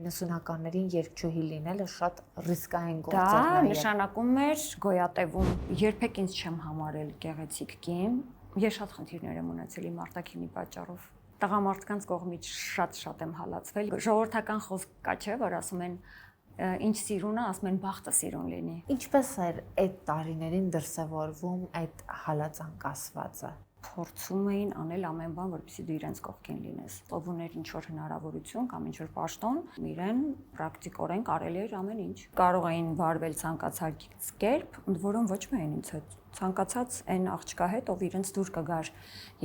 90-ականներին երգչուհի լինելը շատ ռիսկային գործ Դա էր նաև։ նշանակում էր գոյատևում։ Երբեք ինձ չեմ համարել գեղեցիկ կին։ Ես շատ խնդիրներ եմ ունեցել իմ արտաքինի պատճառով։ Տղամարդկանց կողմից շատ եմ հալածվել։ Ժողովրդական խոսք կա, չէ, որ ասում են ինչ սիրուն է, ասում են բախտը սիրուն լինի։ Ինչպես էր այդ տարիներին դրսևորվում այդ հալածանկասվածը։ Փորձում էին անել ամեն բան, որպեսզի դու իրենց կողքին լինես։ Ով ուներ ինչ որ հնարավորություն կամ ինչ որ պաշտոն, իրեն պրակտիկորեն կարելի էր ամեն ինչ։ Կարող էին վարվել ցանկացած կերպ, ընդ որում ոչ միայն ինձ հետ, ցանկացած այն աղջկա հետ, ով իրենց դուր կգար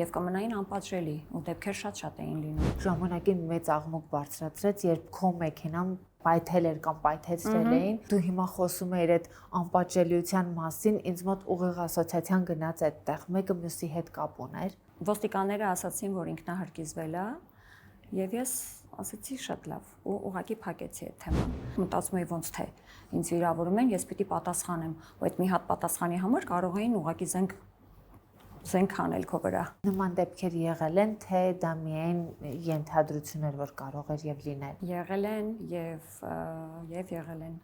եւ կմնային անպատժելի, ու դեպքեր շատ էին լինում։ Ժամանակին մեծ աղմուկ բարձրացրեց, երբ քո մեքենան պայթել էր կամ պայթեցրել էին, դու հիմա խոսում ես այդ անպատժելիության մասին, ինձ մոտ ուղիղ ասոցիացիան գնաց այդտեղ, մեկը մյուսի հետ կապ ուներ։ Ոստիկանները ասացին, որ ինքնահարկիզվել է, եւ ես ասացի շատ լավ, ու ուղղակի փակեցի այդ թեման։ Մտածում էի ոնց թե ինձ վիրավորում են, ես պիտի պատասխանեմ, ու այդ մի հատ պատասխանի համար կարող էին ուղղակի զենք անել քո վրա։ Նման դեպքեր եղել են, թե դա միայն ենթադրություն էր, որ կարող էր եւ լինել։ Եղել են եւ եղել են։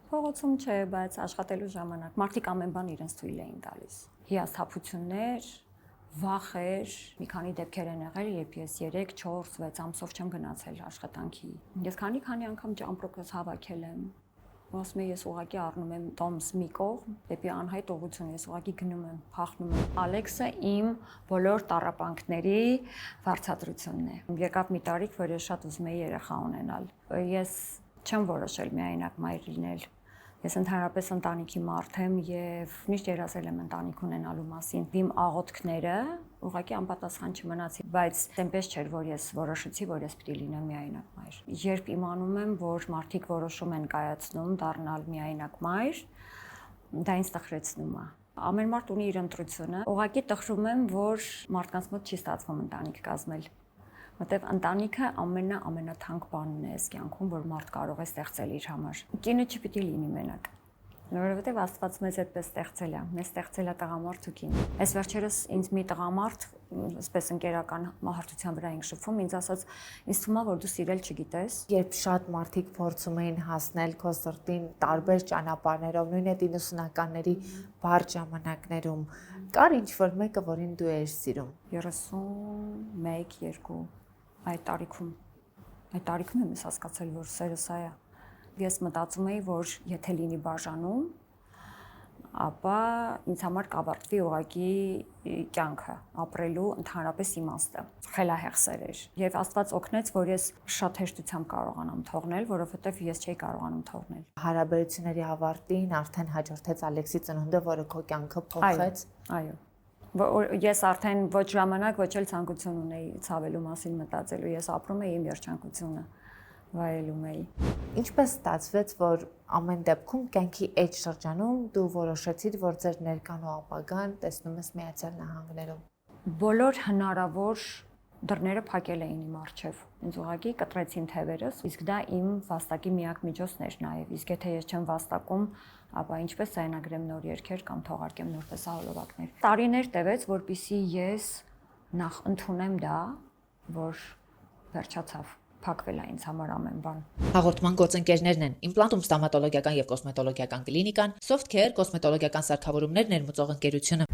Փողոցում չէ, բայց աշխատելու ժամանակ մարդիկ ամեն բան իրենց թույլ էին տալիս։ Հիասթափություններ, վախեր, մի քանի դեպքեր են եղել, երբ ես 3, 4, 6 ամսով չեմ գնացել աշխատանքի։ Ես քանի անգամ ճամպրուկս հավաքել եմ։ Ասում եմ, ես ուղղակի առնում եմ տոմս մի կողմ, դեպի անհայտ ուղղություն, ես ուղղակի գնում եմ, փախնում եմ։ Ալեքսը իմ բոլոր տառապանքների վարձատրությունն է։ Եկավ մի տարիք, որ ես շատ ուզում էի երեխա ունենալ։ Ես չեմ որոշել միայնակ մայր լինել։ Ես ընդհանրապես ընտանիքի մարդ եմ եւ միշտ երազել եմ ընտանիք ունենալու մասին։ Իմ աղոթքները ուղղակի անպատասխան չմնացին, բայց այնպես չէր, որ ես որոշեցի, որ ես պիտի լինեմ միայնակ մայր։ Երբ իմանում եմ, որ մարդիկ որոշում են կայացնում դառնալ միայնակ մայր, դա ինձ տխրեցնում է։ Ամեն մարդ ունի իր ընտրությունը։ Ուղղակի տխրում եմ, որ մարդկանց մոտ չի ստացվում ընտանիք կազմել։ Որտեվ ընտանիքը ամենաթանկ բանն է այս կյանքում, որ մարդ կարող է ստեղծել իր համար։ Կինը չպիտի լինի մենակ, որովհետև Աստված մեզ այդպես ստեղծել է, մեզ ստեղծել է տղամարդ ու կին։ Այս վերջերս ինձ մի տղամարդ, այսպես ընկերական մահարտության վրա ենք շփվում, ինձ ասաց, ինձ թվում է, որ դու սիրել չգիտես։ Երբ շատ մարդիկ փորձում էին հասնել քո սրտին տարբեր ճանապարհներով, նույն այդ 90-ականների բարդ ժամանակներում, կար ինչ-որ մեկը, որին դու ես սիրում։ 31, 2 այդ տարիքում եմ ես հասկացել, որ սերը սա է։ Ես մտածում էի, որ եթե լինի բաժանում, ապա ինձ համար կավարտվի ուղղակի կյանքը, ապրելու ընդհանրապես իմաստը։ Խելահեղ սեր էր։ Եվ Աստված օգնեց, որ ես շատ հեշտությամբ կարողանամ թողնել, որովհետև ես չէի կարողանում թողնել։ Հարաբերությունների ավարտին արդեն հաջորդեց Ալեքսի ծնունդը, որը քո կյանքը փոխեց։ Այո։ Ես արդեն ոչ ժամանակ, ոչ էլ ցանկություն ունեի ցավելու մասին մտածելու, ես ապրում էի իմ երջանկությունը, վայելում էի։ Ինչպես ստացվեց, որ ամեն դեպքում կյանքի այդ շրջանում դու որոշեցիր, որ ձեր ներկան ու ապագան տեսնում ես Միացյալ Նահանգներում։ Բոլոր հնարավոր դռները փակել էին իմ առջև։ Ինձ ուղղակի կտրեցին թևերս, իսկ դա իմ վաստակի միակ միջոցն էր նաև։ Իսկ եթե ես չեմ վաստակում, ապա ինչպես ցայնագրեմ նոր երգեր կամ թողարկեմ նոր տեսահոլովակներ։ Տարիներ տևեց, որպեսզի ես նախ ընդունեմ դա, որ վերջացավ, փակվել է ինձ համար ամեն բան։ Հաղորդման գործընկերներն են Implantum ստոմատոլոգիական եւ կոսմետոլոգիական կլինիկան, Softcare կոսմետոլոգիական սարքավորումներ ներմուծող ընկերությունը։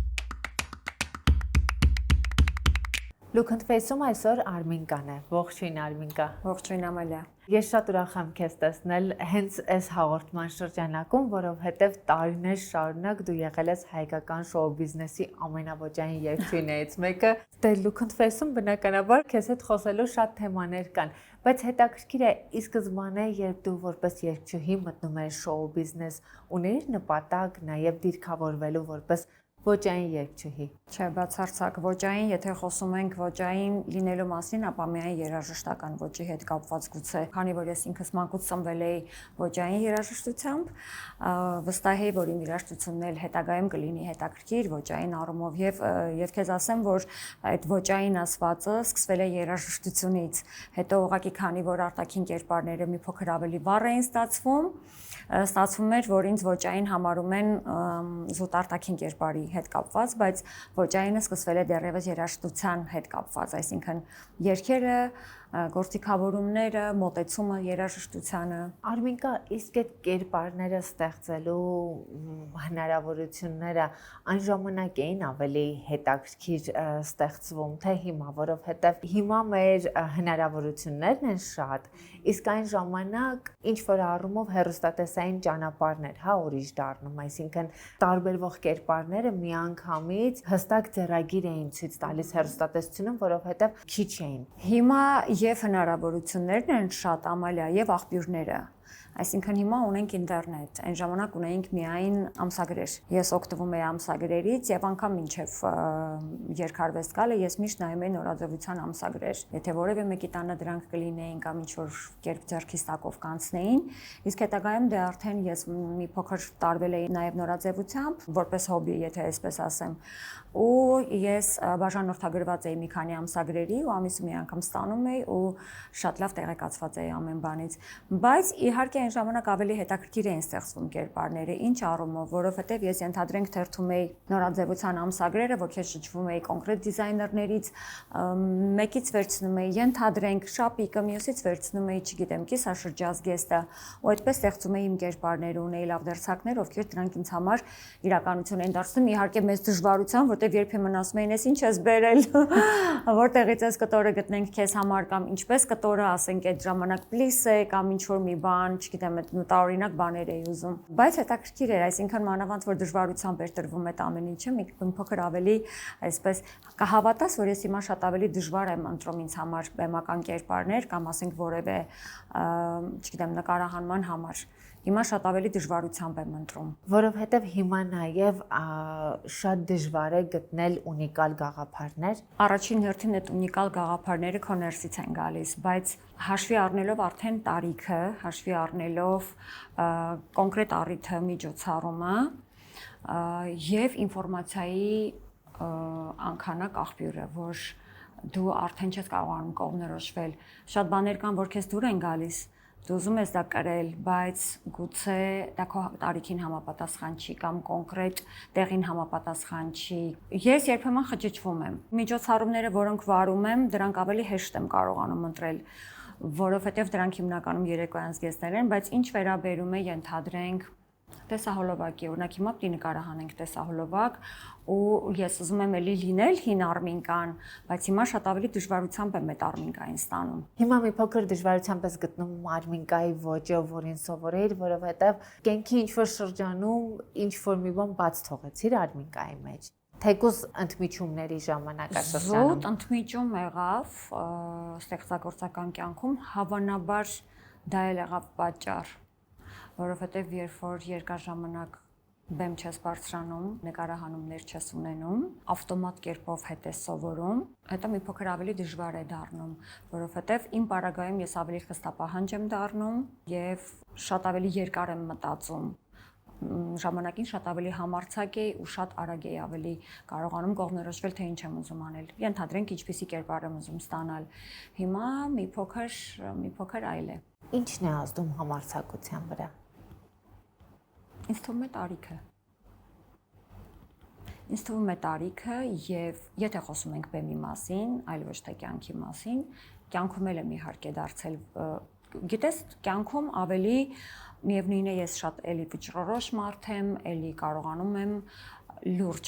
Look and Face-ում այսօր Արմինկան է։ Ողջույն Արմինկա։ Ողջույն Ամալիա։ Ես շատ ուրախ եմ քեզ տեսնել հենց այս հաղորդման շրջանակում, որովհետև տարիներ շարունակ դու եղել ես հայկական շոու բիզնեսի ամենաոճային երգչուհիներից մեկը։ Դե Look and Face-ում բնականաբար քեզ հետ խոսելու շատ թեմաներ կան, բայց հետաքրքիր է ի սկզբանե, երբ դու որպես երգչուհի մտնում ես շոու բիզնես, ունեիր նպատակ նաև դիրքավորվելու որպես ոճային երգչուհի։ Չէ, բացարձակ ոճային, եթե խոսում ենք ոճային լինելու մասին, ապա միայն երաժշտական ոճի հետ կապված գուցե, քանի որ ես ինքս մանկուց ծնվել էի ոճային երաժշտությամբ, վստահ էի, որ իմ երաժշտությունն էլ հետագայում կլինի հետաքրքիր ոճային առումով եւ քեզ ասեմ, որ այդ ոճային ասվածը սկսվել է երաժշտությունից, հետո ուղղակի քանի որ արտաքին կերպարները մի փոքր ավելի վառ էին ստացվում էր, որ ինձ ոճային համարում են զուտ արտաքին կերպարի հետ կապված, բայց ոճայինը սկսվել է դեռևս երաժշտության հետ կապված, այսինքն երգերը գործիքավորումները, մոտեցումը երաժշտությանը։ Արմինկա, իսկ այդ կերպարները ստեղծելու հնարավորությունները այն ժամանակ էին ավելի հետաքրքիր ստեղծվում, թե հիմա, որովհետև հիմա մեր հնարավորություններն են շատ, իսկ այն ժամանակ ինչ որ առումով հեռուստատեսային ճանապարհներ, հա, ուրիշ դառնում, այսինքն տարբերվող կերպարները միանգամից հստակ ձեռագիր էին ցույց տալիս հեռուստատեսությունում, որովհետև քիչ էին։ Հիմա եւ հնարավորություններն են շատ, Ամալիա, եւ աղբյուրները։ Այսինքն հիմա ունենք ինտերնետ, այն ժամանակ ունեինք միայն ամսագրեր։ Ես օգտվում եի ամսագրերից եւ անգամ մինչեւ երկարվեստ գալը ես միշտ նայում եի նորաձևության ամսագրեր։ Եթե որևէ մեկի տանը դրանք կլինեին կամ ինչ որ կերպ ձեռքիս տակով կանցնեին, իսկ հետագայում դե արդեն ես մի փոքր տարվել էի նաեւ նորաձևությամբ, որպես հոբի, եթե այսպես ասեմ։ Ու ես բաժանորդագրված էի մի քանի ամսագրերի ու ամիսը մի անգամ ստանում էի ու շատ լավ տեղեկացված էի ամեն բանից։ Բայց իհարկե այն ժամանակ ավելի հետաքրքիր էին ստեղծվում կերպարները, ինչ առումով, որովհետև ես ենթադրենք թերթում էի նորաձևության ամսագրերը, ոգեշնչվում էի կոնկրետ դիզայներներից, մեկից վերցնում էի ենթադրենք շապիկը, մյուսից վերցնում էի, չգիտեմ, կիսաշրջազգեստը, ու այդպես ստեղծում էի իմ կերպարները, ունեի լավ դերձակներ, ովքեր դրանք ինձ համար իրականություն են դարձնում, իհարկե մեծ դժվարությամբ, որտեղ երբեմն ասում էին, «Էս ինչ ես բերել, որտեղից ես կտորը գտնենք քեզ համար» կամ «Ինչպես կտորը, ասենք այդ ժամանակ պլիս է» կամ ինչ որ մի բան, չգիտեմ, այդ տարօրինակ բաներ էի ուզում։ Բայց հետաքրքիր էր, այսինքն մանավանդ որ դժվարությամբ էր տրվում այդ ամեն ինչը, մի փոքր ավելի այսպես կհավատաս, որ ես հիմա շատ ավելի դժվար եմ ընտրում ինձ համար բեմական կերպարներ կամ ասենք որևէ, չգիտեմ, նկարահանման համար։ Հիմա շատ ավելի դժվարությամբ եմ ընտրում, որովհետև հիմա նաև շատ դժվար է գտնել ունիկալ գաղափարներ։ Առաջին հերթին այդ ունիկալ գաղափարները քո ներսից են գալիս, բայց հաշվի առնելով արդեն տարիքը, հաշվի առնելով կոնկրետ առիթը, միջոցառումը եւ ինֆորմացիայի անքանակ աղբյուրը, որ դու արդեն չես կարողանում կողմնորոշվել։ Շատ բաներ կան, որ քեզ դուր են գալիս։ Դու ուզում ես դա կրել, բայց գուցե դա քո տարիքին համապատասխան չի կամ կոնկրետ տեղին համապատասխան չի։ Ես երբեմն խճճվում եմ։ Միջոցառումները, որոնք վարում եմ, դրանք ավելի հեշտ եմ կարողանում ընտրել, որովհետև դրանք հիմնականում երեկոյան զգեստներ են, բայց ինչ վերաբերում է ենթադրենք տեսահոլովակի, օրինակ հիմա պիտի նկարահանենք տեսահոլովակ ու ես ուզում եմ էլի լինել հին Արմինկան, բայց հիմա շատ ավելի դժվարությամբ եմ այդ Արմինկային ստանում։ Հիմա մի փոքր դժվարությամբ ես գտնում Արմինկայի ոճը, որին սովորեիր, որովհետև կենքի ինչ որ շրջանում ինչ որ մի բան բաց թողեցիր Արմինկայի մեջ։ Թեկուզ ընդմիջումների ժամանակաշրջանում։ Զուտ ընդմիջում եղավ ստեղծագործական կյանքում, հավանաբար դա էլ եղավ պատճառ, որովհետև երբ որ երկար ժամանակ բեմ չես բարձրանում, նկարահանումներ չես ունենում, ավտոմատ կերպով հետ ես սովորում, հետո մի փոքր ավելի դժվար է դառնում, որովհետև իմ պարագայում ես ավելի խստապահանջ եմ դառնում եւ շատ ավելի երկար եմ մտածում։ Ժամանակին շատ ավելի համարձակ էի ու շատ արագ էի ավելի կարողանում կողմնորոշվել, թե ինչ եմ ուզում անել։ Ենթադրենք ինչպիսի կերպար եմ ուզում ստանալ։ Հիմա մի փոքր այլ է։ Ինչն է ազդում համարձակության վրա։ Ինձ թվում է տարիքը։ Ինձ թվում է տարիքը եւ եթե խոսում ենք բեմի մասին, այլ ոչ թե կյանքի մասին, կյանքում էլ եմ իհարկե դարձել, գիտես, կյանքում ավելի միևնույն է ես շատ էլի վճռորոշ մարդ եմ, էլի կարողանում եմ լուրջ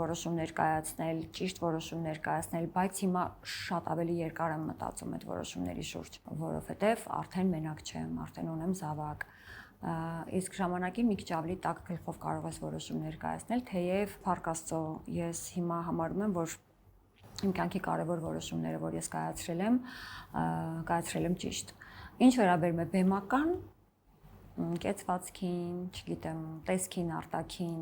որոշումներ կայացնել, ճիշտ որոշումներ կայացնել, բայց հիմա շատ ավելի երկար եմ մտածում այդ որոշումների շուրջ, որովհետև արդեն մենակ չեմ, արդեն ունեմ զավակ։ Իսկ ժամանակին մի քիչ ավելի տաք գլխով կարող ես որոշումներ կայացնել, թեև փառք Աստծո, ես հիմա համարում եմ, որ իմ կյանքի կարևոր որոշումները, որ ես կայացրել եմ ճիշտ։ Ինչ վերաբերում է բեմական կեցվածքին, չգիտեմ, տեսքին, արտաքին,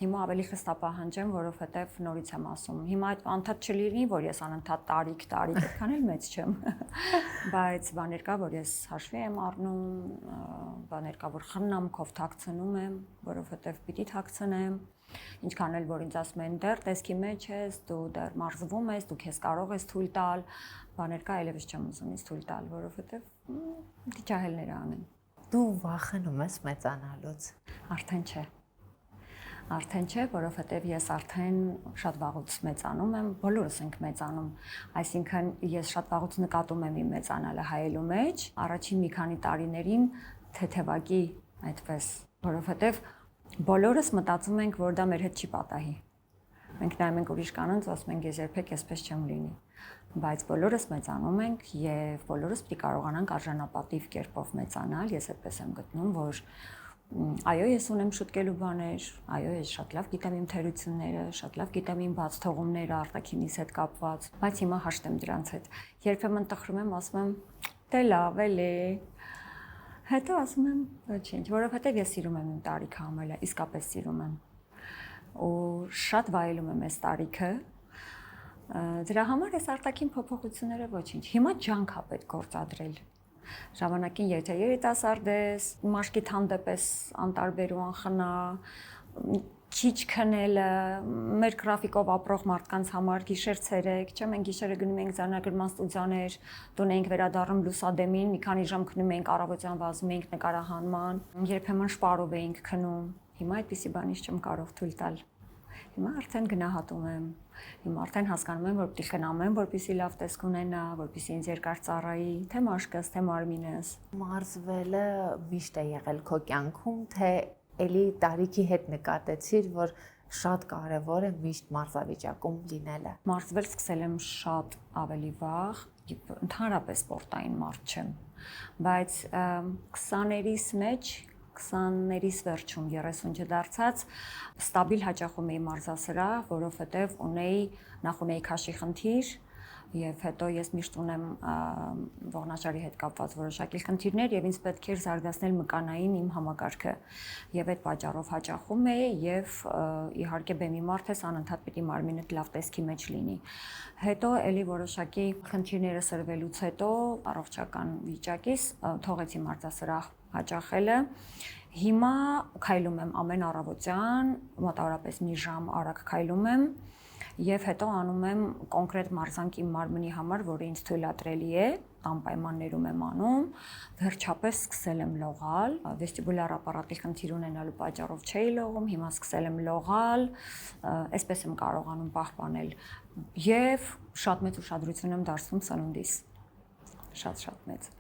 հիմա ավելի խստապահանջ եմ, որովհետև նորից եմ ասում, հիմա այդ անդադ չլինի, որ ես անընդհատ տարիք, այդքան էլ մեծ չեմ, բայց բաներ կա, որ ես հաշվի եմ առնում, բաներ կա, որ խնամքով թաքցնում եմ, որովհետև պիտի թաքցնեմ, ինչքան էլ որ ինձ ասում են դեռ տեսքի մեջ ես, դու դեռ մարզվում ես, դու քեզ կարող ես թույլ տալ, բաներ կա, այլևս չեմ ուզում ինձ թույլ տալ, որովհետև պիտի ջահելներ անեն։ Դու վախենում ես մեծանալուց։ Արդեն չէ։ Արդեն չէ, որովհետև ես արդեն շատ վաղուց մեծանում եմ, բոլորս ենք մեծանում։ Այսինքն ես շատ վաղուց նկատում եմ իմ մեծանալը հայելու մեջ, առաջին մի քանի տարիներին թեթևակի այդպես, որովհետև բոլորս մտածում ենք, որ դա մեր հետ չի պատահի։ Մենք նայում ենք ուրիշ կանանց, ասում ենք ես երբեք այսպես չեմ լինի։ Բայց բոլորս մեծանում ենք եւ բոլորս պետք է կարողանանք արժանապատիվ կերպով մեծանալ։ Ես այդպես եմ գտնում, որ այո, ես ունեմ շուտկելու բաներ, այո, ես շատ լավ գիտեմ իմ թերությունները, շատ լավ գիտեմ իմ բաց թողումները արտաքինիս հետ կապված, բայց հիմա հաշտեմ դրանց հետ։ Երբեմն տխրում եմ, ասում եմ, դե լավ էլի։ Հետո ասում եմ, ոչինչ, որովհետև ես սիրում եմ իմ տարիքը ամենը, իսկապես սիրում եմ։ Ու շատ վայելում եմ այս տարիքը։ Դրա համար այս արտաքին փոփոխությունները ոչինչ։ Հիմա ջանք է պետք գործադրել։ Ժամանակին եթե երիտասարդ ես, մաշկիդ հանդեպ ես անտարբեր ու անխնա, քիչ քնելը, մեր գրաֆիկով ապրող մարդկանց համար գիշեր-ցերեկ, չէ՞, մենք գիշերը գնում ենք ձայնագրման ստուդիաներ, տուն ենք վերադառնում լուսադեմին, մի քանի ժամ քնում ենք, առավոտյան վազում ենք նկարահանման, երբեմն շպարով էինք քնում։ Հիմա այդպիսի բան ինչ չեմ կարող թույլ տալ։ Հիմա արդեն գնահատում եմ։ Հիմա արդեն հասկանում եմ, որ պետք է գնամ, որպեսզի լավ տեսք ունենա, որպեսզի ինձ երկար ծառայի, թե մաշկս, թե մարմինս։ Մարզվելը միշտ է եղել քո կյանքում, թե էլի տարիքի հետ նկատեցիր, որ շատ կարևոր է միշտ մարզավիճակում լինելը։ Մարզվել սկսել եմ շատ ավելի վաղ, ընդհանրապես սպորտային մարդ չեմ, բայց 20-երիս մեջ 20-երիս վերջում 30 չդարձած ստաբիլ հաճախում էի մարզասրահ, որովհետև նախ ունեի քաշի խնդիր եւ հետո ես միշտ ունեմ ողնաշարի հետ կապված որոշակի խնդիրներ եւ ինձ պետք էր զարգացնել մկանային իմ համակարգը եւ այդ պատճառով հաճախում էի եւ իհարկե բեմի մարդ ես անընդհատ պիտի մարմինդ լավ տեսքի մեջ լինի։ Հետո էլի որոշակի խնդիրները սրվելուց հետո առողջական վիճակից թողեցի մարզասրահ հաճախելը։ Հիմա քայլում եմ ամեն առավոտյան, մոտավորապես մի ժամ արագ քայլում եմ եւ հետո անում եմ կոնկրետ մարզանք իմ մարմնի համար, որը ինձ թույլատրելի է, անպայմաններում եմ անում, վերջապես սկսել եմ լողալ, վեստիբուլյար ապարատի խնդիր ունենալու պատճառով չէի լողում, հիմա սկսել եմ լողալ, այսպես եմ կարողանում պահպանել եւ շատ մեծ ուշադրություն եմ դարձնում սնունդիս, շատ մեծ։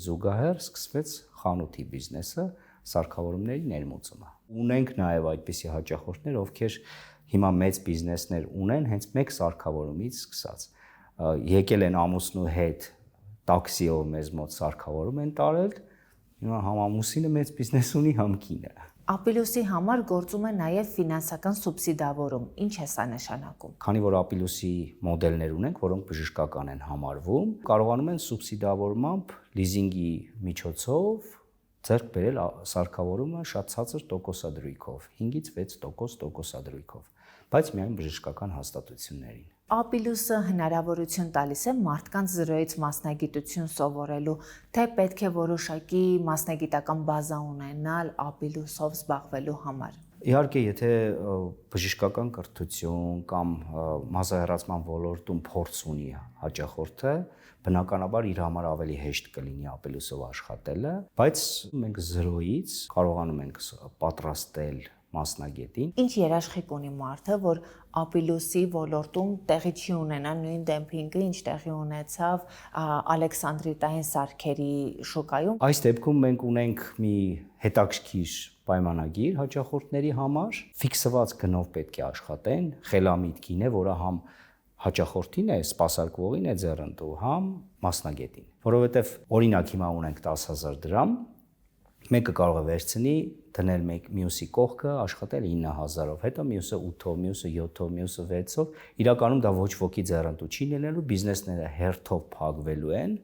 Զուգահեռ սկսվեց խանութի բիզնեսը, սարքավորումների ներմուծումը։ Ունենք նաև այդպիսի հաճախորդներ, ովքեր հիմա մեծ բիզնեսներ ունեն, հենց մեկ սարքավորումից սկսած։ Եկել են ամուսնու հետ տաքսիով մեզ մոտ սարքավորում են տարել, հիմա համ ամուսինը մեծ բիզնես ունի, համ կինը։ Ապիլուսի համար գործում է նաև ֆինանսական սուբսիդավորում։ Ինչ է սա նշանակում։ Քանի որ Ապիլուսի մոդելներ ունենք, որոնք բժշկական են համարվում, կարողանում են սուբսիդավորմամբ լիզինգի միջոցով ձեռք բերել սարքավորումը շատ ցածր տոկոսադրույքով, 5-ից 6% տոկոսադրույքով, բայց միայն բժշկական հաստատություններին։ Ապիլուսը հնարավորություն տալիս է մարդկանց 0-ից մասնագիտություն սովորելու, թե պետք է որոշակի մասնագիտական բազա ունենալ ապիլուսով զբաղվելու համար։ Իհարկե, եթե բժշկական կրթություն կամ մազահեռացման ոլորտում փորձ ունի հաճախորդը, բնականաբար իր համար ավելի հեշտ կլինի ապիլուսով աշխատելը, բայց մենք 0-ից կարողանում ենք պատրաստել մասնագետին։ Ինչ երաշխիք ունի մարդը, որ ապիլուսի ոլորտում տեղի չի ունենա նույն դեմփինգը, ինչ տեղի ունեցավ Ալեքսանդրիտային սարքերի շուկայում։ Այս դեպքում մենք ունենք մի հետաքրքիր պայմանագիր հաճախորդների համար, ֆիքսված գնով պետք է աշխատեն, խելամիտ կին է, որը համ հաճախորդին է, սպասարկվողին է ձեռնտու, համ մասնագետին։ Որովհետև օրինակ հիմա ունենք 10,000 դրամ, մեկը կարող է վերցնի, դնել մյուսի կողքը, աշխատել 9,000-ով, հետո մյուսը 8-ով, մյուսը 7-ով, մյուսը 6-ով։ Իրականում դա ոչ ոքի ձեռնտու չի լինելու, բիզնեսները հերթով փակվելու են,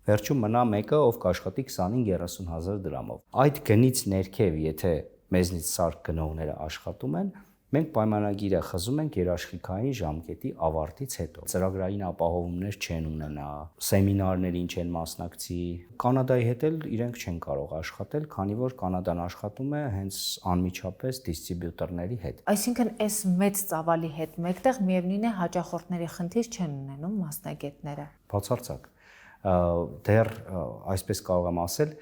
վերջում մնա մեկը, ով կաշխատի 25-30,000 դրամով։ Այդ գնից ներքև, եթե մեզնից սարք գնողները աշխատում են, մենք պայմանագիրը խզում ենք երաշխիքային ժամկետի ավարտից հետո։ Ծրագրային ապահովումներ չեն ունենա, սեմինարներին չեն մասնակցի։ Կանադայի հետ էլ իրենք չեն կարող աշխատել, քանի որ Կանադան աշխատում է հենց անմիջապես դիստրիբյուտորների հետ։ Այսինքն այս մեծ ծավալի հետ մեկտեղ միևնույն է հաճախորդների խնդիր չեն ունենում մասնագետները։ Բացարձակ։ Դեռ այսպես կարող եմ ասել,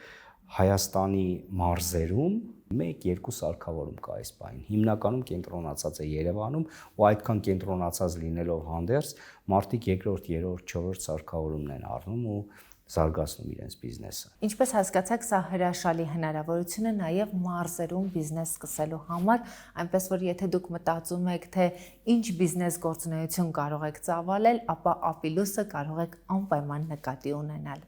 Հայաստանի մարզերում 1-2 սարքավորում կա այս բանին։ Հիմնականում կենտրոնացած է Երևանում, ու այդքան կենտրոնացած լինելով հանդերձ, մարդիկ 2-րդ, 3-րդ, 4-րդ սարքավորումն են առնում ու զարգացնում իրենց բիզնեսը։ Ինչպես հասկացաք, սա հրաշալի հնարավորություն է նաև մարզերում բիզնես սկսելու համար, այնպես որ եթե դուք մտածում եք, թե ինչ բիզնես գործունեություն կարող եք ծավալել, ապա Ապիլուսը կարող եք անպայման նկատի ունենալ։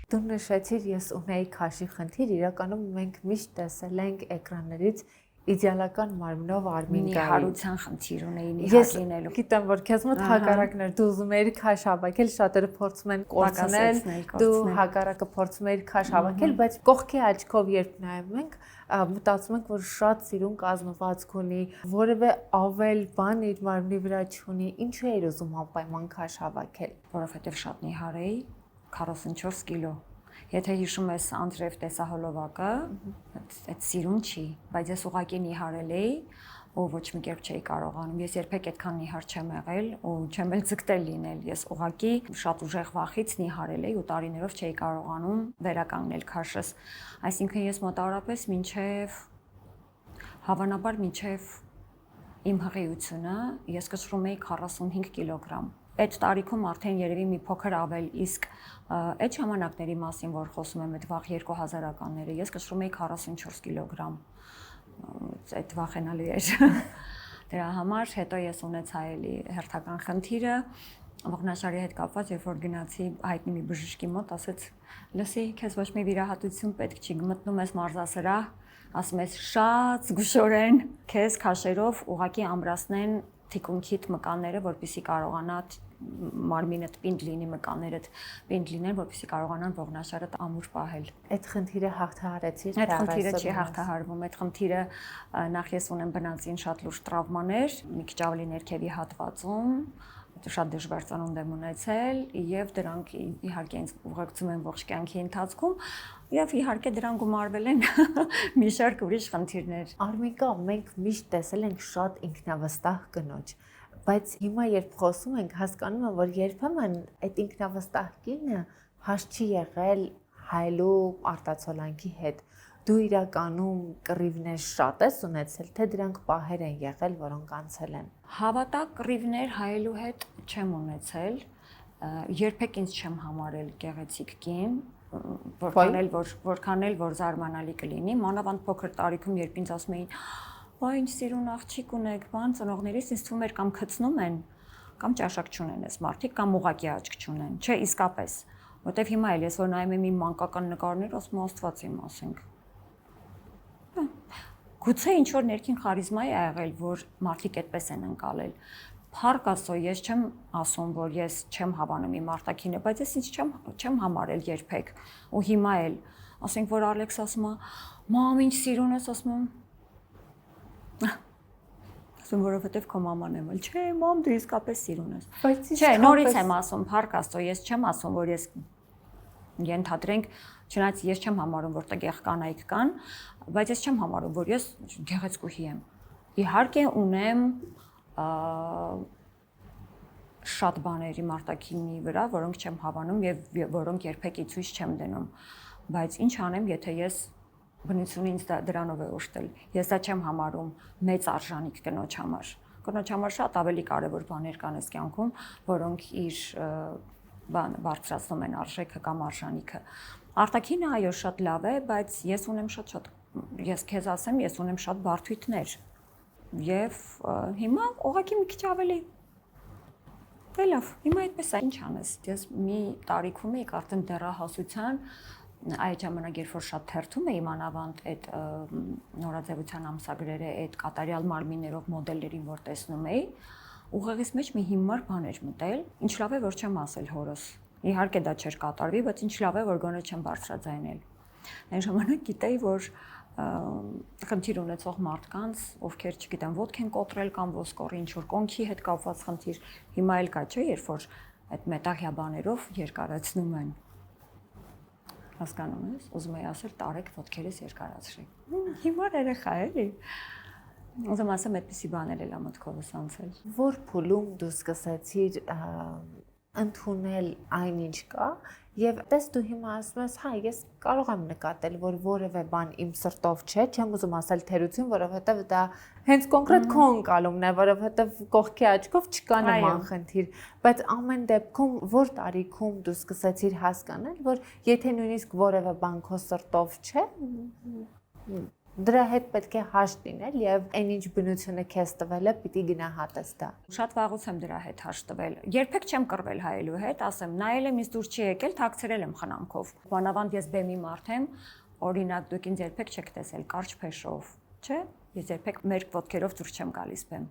Դու նշեցիր, ես ունեի քաշի խնդիր, իրականում մենք միշտ տեսել ենք էկրաններից իդեալական մարմնով Արմին Գայի։ Հարության խնդիր ունեի իհարկե լինելու։ Ես գիտեմ, որ քեզ մոտ հակառակն էր, դու ուզում էիր քաշ հավաքել, շատերը փորձում են կորցնել, դու հակառակը փորձում էիր քաշ հավաքել, բայց կողքի աչքով երբ նայում ենք, մտածում ենք, որ շատ սիրուն կազմվածք ունի, որևէ ավել բան իր մարմնի վրա չունի, ինչու էիր ուզում անպայման քաշ հավաքել։ Որովհետև շատ նիհար էի, 44 կիլո։ Եթե հիշում ես Անդրեև տեսահոլովակը, այդ սիրուն չի, բայց ես ուղղակի նիհարել էի ու ոչ մի կերպ չէի կարողանում։ Ես երբեք այդքան նիհար չեմ եղել ու չեմ էլ ձգտել լինել։ Ես ուղղակի շատ ուժեղ վախից նիհարել էի ու տարիներով չէի կարողանում վերականգնել քաշս։ Այսինքն ես մոտավորապես հավանաբար մինչև իմ հղիությունը ես կշռում էի 45 կիլոգրամ։ Այդ տարիքում արդեն երևի մի փոքր ավել, իսկ այդ ժամանակների մասին, որ խոսում եմ, այդ վաղ 2000-ականները, ես կշռում էի 44 կիլոգրամ։ Այդ վախենալի էր։ Դրա համար հետո ես ունեցա էլի հերթական խնդիրը, ողնաշարի հետ կապված, երբ որ գնացի հայտնի մի բժշկի մոտ, ասեց. «Լսի, քեզ ոչ մի վիրահատություն պետք չի, մտնում ես մարզասրահ, ասում ես շատ զգուշորեն քեզ քաշերով ուղղակի ամրացնեն թիկունքիդ մկանները, որպեսզի կարողանա մարմինդ պինդ լինի, մկաններդ պինդ լինեն, որպեսզի կարողանան ողնաշարը ամուր պահել»։ Այդ խնդիրը հաղթահարեցիր։ Այդ խնդիրը չի հաղթահարվում, այդ խնդիրը նախ ես ունեմ բնածին շատ լուրջ տրավմաներ, մի քիչ ավելի ներքևի հատվածում, շատ դժվար ծնունդ եմ ունեցել եւ դրանք իհարկե ինձ ուղեկցում են ողջ կյանքի ընթացքում եւ իհարկե դրան գումարվել են մի շարք ուրիշ խնդիրներ։ Արմիկա, մենք միշտ տեսել ենք շատ ինքնավստահ կնոջ, բայց հիմա երբ խոսում ենք, հասկանում եմ, որ երբեմն այդ ինքնավստահ կինը հաս չի եղել հայելու արտացոլանքի հետ։ Դու իրականում կռիվներ շատ ես ունեցել, թե դրանք պահեր են եղել, որոնք անցել են։ Հավատա, կռիվներ հայելու հետ չեմ ունեցել, երբեք ինձ չեմ համարել գեղեցիկ կին, որքան էլ որ զարմանալի կլինի, մանավանդ փոքր տարիքում, երբ ինձ ասում էին, «Վայ, ինչ սիրուն աղջիկ ունեք», բան ծնողներիս ինձ թվում էր կամ քցնում են, կամ ճաշակ չունեն այս մարդիկ, կամ ուղղակի աչք չունեն։ Չէ, իսկապես, որտեվ հիմա էլ ես որ նայում եմ իմ մանկական նկարներ, ասում եմ Աստված իմ ասենք։ Գուցե ինչ որ ներքին խարիզմա է եղել, որ մարդիկ այդպես են ընկալել։ Փառք Աստծո, ես չեմ ասում, որ ես չեմ հավանում իմ արտաքինը, բայց ես ինձ չեմ համարել երբեք։ Ու հիմա էլ, ասենք որ Ալեքս ասում է, «Մամ, ինչ սիրուն ես», ասում եմ։ Ասում որովհետև քո մաման եմ, չէ, մամ, դու իսկապես սիրուն ես։ Չէ, նորից եմ ասում, փառք Աստծո, ես չեմ ասում, որ ես ենթադրենք, չնայած ես չեմ համարում, որ տգեղ կանայք կան, բայց ես չեմ համարում, որ ես գեղեցկուհի եմ։ Իհարկե ունեմ շատ բաներ իմ արտաքինի վրա, որոնք չեմ հավանում եւ որոնք երբեք ի ցույց չեմ դնում, բայց ինչ անեմ, եթե ես բնությունը ինձ դրանով է օժտել։ Ես դա չեմ համարում մեծ արժանիք կնոջ համար։ Կնոջ համար շատ ավելի կարևոր բաներ կան այս կյանքում, որոնք իր բարձրացնում են արժեքը կամ արժանիքը։ Արտաքինը այո շատ լավ է, բայց ես ունեմ շատ ես քեզ ասեմ, ես ունեմ շատ բարդույթներ։ Եվ հիմա ուղղակի մի քիչ ավելի դե լավ, հիմա այդպես է, ինչ անես։ Ես մի տարիքում էի արդեն դեռահասության, այդ ժամանակ երբ որ շատ թերթում էի մանավանդ այդ նորաձևության ամսագրերը, այդ կատարյալ մարմիններով մոդելներին, որ տեսնում էի, ուղեղիս մեջ մի հիմար բան էր մտել, ինչ լավ է, որ չեմ ասել հորս։ Իհարկե դա չէր կատարվի, բայց ինչ լավ է, որ գոնե չեմ բարձրաձայնել։ Այն ժամանակ գիտեի, որ խնդիր ունեցող մարդկանց, ովքեր չգիտեմ, ոտք են կոտրել կամ ոսկորի ինչ որ կոնքի հետ կապված խնդիր, հիմա էլ կա, չէ, երբ որ այդ մետաղյա բաներով երկարացնում են։ Հասկանում ես, ուզում եի ասել տարեք ոտքերս երկարացրի։ Հիմար երեխա էլի։ Ուզում ասեմ, այդպիսի բաներ էլ մտքովս անցել։ Որ փուլում դու սկսեցիր ընդունել այնինչ կա եւ տես դու հիմա ասում ես, հա, ես կարող եմ նկատել, որ որևէ բան իմ սրտով չէ, չեմ ուզում ասել թերություն, որովհետեւ դա հենց կոնկրետ քո ընկալումն է, որովհետեւ կողքի աչքով չկա նման խնդիր, բայց ամեն դեպքում որ տարիքում դու սկսեցիր հասկանալ, որ եթե նույնիսկ որևէ բան քո սրտով չէ, դրա հետ պետք է հաշտ լինել եւ այնինչ բնությունը քեզ տվել է, պիտի գնահատես դա։ Շատ վաղուց եմ դրա հետ հաշտ տվել։ Երբեք չեմ կռվել հայելու հետ, ասեմ, նայել եմ, ինձ դուր չի եկել, թաքցրել եմ խնամքով։ Բանավանդ ես բեմի մարդ եմ, օրինակ դուք ինձ երբեք չեք տեսել կարճ փեշով, չէ՞։ Ես երբեք մերկ ոտքերով դուրս չեմ գալիս բեմ,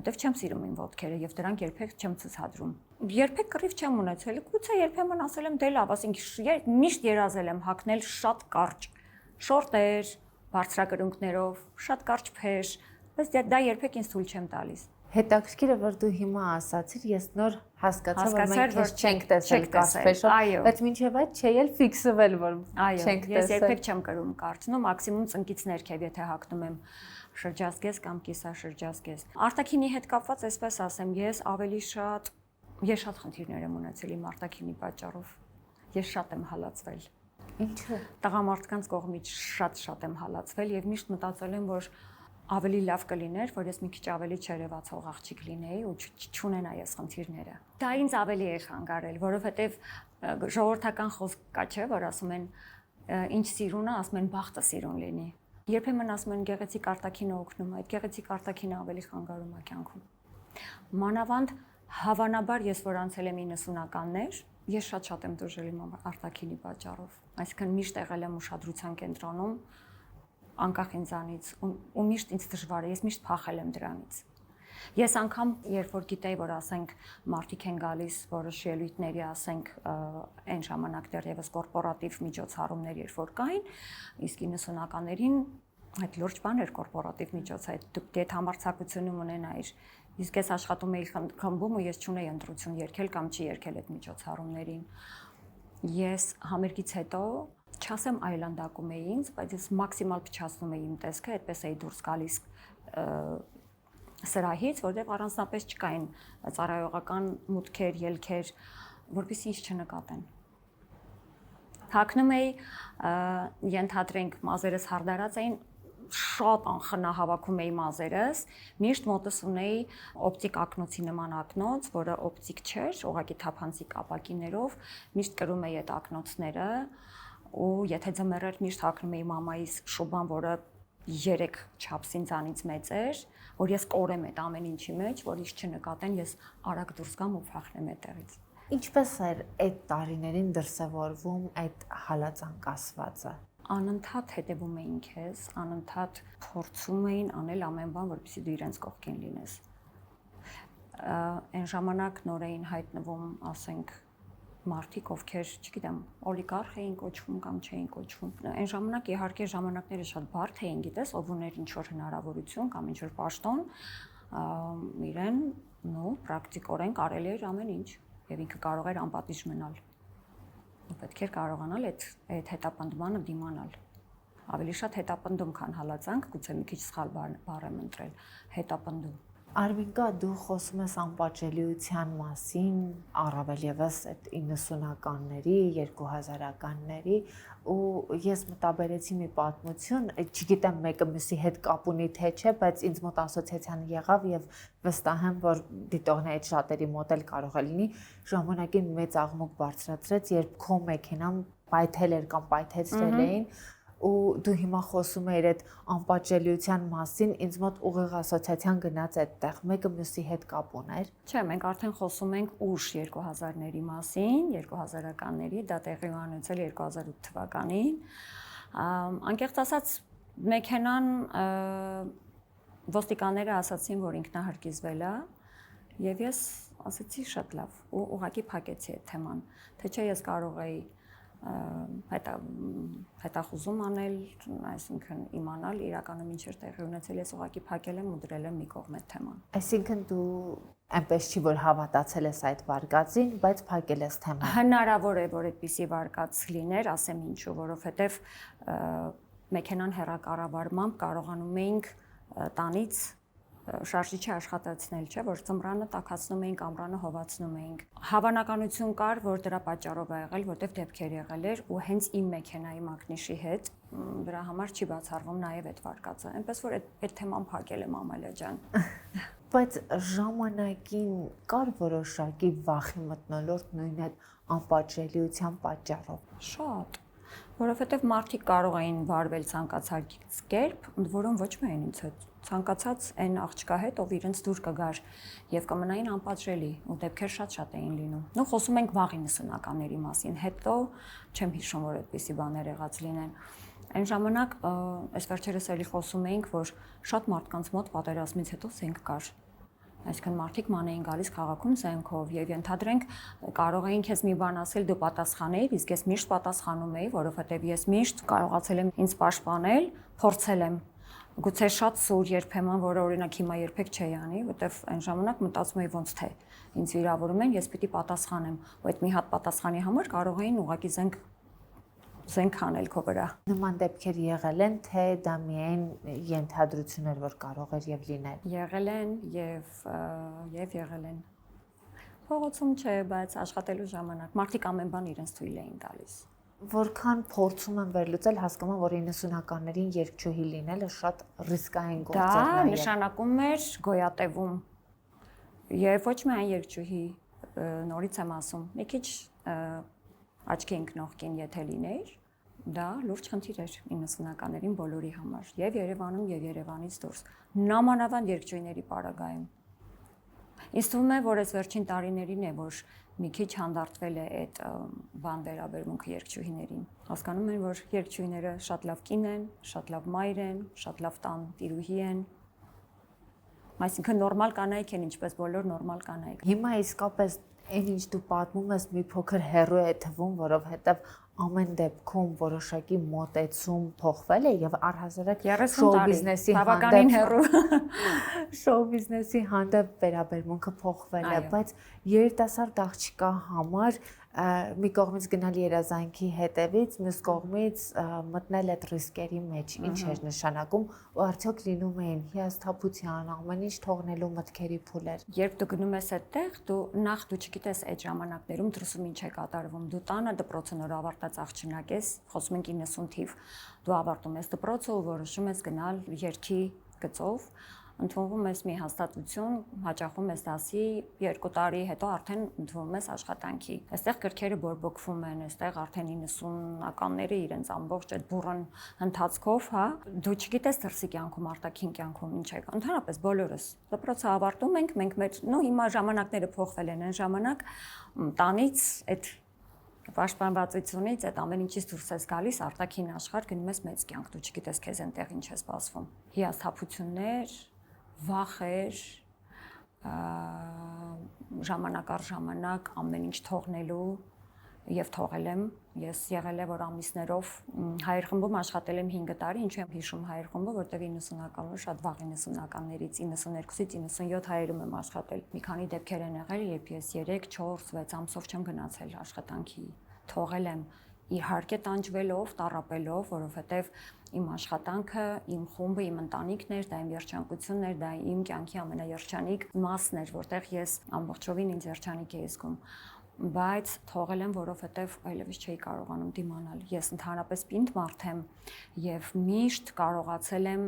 որտեվ չեմ սիրում իմ ոտքերը եւ դրանք երբեք չեմ ցուցադրում։ Երբեք կռիվ չեմ ունեցել, գուցե երբեմն ասել եմ դե լավ, ասենք միշտ երազել եմ հագնել շատ կարճ շորտեր, բարձրակրունկներով, շատ կարճ փեշ, բայց դա երբեք ինձ թույլ չեմ տալիս։ Հետաքրքիր է, որ դու հիմա ասացիր, ես նոր հասկացա, որ մենք քեզ չենք տեսել կարճ փեշով, բայց մինչև այդ չէ էլ ֆիքսվել, որ չենք տեսել։ Ես երբեք չեմ կրում կարճ, նո մաքսիմում ծնկից ներքև, եթե հագնում եմ շրջազգեզ կամ կիսաշրջազգեզ։ Արտաքինի հետ կապված, այսպես ասեմ, ես շատ խնդիրներ եմ ունեցել իմ արտաքինի պատճառով։ Ես շատ եմ հալածվել։ Ինչու՞։ Տղամարդկանց կողմից շատ եմ հալածվել եւ միշտ մտածել եմ, որ ավելի լավ կլիներ, որ ես մի քիչ ավելի չերևացող աղջիկ լինեի ու չունենայի այս խնդիրները։ Դա ինձ ավելի է խանգարել, որովհետեւ ժողովրդական խոսք կա, չէ, որ ասում են ինչ սիրուն է, ասում են բախտը սիրուն լինի։ Երբեմն ասում են գեղեցիկ արտաքինը օգնում է, այդ գեղեցիկ արտաքինը ավելի խանգարում է կյանքում։ Մանավանդ հավանաբար ես որ անցել եմ 90-ականներ, ես շատ եմ դժվել իմ արտաքինի պատճառով, այսինքն միշտ եղել եմ ուշադրության կենտրոնում, անկախ ինձանից ու միշտ ինձ դժվար է, ես միշտ փախել եմ դրանից։ Ես անգամ երբ որ գիտեի, որ ասենք մարդիկ են գալիս որոշ ելույթների, ասենք այն ժամանակ դեռևս կորպորատիվ միջոցառումներ երբ որ կային, իսկ 90-ականներին այդ լուրջ բան էր կորպորատիվ միջոցը, դուք դե համարձակություն ունենայիր։ Իսկ ես աշխատում էի խմբում ու ես չունեի ընտրություն երկել կամ չի երկել այդ միջոցառումներին։ Ես համերգից հետո չասեմ այլանդակում էի ինձ, բայց ես մաքսիմալ փչացնում էի իմ տեսքը, այդպես էի դուրս գալիս սրահից, որտեղ առանձնապես չկային ծառայողական մուտքեր, ելքեր, որպեսզի ինձ չնկատեն։ Հագնում էի, ենթադրենք մազերս հարդարած էին, շատ անխնա հավաքում էի մազերս, միշտ մոտս ունեի օպտիկ ակնոցի նման ակնոց, որը օպտիկ չէր, ուղղակի թափանցիկ ապակիներով, միշտ կրում էի այդ ակնոցները ու եթե ձմեռ էր միշտ հագնում էի մամայիս շուբան, որը 3 չափս ինձանից մեծ էր, որ ես կորեմ այդ ամեն ինչի մեջ, որ ինձ չնկատեն, ես արագ դուրս գամ ու փախնեմ այդտեղից։ Ինչպես էր այդ տարիներին դրսևորվում այդ հալածանկասվածը։ Անընդհատ հետևում էին քեզ, անընդհատ փորձում էին անել ամեն բան, որպեսզի դու իրենց կողքին լինես։ Այն ժամանակ նոր էին հայտնվում, ասենք, մարդիկ, ովքեր, չգիտեմ, օլիգարխ էին կոչվում կամ չէին կոչվում։ Այն ժամանակ իհարկե ժամանակները շատ բարդ էին, գիտես, ով ուներ ինչ-որ հնարավորություն կամ ինչ-որ պաշտոն, իրեն, պրակտիկորեն կարելի էր ամեն ինչ, եւ ինքը կարող էր անպատիժ մնալ։ Պետք էր կարողանալ այդ հետապնդմանը դիմանալ։ Ավելի շատ հետապնդում, քան հալածանք, գուցե մի քիչ սխալ բառ եմ ընտրել, հետապնդում։ Արմինկա, դու խոսում ես անպատժելիության մասին, առավել եւս այդ 90-ականների, 2000-ականների, ու ես մտաբերեցի մի պատմություն, չգիտեմ մեկը մյուսի հետ կապ ունի թե չէ, բայց ինձ մոտ ասոցիացիան եղավ եւ վստահ եմ, որ դիտողներից շատերի մոտ էլ կարող է լինի, ժամանակին մեծ աղմուկ բարձրացրեց, երբ քո մեքենան պայթել էր կամ պայթեցրել էին, ու դու հիմա խոսում ես այդ անպատժելիության մասին, ինձ մոտ ուղիղ ասոցիացիան գնաց այդտեղ, մեկը մյուսի հետ կապ ուներ։ Չէ, մենք արդեն խոսում ենք ուշ 2000-ների մասին, 2000-ականների, դա տեղի ունեցել 2008 թվականին։ Անկեղծ ասած, մեքենան ոստիկանները ասացին, որ ինքնահարկիզվել է, եւ ես ասացի շատ լավ, ու ուղղակի փակեցի այդ թեման, թե չէ ես կարող էի հետախուզում անել, այսինքն իմանալ իրականում ինչ էր տեղի ունեցել, ես ուղղակի փակել եմ ու դրել եմ մի կողմ այդ թեման։ Այսինքն դու այնպես չի որ հավատացել ես այդ վարկածին, բայց փակել ես թեման։ Հնարավոր է, որ այդպիսի վարկած լիներ, ասեմ ինչու, որովհետև մեքենան հեռակառավարմամբ կարողանում էինք տանից շարժիչի աշխատացնել, չէ, որ ծմրանը տաքացնում էինք, ամռանը հովացնում էինք։ Հավանականություն կար, որ դրա պատճառով է եղել, որտեղ դեպքեր եղել էր ու հենց իմ մեքենայի մակնիշի հետ դրա համար չի բացառվում նաև այդ վարկածը։ Այնպես որ այդ թեման փակել եմ Ամալիա ջան։ Բայց ժամանակին կար որոշակի վախի մթնոլորտ նույն այդ անպատժելիության պատճառով։ Շատ, որովհետև մարդիկ կարող էին վարվել ցանկացած կերպ, ընդ որում ոչ միայն ինձ հետ, ցանկացած այն աղջկա հետ, ով իրենց դուր կգար եւ կմնային անպատժելի, ու դեպքեր շատ էին լինում։ Նու խոսում ենք վաղ 90-ականների մասին, հետո չեմ հիշում, որ այդպիսի բաներ եղած լինեն։ Այն ժամանակ այս վերջերս էլի խոսում էինք, որ շատ մարդկանց մոտ պատերազմից հետո զենք կար։ Այսինքն մարդիկ ման էին գալիս քաղաքում զենքով եւ ենթադրենք կարող էին քեզ մի բան ասել, դու պատասխանեիր, իսկ ես միշտ պատասխանում էի, որովհետեւ ես միշտ կարողացել եմ ինձ պաշտպանել, փորձել եմ։ Գուցե շատ սուր երբեմն, որը օրինակ հիմա երբեք չի անի, որտեվ այն ժամանակ մտածում էի ոնց թե ինձ վիրավորում են, ես պիտի պատասխանեմ, ու այդ մի հատ պատասխանի համար կարող էին ուղղակի զենք անել քո վրա։ Նման դեպքեր եղել են, թե դա միայն ենթադրություն էր, որ կարող էր եւ լինել։ Եղել են եւ եղել են։ Փողոցում չէ, բայց աշխատելու ժամանակ մարդիկ ամեն բան իրենց թույլ էին տալիս։ Որքան փորձում եմ վերլուծել, հասկանում եմ, որ 90-ականներին երգչուհի լինելը շատ ռիսկային գործ էր։ Դա նշանակում էր գոյատևում։ Եվ ոչ միայն երգչուհի, նորից եմ ասում, մի քիչ աչքի ընկնող կին եթե լիներ, դա լուրջ խնդիր էր 90-ականներին բոլորի համար, եւ Երևանում, եւ Երևանից դուրս։ Նամանավանդ երգչուհիների պարագայում։ Ինձ թվում է, որ այս վերջին տարիներին է, որ մի քիչ հանդարտվել է այդ բան վերաբերմունքը երգչուհիներին։ Հասկանում են, որ երգչուհիները շատ լավ կին են, շատ լավ մայր են, շատ լավ տան տիրուհի են։ Այսինքն նորմալ կանայք են, ինչպես բոլոր նորմալ կանայք։ Հիմա իսկապես ինչ դու պատմում ես մի փոքր հեռու է թվում, որովհետև ամեն դեպքում որոշակի մոտեցում փոխվել է եւ առհասարակ շոու բիզնեսի բավականին հեռու շոու բիզնեսի հանդեպ վերաբերմունքը փոխվել է, բայց երիտասարդ աղջկա համար մի կողմից գնալ երազանքի հետևից, մյուս կողմից մտնել այդ ռիսկերի մեջ, ինչ էր նշանակում, ու արդյոք լինում էին հիասթափության, ամեն ինչ թողնելու մտքերի փուլեր։ Երբ դու գնում ես այդտեղ, դու չգիտես այդ ժամանակներում դրսում ինչ է կատարվում։ Դու տանը դպրոցը նոր ավարտած աղջնակ ես, խոսում ենք 90 թիվ, դու ավարտում ես դպրոցը ու որոշում ես գնալ երգի գծով, ընդունվում ես մի հաստատություն, հաճախում ես դասի 2 տարի հետո արդեն ընդունվում ես աշխատանքի։ Այստեղ կրքերը բորբոքվում են, այստեղ արդեն 90-ականները իրենց ամբողջ այդ բուրըն ընթացքով, հա, դու չգիտես դրսի կյանքում, արտաքին կյանքում ինչ է։ Ընդհանրապես բոլորս դպրոցը ավարտում ենք, մենք մեր, հիմա ժամանակները փոխվել են, այն ժամանակ տանից այդ պաշտպանվածությունից այդ ամեն ինչից դուրս ես գալիս, արտաքին աշխարհ գնում ես մեծ կյանք, դու չգիտես քեզ այնտեղ ինչ է սպասվում։ Հիասթափություններ, վախեր, ժամանակ առ ժամանակ ամեն ինչ թողնելու եւ թողել եմ։ Ես եղել է որ ամիսներով հայր խմբում աշխատել եմ 5 տարի, ինչու եմ հիշում հայր խմբը, որտեղ 90-ականները շատ վաղ 90-ականներից 92-ից 97 հայերում եմ աշխատել։ Մի քանի դեպքեր են եղել, երբ ես 3, 4, 6 ամսով չեմ գնացել աշխատանքի, թողել եմ իհարկե տանջվելով, տառապելով, որովհետև իմ աշխատանքը, իմ խումբը, իմ ընտանիքն էր, դա իմ երջանկությունն էր, դա իմ կյանքի ամենաերջանիկ մասն էր, որտեղ ես ամբողջովին ինձ երջանիկ էի զգում, բայց թողել եմ, որովհետև այլևս չէի կարողանում դիմանալ։ Ես ընդհանրապես պինդ մարդ եմ եւ միշտ կարողացել եմ,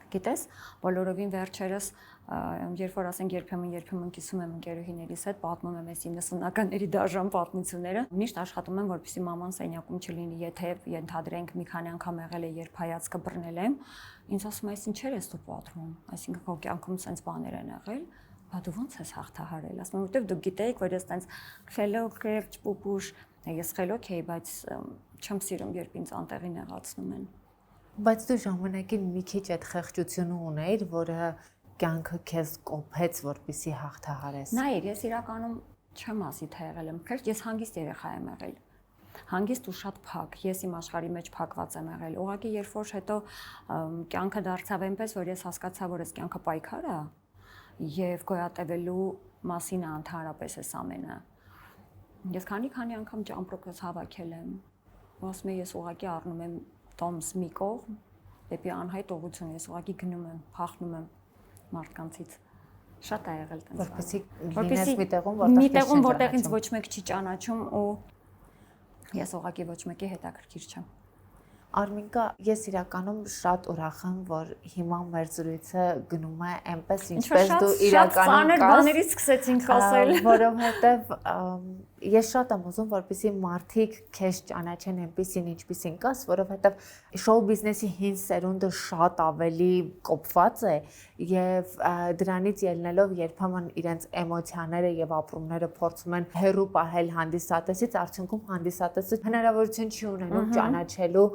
գիտես, բոլորովին վերջերս երբ որ ասենք երբեմն կիսում եմ ընկերուհիներիս հետ, պատմում եմ այս 90-ականների դաժան պատմությունները, միշտ աշխատում եմ, որպեսզի մաման սենյակում չլինի, եթե ենթադրենք մի քանի անգամ եղել է, երբ հայացքը բռնել եմ, ինձ ասում է, այս ինչեր ես դու պատմում, այսինքն քո կյանքում sense բաներ են եղել, բա դու ո՞նց ես հաղթահարել, ասում եմ, որտեվ դուք գիտեիք, որ ես sense խելոք, կերճ, պուպուշ, ես խելոք էի, բայց չեմ սիրում, երբ ինձ անտեղի նեղացնում են։ Բայց դու ժամանակին մի քիչ այդ խեղճությունը ունեիր, որը կյանքը քեզ կոփեց, որպեսզի հաղթահարես։ Նայիր, ես իրականում չեմ ասի թե եղել եմ քրտ, ես հանգիստ երեխա եմ եղել։ Հանգիստ ու շատ փակ, ես իմ աշխարհի մեջ փակված եմ եղել։ Ուղղակի երբ որ հետո կյանքը դարձավ այնպես, որ ես հասկացա, որ այս կյանքը պայքար է եւ գոյատևելու մասին է ընդհանրապես այս ամենը։ Ես քանի անգամ ճամպրոկս հավաքել եմ։ Ասում եմ, ես ուղղակի առնում եմ տոմս մի կողմ, դեպի անհայտ ուղղություն, ես ուղղակի գնում եմ, փախնում եմ։ մարդկանցից։ Շատ է եղել տենց։ Որպեսզի լինես մի տեղում, որտեղ ինձ ոչ մեկ չի ճանաչում ու ես ուղղակի ոչ մեկի հետաքրքիր չեմ։ Արմինկա, ես իրականում շատ ուրախ եմ, որ հիմա մեր զրույցը գնում է այնպես, ինչպես դու իրականում կաս։ Բաներից սկսեցինք խոսել, որովհետև ես շատ եմ ուզում, որպեսզի մարդիկ քեզ ճանաչեն այնպեսին, ինչպեսին կաս, որովհետև շոու բիզնեսի հին սերունդը շատ ավելի կոփված է եւ դրանից ելնելով երբեմն իրենց էմոցիաները եւ ապրումները փորձում են հեռու պահել հանդիսատեսից, արդյունքում հանդիսատեսը հնարավորություն չի ունենում ճանաչելու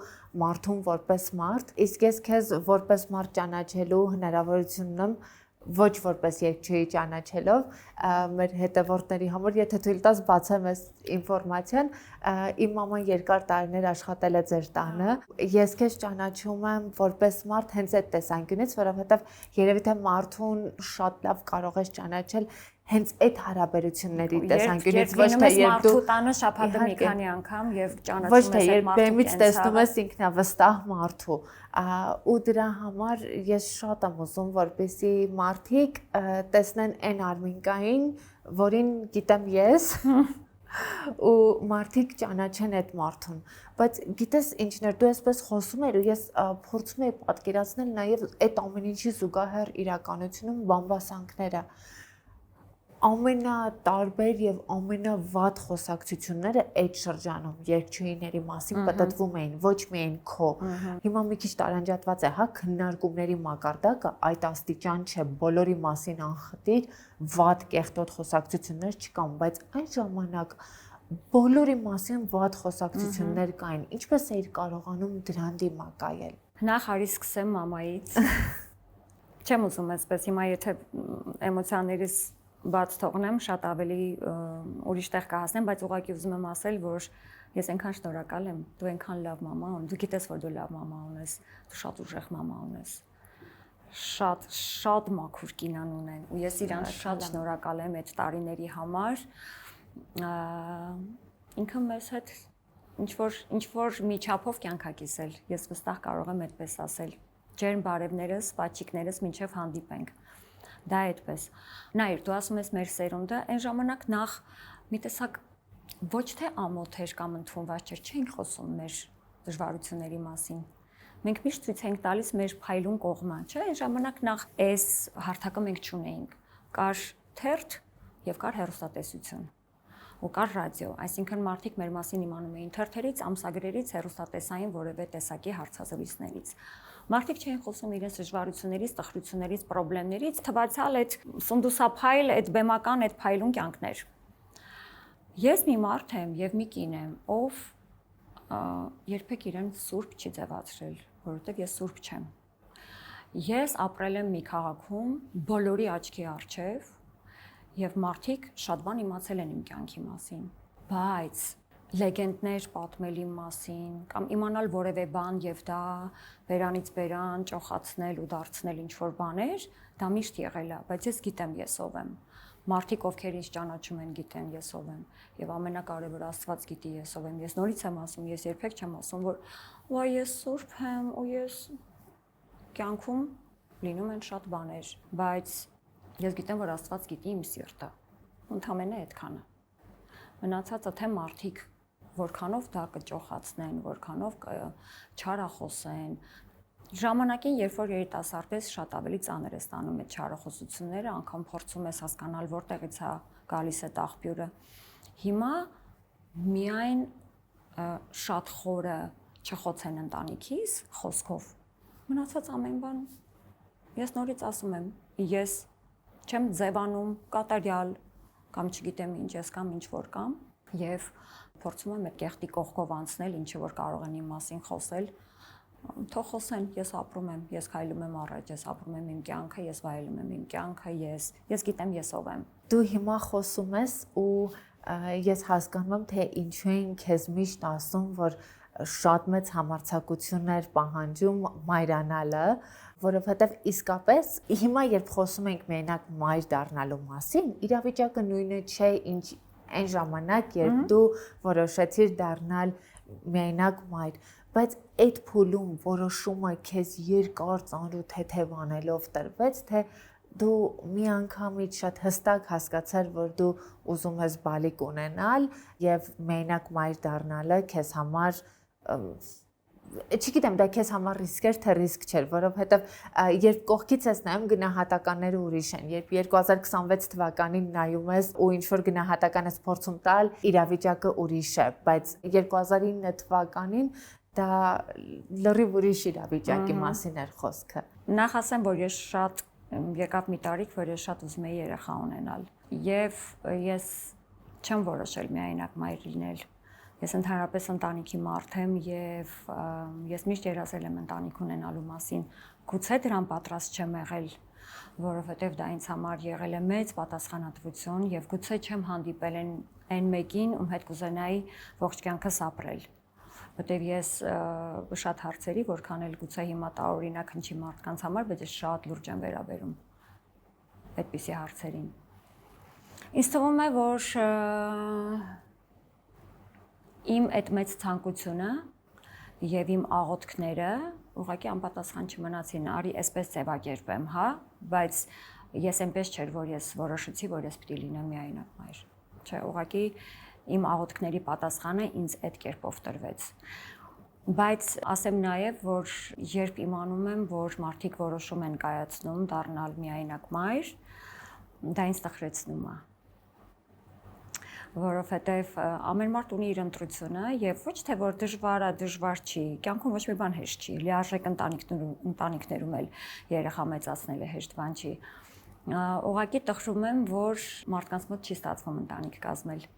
մարդուն որպես մարդ, իսկ ես քեզ որպես մարդ ճանաչելու հնարավորություն ունեմ ոչ որպես երգչուհի ճանաչելով մեր հետևորդների համար, եթե թույլ տաս բացեմ այս ինֆորմացիան, իմ մաման երկար տարիներ աշխատել է ձեր տանը, ես քեզ ճանաչում եմ որպես մարդ հենց այդ տեսանկյունից, որովհետև երևի թե մարդուն շատ լավ կարող ես ճանաչել հենց այդ հարաբերությունների տեսանկյունից, ոչ թե երբ դու տանը շաբաթը մի քանի անգամ եւ ճանաչում ես այդ մարդու, բեմից տեսնում ես ինքնավստահ մարդու, ու դրա համար ես շատ եմ ուզում, որպեսզի մարդիկ տեսնեն այն Արմինկային, որին գիտեմ ես, ու մարդիկ ճանաչեն այդ մարդուն, բայց գիտես ինչն էր, դու այսպես խոսում ես ու ես փորձում եի պատկերացնել նաև այդ ամեն ինչի զուգահեռ իրականությունում բամբասանքները ամենատարբեր եւ ամենավատ խոսակցությունները այդ շրջանում երգչուհիների մասին պատտվում էին, ոչ միայն քո։ Հիմա մի քիչ տարանջատված է, հա, քննարկումների մակարդակը այդ աստիճան չէ, բոլորի մասին անխտիր վատ կեղտոտ խոսակցություններ չկան, բայց այն ժամանակ բոլորի մասին վատ խոսակցություններ կային։ Ինչպես էիր կարողանում դրան դիմակայել։ Նախ արի սկսեմ մամայից։ Չեմ ուզում այսպես հիմա եթե էմոցիաներից բաց թողնեմ, շատ ավելի ուրիշ տեղ կհասնեմ, բայց ուղղակի ուզում եմ ասել, որ ես այնքան շնորհակալ եմ, դու այնքան լավ մամա ունես, դու գիտես, որ դու լավ մամա ունես, դու շատ ուժեղ մամա ունես։ Շատ մաքուր կինան ունեն, ու ես իրան շատ շնորհակալ եմ այդ տարիների համար։ Ինքը մեզ հետ ինչ որ միջափով կյանք է կիսել, ես վստահ կարող եմ այդպես ասել։ Ջերմ բարևներս, պատճիկներս մինչև հանդիպենք։ Դա այդպես։ Նայր, դու ասում ես մեր սերունդը, այն ժամանակ նախ մի տեսակ ոչ թե ամոթ էր կամ ընդունված չէր, չէինք խոսում մեր դժվարությունների մասին։ Մենք միշտ ցույց ենք տալիս մեր փայլուն կողմը, չէ՞, այն ժամանակ նախ այս հարթակը մենք չունեինք։ Կար թերթ եւ կար հեռուստատեսություն։ Ու կար ռադիո, այսինքն մարդիկ մեր մասին իմանում էին թերթերից, ամսագրերից, հեռուստատեսային որևէ տեսակի հարցազրույցներից։ Մարդիկ չէին խոսում իրենց դժվարություններից, տխրություններից, խնդիրներից, թվացյալ այդ սնդուսափայլ, այդ բեմական, այդ փայլուն կյանքներ։ Ես մի մարդ եմ եւ մի կին եմ, ով երբեք իրեն սուրբ չի ձևացրել, որովհետեւ ես սուրբ չեմ։ Ես ապրել եմ մի քաղաքում բոլորի աչքի առջև եւ մարդիկ շատ բան իմացել են իմ կյանքի մասին, բայց լեգենդներ պատմել իմ մասին կամ իմանալ որևէ բան եւ դա վերանից վերան ճոխացնել ու դարձնել ինչ որ բաներ, դա միշտ եղել է, բայց ես գիտեմ ես ով եմ։ Մարդիկ ովքեր ինձ ճանաչում են գիտեն ես ով եմ եւ ամենակարևորը Աստված գիտի ես ով եմ։ Ես նորից եմ ասում, ես երբեք չեմ ասում, որ «Ոայ ես սուրբ եմ» ու ես կյանքում լինում են շատ բաներ, բայց ես գիտեմ, որ Աստված գիտի իմ սիրտը։ Ընդամենը այդքանը։ Մնացածը թե մարդիկ որքանով դա կճոխացնեն, որքանով չարախոսեն։ Ժամանակին, երբ որ երիտասարդ ես, շատ ավելի ծանր է ստանում այդ չարախոսությունները, անգամ փորձում ես հասկանալ որտեղից է գալիս այդ աղբյուրը։ Հիմա միայն շատ խորը չխոցեն ընտանիքիս խոսքով։ Մնացած ամեն բան ես նորից ասում եմ, ես չեմ ձևանում կատարյալ կամ չգիտեմ ինչ ես կամ ինչ որ կամ եւ փորձում եմ այդ կեղտի կողքով անցնել, ինչը որ կարող են իմ մասին խոսել, թող խոսեն, ես ապրում եմ, ես քայլում եմ առաջ, ես ապրում եմ իմ կյանքը, ես վայելում եմ իմ կյանքը, ես գիտեմ ես ով եմ։ Դու հիմա խոսում ես ու ես հասկանում եմ, թե ինչու են քեզ միշտ ասում, որ շատ մեծ համարձակություններ պահանջում մայրանալը, որովհետև իսկապես հիմա երբ խոսում ենք մենակ մայր դառնալու մասին, իրավիճակը նույնը չէ, ինչ այն ժամանակ, երբ դու որոշեցիր դառնալ միայնակ մայր, բայց այդ փուլում որոշումը քեզ երկար ծանր ու թեթև անելով տրվեց, թե դու մի անգամից շատ հստակ հասկացար, որ դու ուզում ես բալիկ ունենալ եւ մենակ մայր դառնալը քեզ համար չգիտեմ, դա քեզ համար ռիսկ էր, թե ռիսկ չէր, որովհետեւ երբ կողքից ես նայում գնահատականները ուրիշ են, երբ 2026 թվականին նայում ես ու ինչ որ գնահատական ես փորձում տալ, իրավիճակը ուրիշ է, բայց 2009 թվականին դա լրիվ ուրիշ իրավիճակի մասին էր խոսքը։ Նախ ասեմ, որ ես շատ եկավ մի տարիք, որ ես շատ ուզում եի երեխա ունենալ եւ ես չեմ որոշել միայնակ մայր լինել։ Ես ընդհանրապես ընտանիքի մարդ եմ եւ ես միշտ երազել եմ ընտանիք ունենալու մասին։ Գուցե դրան պատրաստ չեմ եղել, որովհետեւ դա ինձ համար եղել է մեծ պատասխանատվություն եւ գուցե չեմ հանդիպել այն մեկին, ում հետ կուզենայի ողջ կյանքս ապրել։ Որտեւ ես շատ հարցերի, որքան էլ գուցե հիմա տարօրինակ հնչի մարդկանց համար, բայց ես շատ լուրջ եմ վերաբերում այդպիսի հարցերին։ Ինձ թվում է, որ իմ այդ մեծ ցանկությունը եւ իմ աղոթքները ուղղակի անպատասխան չմնացին, արի այսպես ձևակերպեմ, հա, բայց ես այնպես չէր, որ ես որոշեցի, որ ես պիտի լինեմ միայնակ մայր։ Չէ, ուղղակի իմ աղոթքների պատասխանը ինձ այդ կերպով տրվեց։ Բայց ասեմ նաև, որ երբ իմանում եմ, որ մարդիկ որոշում են կայացնում դառնալ միայնակ մայր, դա ինձ տխրեցնում է։ Որովհետև ամեն մարդ ունի իր ընտրությունը եւ ոչ թե որ դժվար է, դժվար չի, կյանքում ոչ մի բան հեշտ չի, լիարժեք ընտանիքներում էլ երեխա մեծացնելը հեշտ բան չի։ Ուղղակի տխրում եմ, որ մարդկանց մոտ չի ստացվում ընտանիք կազմել։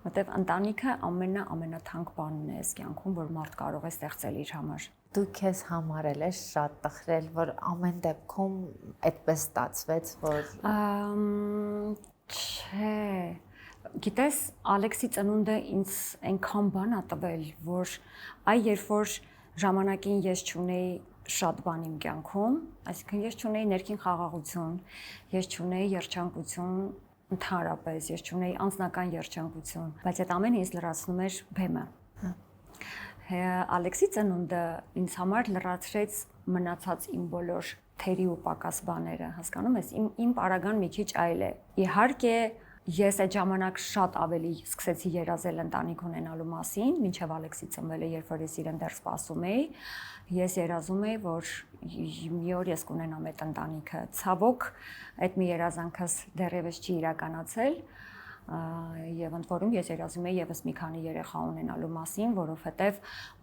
Որտեվ ընտանիքը ամենաթանկ բանն է այս կյանքում, որ մարդ կարող է ստեղծել իր համար։ Դու քեզ համարել ես շատ տխրել, որ ամեն դեպքում այդպես ստացվեց, որ չէ։ Գիտես, Ալեքսի ծնունդը ինձ այնքան բան ա տվել, որ երբ որ ժամանակին ես չունեի շատ բան իմ կյանքում, այսինքն ես չունեի ներքին խաղաղություն, ես չունեի երջանկություն ընդհանրապես, ես չունեի անձնական երջանկություն, բայց այդ ամենը ինձ լրացնում էր բեմը։ Ալեքսի ծնունդը ինձ համար լրացրեց մնացած իմ բոլոր թերի ու պակաս բաները, հասկանում ես, իմ պարագան մի քիչ այլ է։ Իհարկե ես այդ ժամանակ շատ ավելի սկսեցի երազել ընտանիք ունենալու մասին, մինչև Ալեքսի ծնվելը, երբ որ ես իրեն դեռ սպասում էի, ես երազում էի, որ մի օր ես կունենամ այդ ընտանիքը։ Ցավոք, այդ մի երազանքս դեռևս չի իրականացել, եւ ընդ որում ես երազում եի եւս մի քանի երեխա ունենալու մասին, որովհետեւ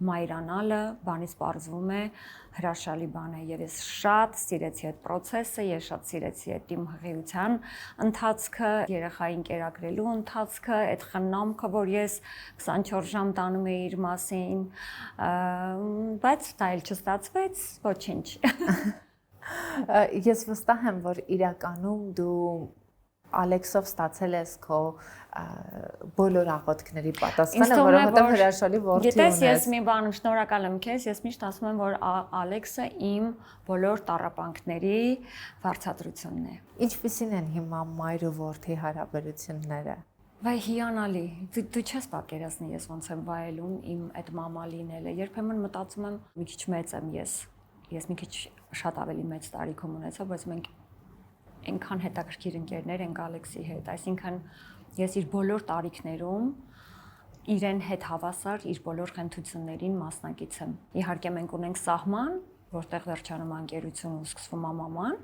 մայրանալը բանից պարզվում է հրաշալի բան է եւ ես շատ սիրեցի այդ process-ը, ես շատ սիրեցի այդ իմ հղիության ընթացքը, երեխային կերակրելու ընթացքը, այդ խնամքը, որ ես 24 ժամ տանում էի իր մասին, բայց դա էլ չստացվեց, ոչինչ։ Ես վստահ եմ, որ իրականում դու Ալեքսով ստացել ես քո բոլոր աղոթքների պատասխանը, որովհետև հրաշալի որդի ունես։ Գիտես, ես մի բան շնորհակալ եմ քեզ, ես միշտ ասում եմ, որ Ալեքսը իմ բոլոր տառապանքների վարձատրությունն է։ Ինչպիսին են հիմա մայր ու որդի հարաբերությունները։ Վայ հիանալի, դու չես պատկերացնի ես ոնց եմ վայելում իմ այդ մամա լինելը։ Երբեմն մտածում եմ, մի քիչ մեծ եմ ես մի քիչ շատ ավելի մեծ տարիքում ունեցա, բայց մենք այնքան հետաքրքիր ընկերներ ենք Ալեքսի հետ, այսինքն ես իր բոլոր տարիքներում իրեն հետ հավասար իր բոլոր խնդություններին մասնակից եմ։ Իհարկե մենք ունենք սահման, որտեղ վերջանում է ընկերությունը ու սկսվում է մաման,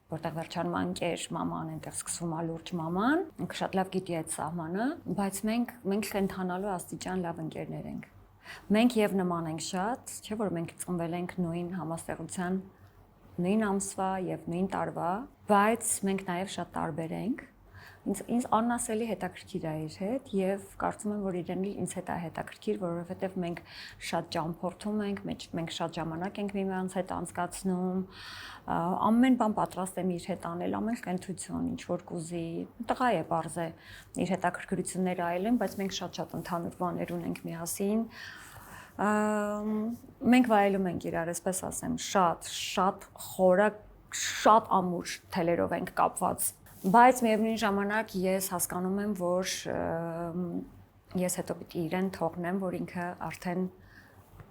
որտեղ վերջանում է ընկեր մաման, այնտեղ սկսվում է լուրջ մաման։ Ինքը շատ լավ գիտի այդ սահմանը, բայց մենք կենթանալու աստիճան լավ ընկերներ ենք։ Մենք եւ նման ենք շատ, չէ՞ որ մենք ծնվել ենք նույն համաստեղության նույն ամսվա եւ նույն տարվա, բայց մենք նաեւ շատ տարբեր ենք։ Ինձ անասելի հետաքրքիր է իր հետ եւ կարծում եմ, որ իրեն ինձ հետ է հետաքրքիր, որովհետեւ մենք շատ ճամփորդում ենք, մենք շատ ժամանակ ենք միմյանց հետ անցկացնում, ամեն բան պատրաստ եմ իր հետ անել, ամեն կենթություն, ինչ որ կուզի, տղա է բարձ է, իր հետաքրքրությունները այլ են, բայց մենք շատ ընդհանուր բաներ ունենք միասին։ Մենք վայելում ենք իրար, այսպես ասեմ, շատ խորը, շատ ամուր թելերով ենք կապված, բայց միևնույն ժամանակ ես հասկանում եմ, որ ես հետո պիտի իրեն թողնեմ, որ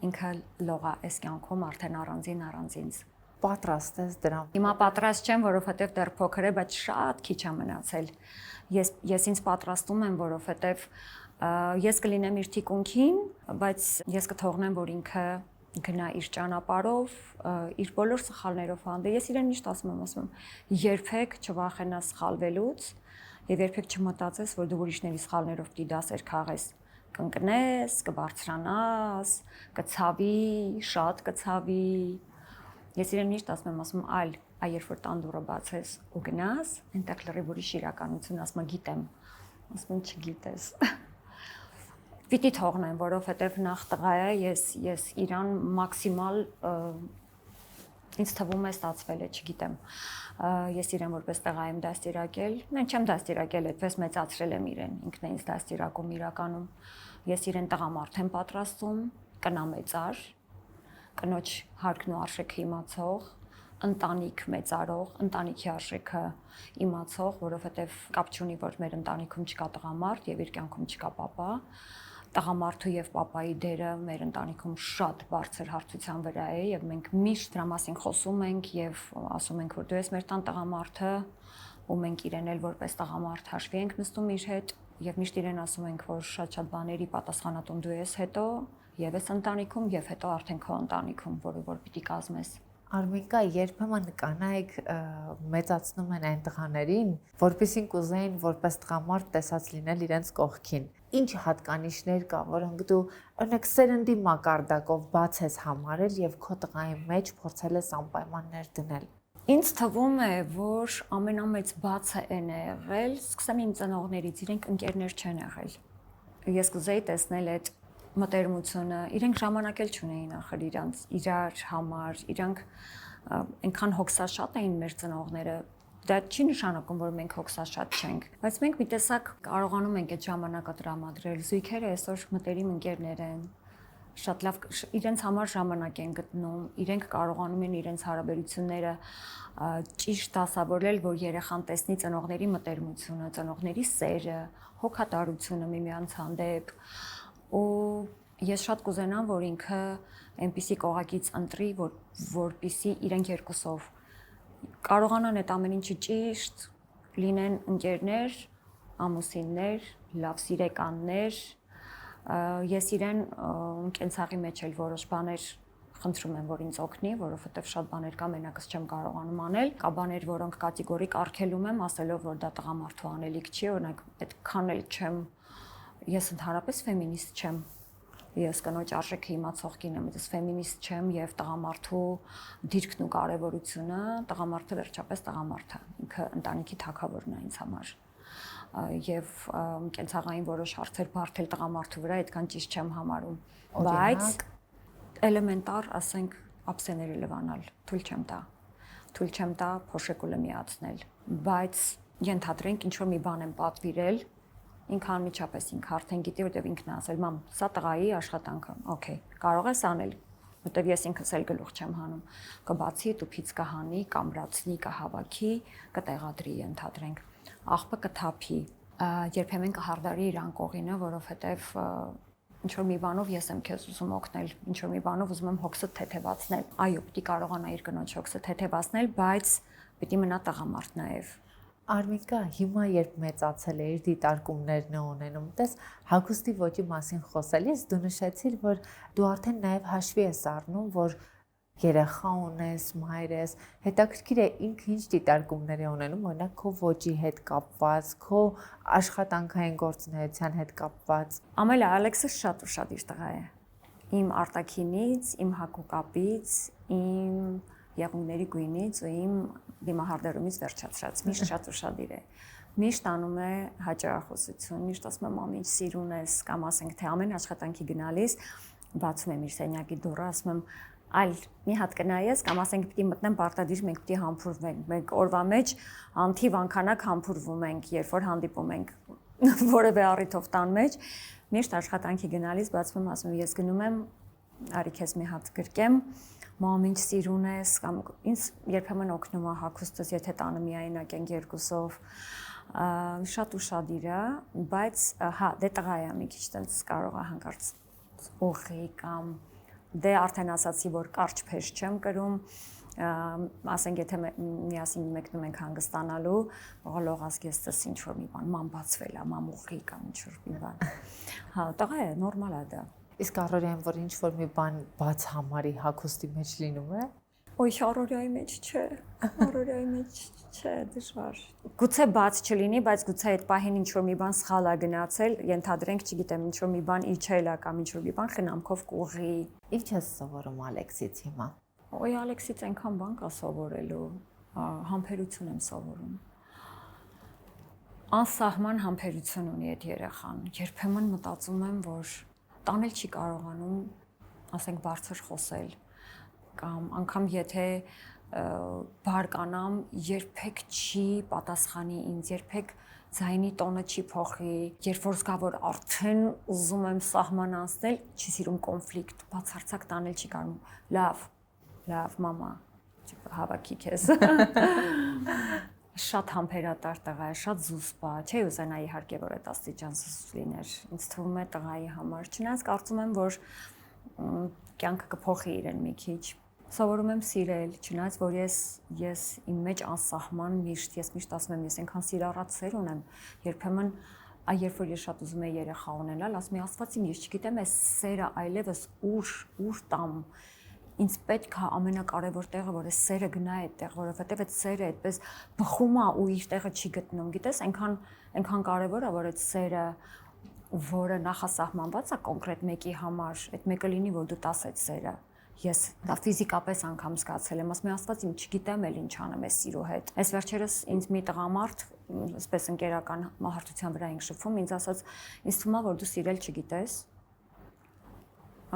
ինքը լող է այս կյանքում, արդեն առանձին ինձ։ պատրաստ ես դրան։ Հիմա պատրաստ չեմ, որովհետև դեռ փոքր է, բայց շատ քիչ է մնացել։ Ես ինձ պատրաստում եմ, որովհետև ես կլինեմ իր թիկունքին, բայց ես կթողնեմ, որ ինքը գնա իր ճանապարհով, իր բոլոր սխալներով հանդե։ Ես իրեն միշտ ասում եմ, երբեք չվախենաս սխալվելուց եւ երբեք չմտածես, որ դու ուրիշների սխալներով պիտի դասեր քաղես։ Կընկնես, կբարձրանաս, կցավի, շատ կցավի։ Ես իրեն միշտ ասում եմ, այ երբ որ տան դուռը բացես ու գնաս, այնտեղ լրիվ ուրիշ իրականություն, ասում եմ, գիտեմ, ասում եմ, չգիտես։ Պիտի թողնեմ, որովհետև նախ տղա է, ես իրան մաքսիմալ ինձ թվում է ստացվել է, չգիտեմ։ Ես իրեն որպես տղա եմ դաստիարակել, mən չեմ դաստիարակել, այդպես մեծացրել եմ իրեն, ինքն է ինձ դաստիարակում իրականում։ Ես իրեն տղամարդ եմ պատրաստում, կնամեծար, կնոջ հարկն ու արժեքը իմացող, ընտանիք մեծարող, ընտանիքի արժեքը իմացող, որովհետև կապ չունի, որ մեր ընտանիքում չկա տղամարդ եւ իր կյանքում չկա պապա։ Տղամարդու եւ պապայի դերը մեր ընտանիքում շատ բարձր հարթության վրա է եւ մենք միշտ դրա մասին խոսում ենք եւ ասում ենք, որ դու ես մեր տան տղամարդը ու մենք իրեն էլ որպես տղամարդ հաշվի ենք նստում իր հետ եւ միշտ իրեն ասում ենք, որ շատ բաների պատասխանատուն դու ես հետո եւ ես ընտանիքում եւ հետո արդեն քո ընտանիքում, որ պիտի կազմես։ Արմիկա, երբեմն կանայք մեծացնում են այն տղաներին, որպեսզի կուզեին որպես տղամարդ տեսած լինել իրենց կողքին։ Ինչ հատկանիշներ կա, որոնք դու օրինակ սերնդի մակարդակով բաց ես համարել եւ քո տղայի մեջ փորձել ես անպայմաններ դնել։ Ինձ թվում է, որ ամենամեծ բացը այն է եղել, սկսեմ իմ ծնողներից, իրենք ընկերներ չեն եղել։ Ես կուզեի տեսնել այդ մտերմությունը, իրենք ժամանակ էլ չունեին ախր իրար համար, իրանք այնքան հոգսաշատ էին մեր ծնողները, դա չի նշանակում, որ մենք հոգսաշատ չենք, բայց մենք մի տեսակ կարողանում ենք այդ ժամանակը տրամադրել, զույգերը այսօր մտերիմ ընկերներ են, շատ լավ իրենց համար ժամանակ են գտնում, իրենք կարողանում են իրենց հարաբերությունները ճիշտ դասավորել, որ երեխան տեսնի ծնողների մտերմությունը, ծնողների սերը, հոգատարությունը միմյանց հանդեպ ու ես շատ կուզենամ, որ ինքը այնպիսի կողակից ընտրի, որպիսի իրենք երկուսով կարողանան այդ ամեն ինչը ճիշտ լինեն ընկերներ, ամուսիններ, լավ սիրեկաններ, ես իրեն կենցաղի մեջ էլ որոշ բաներ խնդրում եմ, որ ինձ օգնի, որովհետև շատ բաներ կա մենակս չեմ կարողանում անել, կա բաներ, որոնք կատեգորիկ արգելում եմ, ասելով, որ դա տղամարդու անելիք չի, օրինակ այդքան էլ չեմ, ես ընդհանրապես ֆեմինիստ չեմ, ես կնոջ արժեքը իմացող կին եմ, ես ֆեմինիստ չեմ եւ տղամարդու դիրքն ու կարեւորությունը, տղամարդը վերջապես տղամարդ է, ինքը ընտանիքի թագավորն է ինձ համար։ Եվ կենցաղային որոշ հարցեր բարթել տղամարդու վրա այդքան ճիշտ չեմ համարում, բայց էլեմենտար, ասենք, ափսեները լվանալ, թույլ չեմ տա փոշեկուլը միացնել, բայց ենթադրենք ինչ որ մի բան եմ պատվիրել, ինքը անմիջապես ինքը արդեն գիտի, որտեղ ինքն է ասել, մամ, սա տղայի աշխատանքը, օքեյ, կարող ես անել, որտեղ ես ինքս էլ գլուխ չեմ հանում, կբացի, տուփից կհանի, կամրացնի, կհավաքի, կտեղադրի, ենթադրենք, աղբը կթափի, երբեմն կհարդարի իր անկողինը, որովհետև ինչ որ մի բանով ես եմ քեզ ուզում օգնել, ինչ որ մի բանով ուզում եմ հոգսը թեթևացնել, այո, պիտի կարողանա իր կնոջ հոգսը թեթևացնել, բայց պիտի մնա տղամարդ նաև։ Արմիկա, հիմա երբ մեծացել է իր դիտարկումներն է ունենում, տես հագուստի ոճի մասին խոսելիս դու նշեցիր, որ դու արդեն նաև հաշվի ես առնում, որ երեխա ունես, մայր ես, հետաքրքիր է ինքը ինչ դիտարկումներ է ունենում, օրինակ քո ոճի հետ կապված, քո աշխատանքային գործունեության հետ կապված։ Ամելա, Ալեքսը շատ ու շատ իր տղա է։ Իմ արտաքինից, իմ հագուկապից, իմ եղունգների գույնից ու իմ դիմահարդարումից վերջացրած, միշտ շատ ու շատ իր է։ Միշտ անում է հաճախոսություն, միշտ ասում է մամ ինչ սիրուն ես, կամ ասենք թե ամեն աշխատանքի գնալիս բացում եմ իր սենյակի դուռը, ասում եմ այլ մի հատ կնայես, կամ ասենք պիտի մտնեմ պարտադիր մենք պիտի համբուրվենք, մենք օրվա մեջ անթիվ անգանակ համբուրվում ենք, երբ որ հանդիպում ենք որևէ առիթով տան մեջ, միշտ աշխատանքի գնալիս բացում եմ, ասում եմ ես գնում եմ, արի քեզ մի հատ գրկեմ, մամ ինչ սիրուն ես, կամ ինձ երբեմն օգնում է հագուստս, եթե տանը միայնակ ենք երկուսով, շատ ու շատ իրա, բայց հա, դե տղա է մի քիչ տենց կարող է հանկարծ ուղղի կամ դե արդեն ասացի, որ կարճ փեշ չեմ կրում, ասենք եթե միասին մեկնում ենք հանգստանալու, ողալողաս գեստս ինչ որ մի բան, ման բացվել է, ման ուղղի կամ ինչ որ մի բան։ Հա, տղա է, նորմալ է դա։ Իսկ առօրյային որ ինչ որ մի բան բաց համարի հագուստի մեջ լինում է։ Ոյ առօրյայի մեջ չէ, առօրյայի մեջ չէ, դժվար։ Գուցե բաց չլինի, բայց գուցե այդ պահին ինչ որ մի բան սխալ է գնացել, ենթադրենք, չգիտեմ, ինչ որ մի բան իջել է կամ ինչ որ մի բան խնամքով կուղի։ Ինչ ես սովորում Ալեքսից հիմա։ Ոյ Ալեքսից այնքան բան կա սովորելու, համբերություն եմ սովորում։ Անսահման համբերություն ունի այդ երեխան։ Երբեմն մտածում եմ, որ տանել չի կարողանում, ասենք բարձր խոսել կամ անգամ եթե բարկանամ, երբեք չի պատասխանի ինձ, երբեք ձայնի տոնը չի փոխի, երբ որ զգա որ արդեն ուզում եմ սահման անցնել, չի սիրում կոնֆլիկտ, բացարձակ տանել չի կարողանում։ Լավ, մամա, հավաքի քեզ։ Շատ համբերատար տղա է, շատ զուսպ է, չի ուզենա իհարկե որ այդ աստիճան զուսպ լիներ։ Ինձ թվում է տղայի համար, չնայած կարծում եմ որ կյանքը կփոխի իրեն մի քիչ։ Սովորում եմ սիրել, չնայած որ ես իմ մեջ անսահման ես միշտ ասում եմ, ես այնքան սիրառած սեր ունեմ, երբեմն երբ որ ես շատ ուզում եմ երեխա ունենալ, ասում եմ Աստված իմ, ես չգիտեմ այս սերը այլևս ուր տամ։ Ինձ պետք է ամենակարևոր տեղը, որ այս սերը գնա այդտեղ, որովհետև այդ սերը այդպես բխում է ու իր տեղը չի գտնում, գիտես, այնքան կարևոր է, որ այդ սերը, որը նախասահմանված է կոնկրետ մեկի համար, այդ մեկը լինի, որ դու տաս այդ սերը։ Ես դա ֆիզիկապես անգամ զգացել եմ, ասում եմ Աստված իմ, չգիտեմ էլ ինչ անեմ այս սիրո հետ։ Այս վերջերս ինձ մի տղամարդ, այսպես ընկերական մահարտության վրա ենք շփվում, ինձ ասաց, ինձ թվում է, որ դու սիրել չգիտես։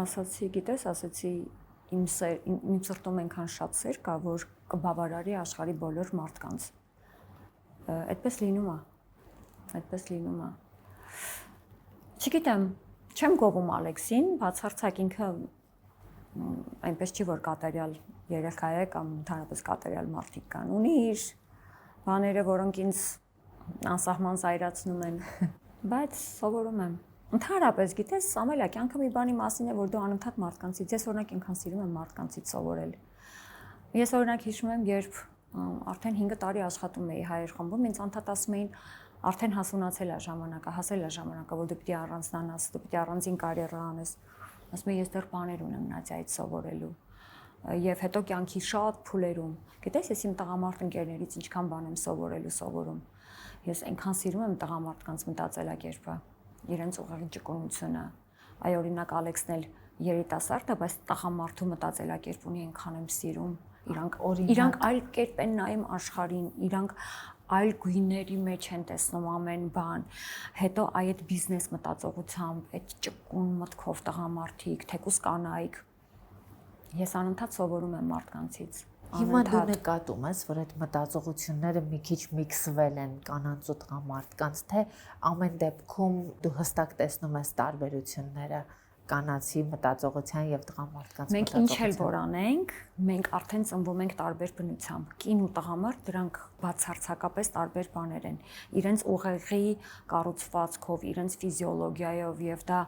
Ասացի, գիտես, ասացի իմ սրտում այնքան շատ սեր կա, որ կբավարարի աշխարհի բոլոր մարդկանց։ Այդպես լինում է։ Չգիտեմ, չեմ գովում Ալեքսին, բացարձակ ինքը այնպես չի որ կատարյալ երեխա է կամ ընդհանրապես կատարյալ մարդիկ կան։ Ունի իր բաները, որոնք ինձ անսահման զայրացնում են, բայց սովորում եմ։ Ընդհանրապես, գիտես, Սամվելա, կյանքը մի բանի մասին է, որ դու անընդհատ մարդկանցից, ես օրինակ այնքան սիրում եմ մարդկանցից սովորել։ Ես օրինակ հիշում եմ, երբ արդեն 5 տարի աշխատում էի Հայեր խմբում, ինձ անդադ ասում էին, արդեն հասունացել է ժամանակը, հասել է ժամանակը, որ դու պիտի առանձնանաս, դու պիտի առանձին կարիերա անես։ Ասում եմ, ես դեռ բաներ ունեմ Նադիայից սովորելու։ Եվ հետո կյանքի շատ փուլերում, գիտես, ես իմ տղամարդ ընկերներից ինչքան բան եմ սովորում։ Ես այնքան սիրում եմ տղամարդկանց մտածելակերպը, իրենց ուղեղի ճկունությունը։ Այ օրինակ Ալեքսն էլ երիտասարդ է, բայց տղամարդու մտածելակերպ ունի, այնքան եմ սիրում։ Իրանք այլ կերպ են նայում աշխարհին, իրանք այլ գույների մեջ են տեսնում ամեն բան։ Հետո այդ բիզնես մտածողությամբ, այդ ճկուն մտքով տղամարդիկ, թեկուզ կանայք։ Ես անընդհատ սովորում եմ մարդկանցից։ Հիմա դու նկատում ես, որ այդ մտածողությունները մի քիչ միքսվել են կանանց ու տղամարդկանց, թե ամեն դեպքում դու հստակ տեսնում ես տարբերությունները կանացի մտածողության եւ տղամարդկանց մտածողության։ Մենք ինչ էլ որ անենք, մենք արդեն ծնվում ենք տարբեր բնությամբ։ Կին ու տղամարդ դրանք բացարձակապես տարբեր բաներ են։ Իրենց ուղեղի կառուցվածքով, իրենց ֆիզիոլոգիայով եւ դա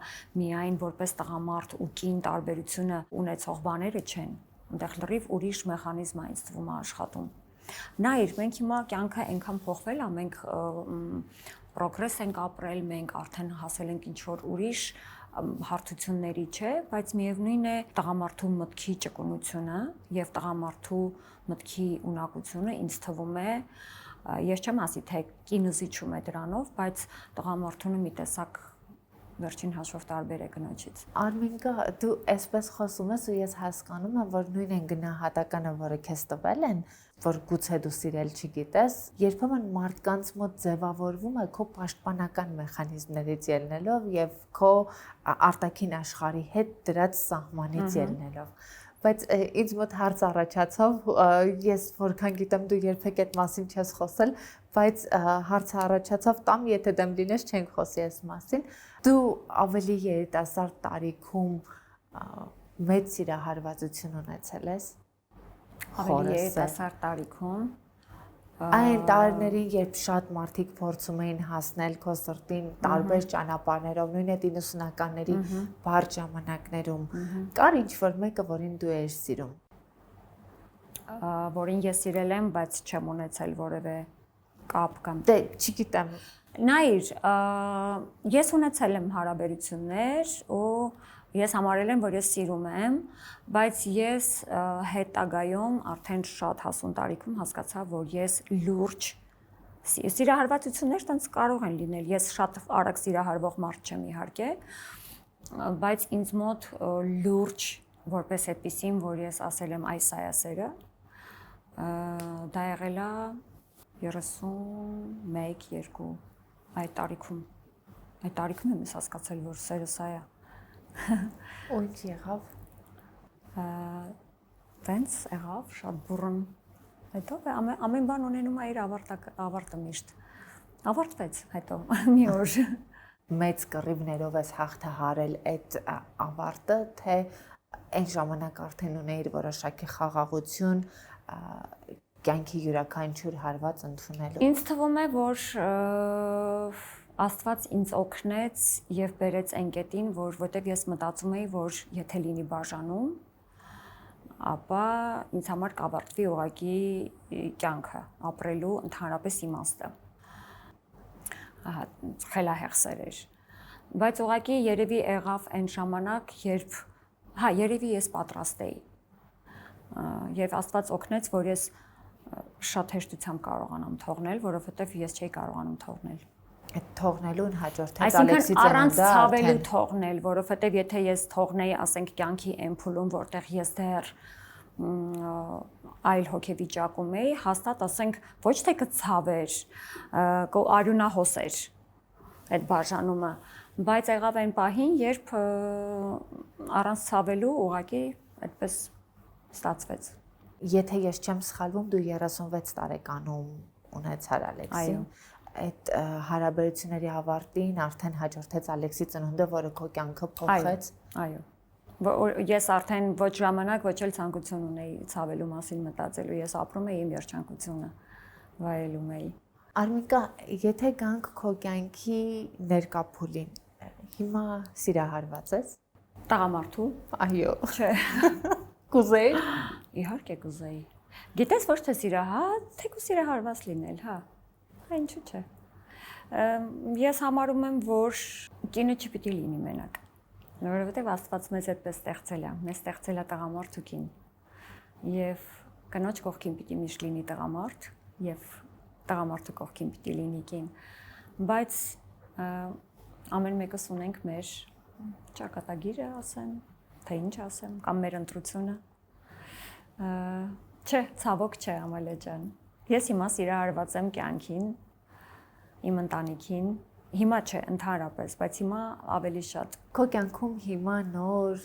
միայն որպես տղամարդ ու կին տարբերությունը ունեցող բաները չեն։ Այնտեղ լրիվ ուրիշ մեխանիզմ է ինձ թվում աշխատում։ Նայր, մենք հիմա կյանքը այնքան փոխվել է, մենք պրոգրես ենք ապրել, մենք արդեն հասել ենք ինչ որ ուրիշ հարթությունների, չէ, բայց միևնույն է տղամարդու մտքի ճկունությունը եւ տղամարդու մտքի ունակությունը ինձ թվում է, ես չեմ ասի թե կինը զիջում է դրանով, բայց տղամարդունը մի տեսակ վերջին հաշվով տարբեր է կնոջից։ Արմինկա, դու այսպես խոսում ես ու ես հասկանում եմ, որ նույն են գնահատականը, որը քեզ տվել են, որ գուցե դու սիրել չգիտես, երբեմն մարդկանց մոտ ձևավորվում է քո պաշտպանական մեխանիզմներից ելնելով եւ քո արտաքին աշխարհի հետ դրած սահմանից ելնելով։ Բայց ինձ մոտ հարց առաջացավ, ես որքան գիտեմ դու երբեք այդ մասին չես խոսել, բայց հարցը առաջացավ, տամ եթե դեմ լինես չենք խոսի այս մասին։ Դու ավելի երիտասարդ տարիքում մեծ սիրահարվածություն ունեցել ես։ Ավելի երիտասարդ տարիքում այն տարիներին, երբ շատ մարդիկ փորձում էին հասնել քո սրտին տարբեր ճանապարհներով, նույն այդ 90-ականների բարդ ժամանակներում, կար ինչ-որ մեկը, որին դու ես սիրում։ որին ես սիրել եմ, բայց չեմ ունեցել որևէ կապ կամ Դե չգիտեմ։ նայիր, ես ունեցել եմ հարաբերություններ ու ես համարել եմ, որ ես սիրում եմ, բայց ես հետագայում արդեն շատ հասուն տարիքում հասկացա, որ ես լուրջ սիրահարվածություններ տենց կարող են լինել։ Ես շատ արագ սիրահարվող մարդ չեմ իհարկե, բայց ինձ մոտ լուրջ որպես այդպեսին, որ ես ասել եմ այս սայասերը, դա եղել է 31-2 այդ տարիքում։ Այդ տարիքում եմ ես հասկացել, որ սերը սա է։ Ու ինչ եղավ։ Տենց եղավ, շատ բուրըն։ Հետո ամեն բան ունենում է իր ավարտը միշտ։ Ավարտվեց հետո մի օր։ Մեծ կռիվներով ես հաղթահարել այդ ավարտը, թե այն ժամանակ արդեն ունեիր որոշակի խաղաղություն, կյանքի յուրաքանչյուր հարված ընդունելու։ Ինձ թվում է, որ Աստված ինձ օգնեց եւ բերեց այն կետին, որովհետեւ ես մտածում էի, որ եթե լինի բաժանում, ապա ինձ համար կավարտվի ուղղակի կյանքը, ապրելու ընդհանրապես իմաստը։ Ահա, խելահեղ սեր էր։ Բայց ուղղակի երևի եղավ այն ժամանակ, երբ երևի ես պատրաստ էի։ Եվ Աստված օգնեց, որ ես շատ հեշտությամբ կարողանամ թողնել, որովհետև ես չէի կարողանում թողնել։ Այդ թողնելուն հաջորդեց Այսինքն Ալեքսի առանց ծնունդը ցավելու թողնել, որովհետև եթե ես թողնեի, ասենք կյանքի էմփուլում, որտեղ ես դեռ այլ հոգեվիճակում էի, հաստատ ասենք ոչ թե կցավեր, արյունահոսեր այդ բաժանումը, բայց եղավ այն պահին, երբ առանց ցավելու ուղղակի այդպես ստացվեց։ Եթե ես չեմ սխալվում, դու 36 տարեկանում ունեցար Ալեքսին։ Այդ հարաբերությունների ավարտին արդեն հաջորդեց Ալեքսի ծնունդը, որը քո կյանքը փոխեց։ Այո։ Ես արդեն ոչ ժամանակ, ոչ էլ ցանկություն ունեի ցավելու մասին մտածելու։ Ես ապրում էի իմ երջանկությունը, վայելում էի։ Արմիկա, եթե գանք քո կյանքի ներկա փուլին, հիմա սիրահարված ես։ Տղամարդու։ Այո։ Չէ։ Կուզեի։ Իհարկե կուզեի։ Գիտես ոչ թե թեկուզ սիրահարված լինել, հա։ Ինչու՞ չէ։ Ես համարում եմ, որ կինը չպիտի լինի մենակ։ Որովհետև Աստված մեզ այդպես ստեղծել է, մեզ ստեղծել է տղամարդ ու կին։ Եվ կնոջ կողքին պիտի միշտ լինի տղամարդ, եւ տղամարդու կողքին պիտի լինի կին։ Բայց ամեն մեկս ունենք մեր ճակատագիրը, ասեմ, թե ինչ ասեմ, կամ մեր ընտրությունը։ Չէ, ցավոք չէ, Ամալիա ջան։ Ես հիմա սիրահարված եմ կյանքին, իմ ընտանիքին, հիմա չէ, ընդհանրապես, բայց հիմա ավելի շատ։ Քո կյանքում հիմա նոր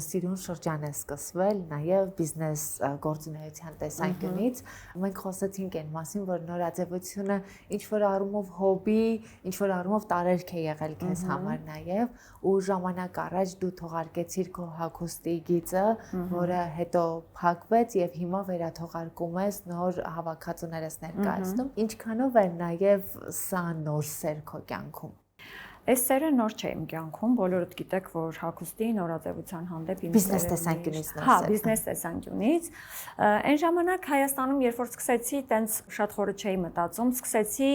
սիրուն շրջան է սկսվել, նաև բիզնես գործունեության տեսանկյունից։ Մենք խոսեցինք այն մասին, որ նորաձևությունը ինչ որ առումով հոբի, ինչ որ առումով տարերք է եղել քեզ համար նաև, ու ժամանակ առաջ դու թողարկեցիր քո հագուստի գիծը, որը հետո փակվեց եւ հիմա վերաթողարկում ես, նոր հավաքածուներ ես ներկայացնում։ Ինչքանով է նաև սա նոր սեր քո կյանքում։ Այս սերը նոր չէ իմ կյանքում, բոլորդ գիտեք, որ հագուստի նորաձևության հանդեպ իմ բիզնես տեսանկյունից նոր սեր։ Հա, բիզնես տեսանկյունից։ Այն ժամանակ Հայաստանում, երբ որ սկսեցի, տենց շատ խորը չէի մտածում, սկսեցի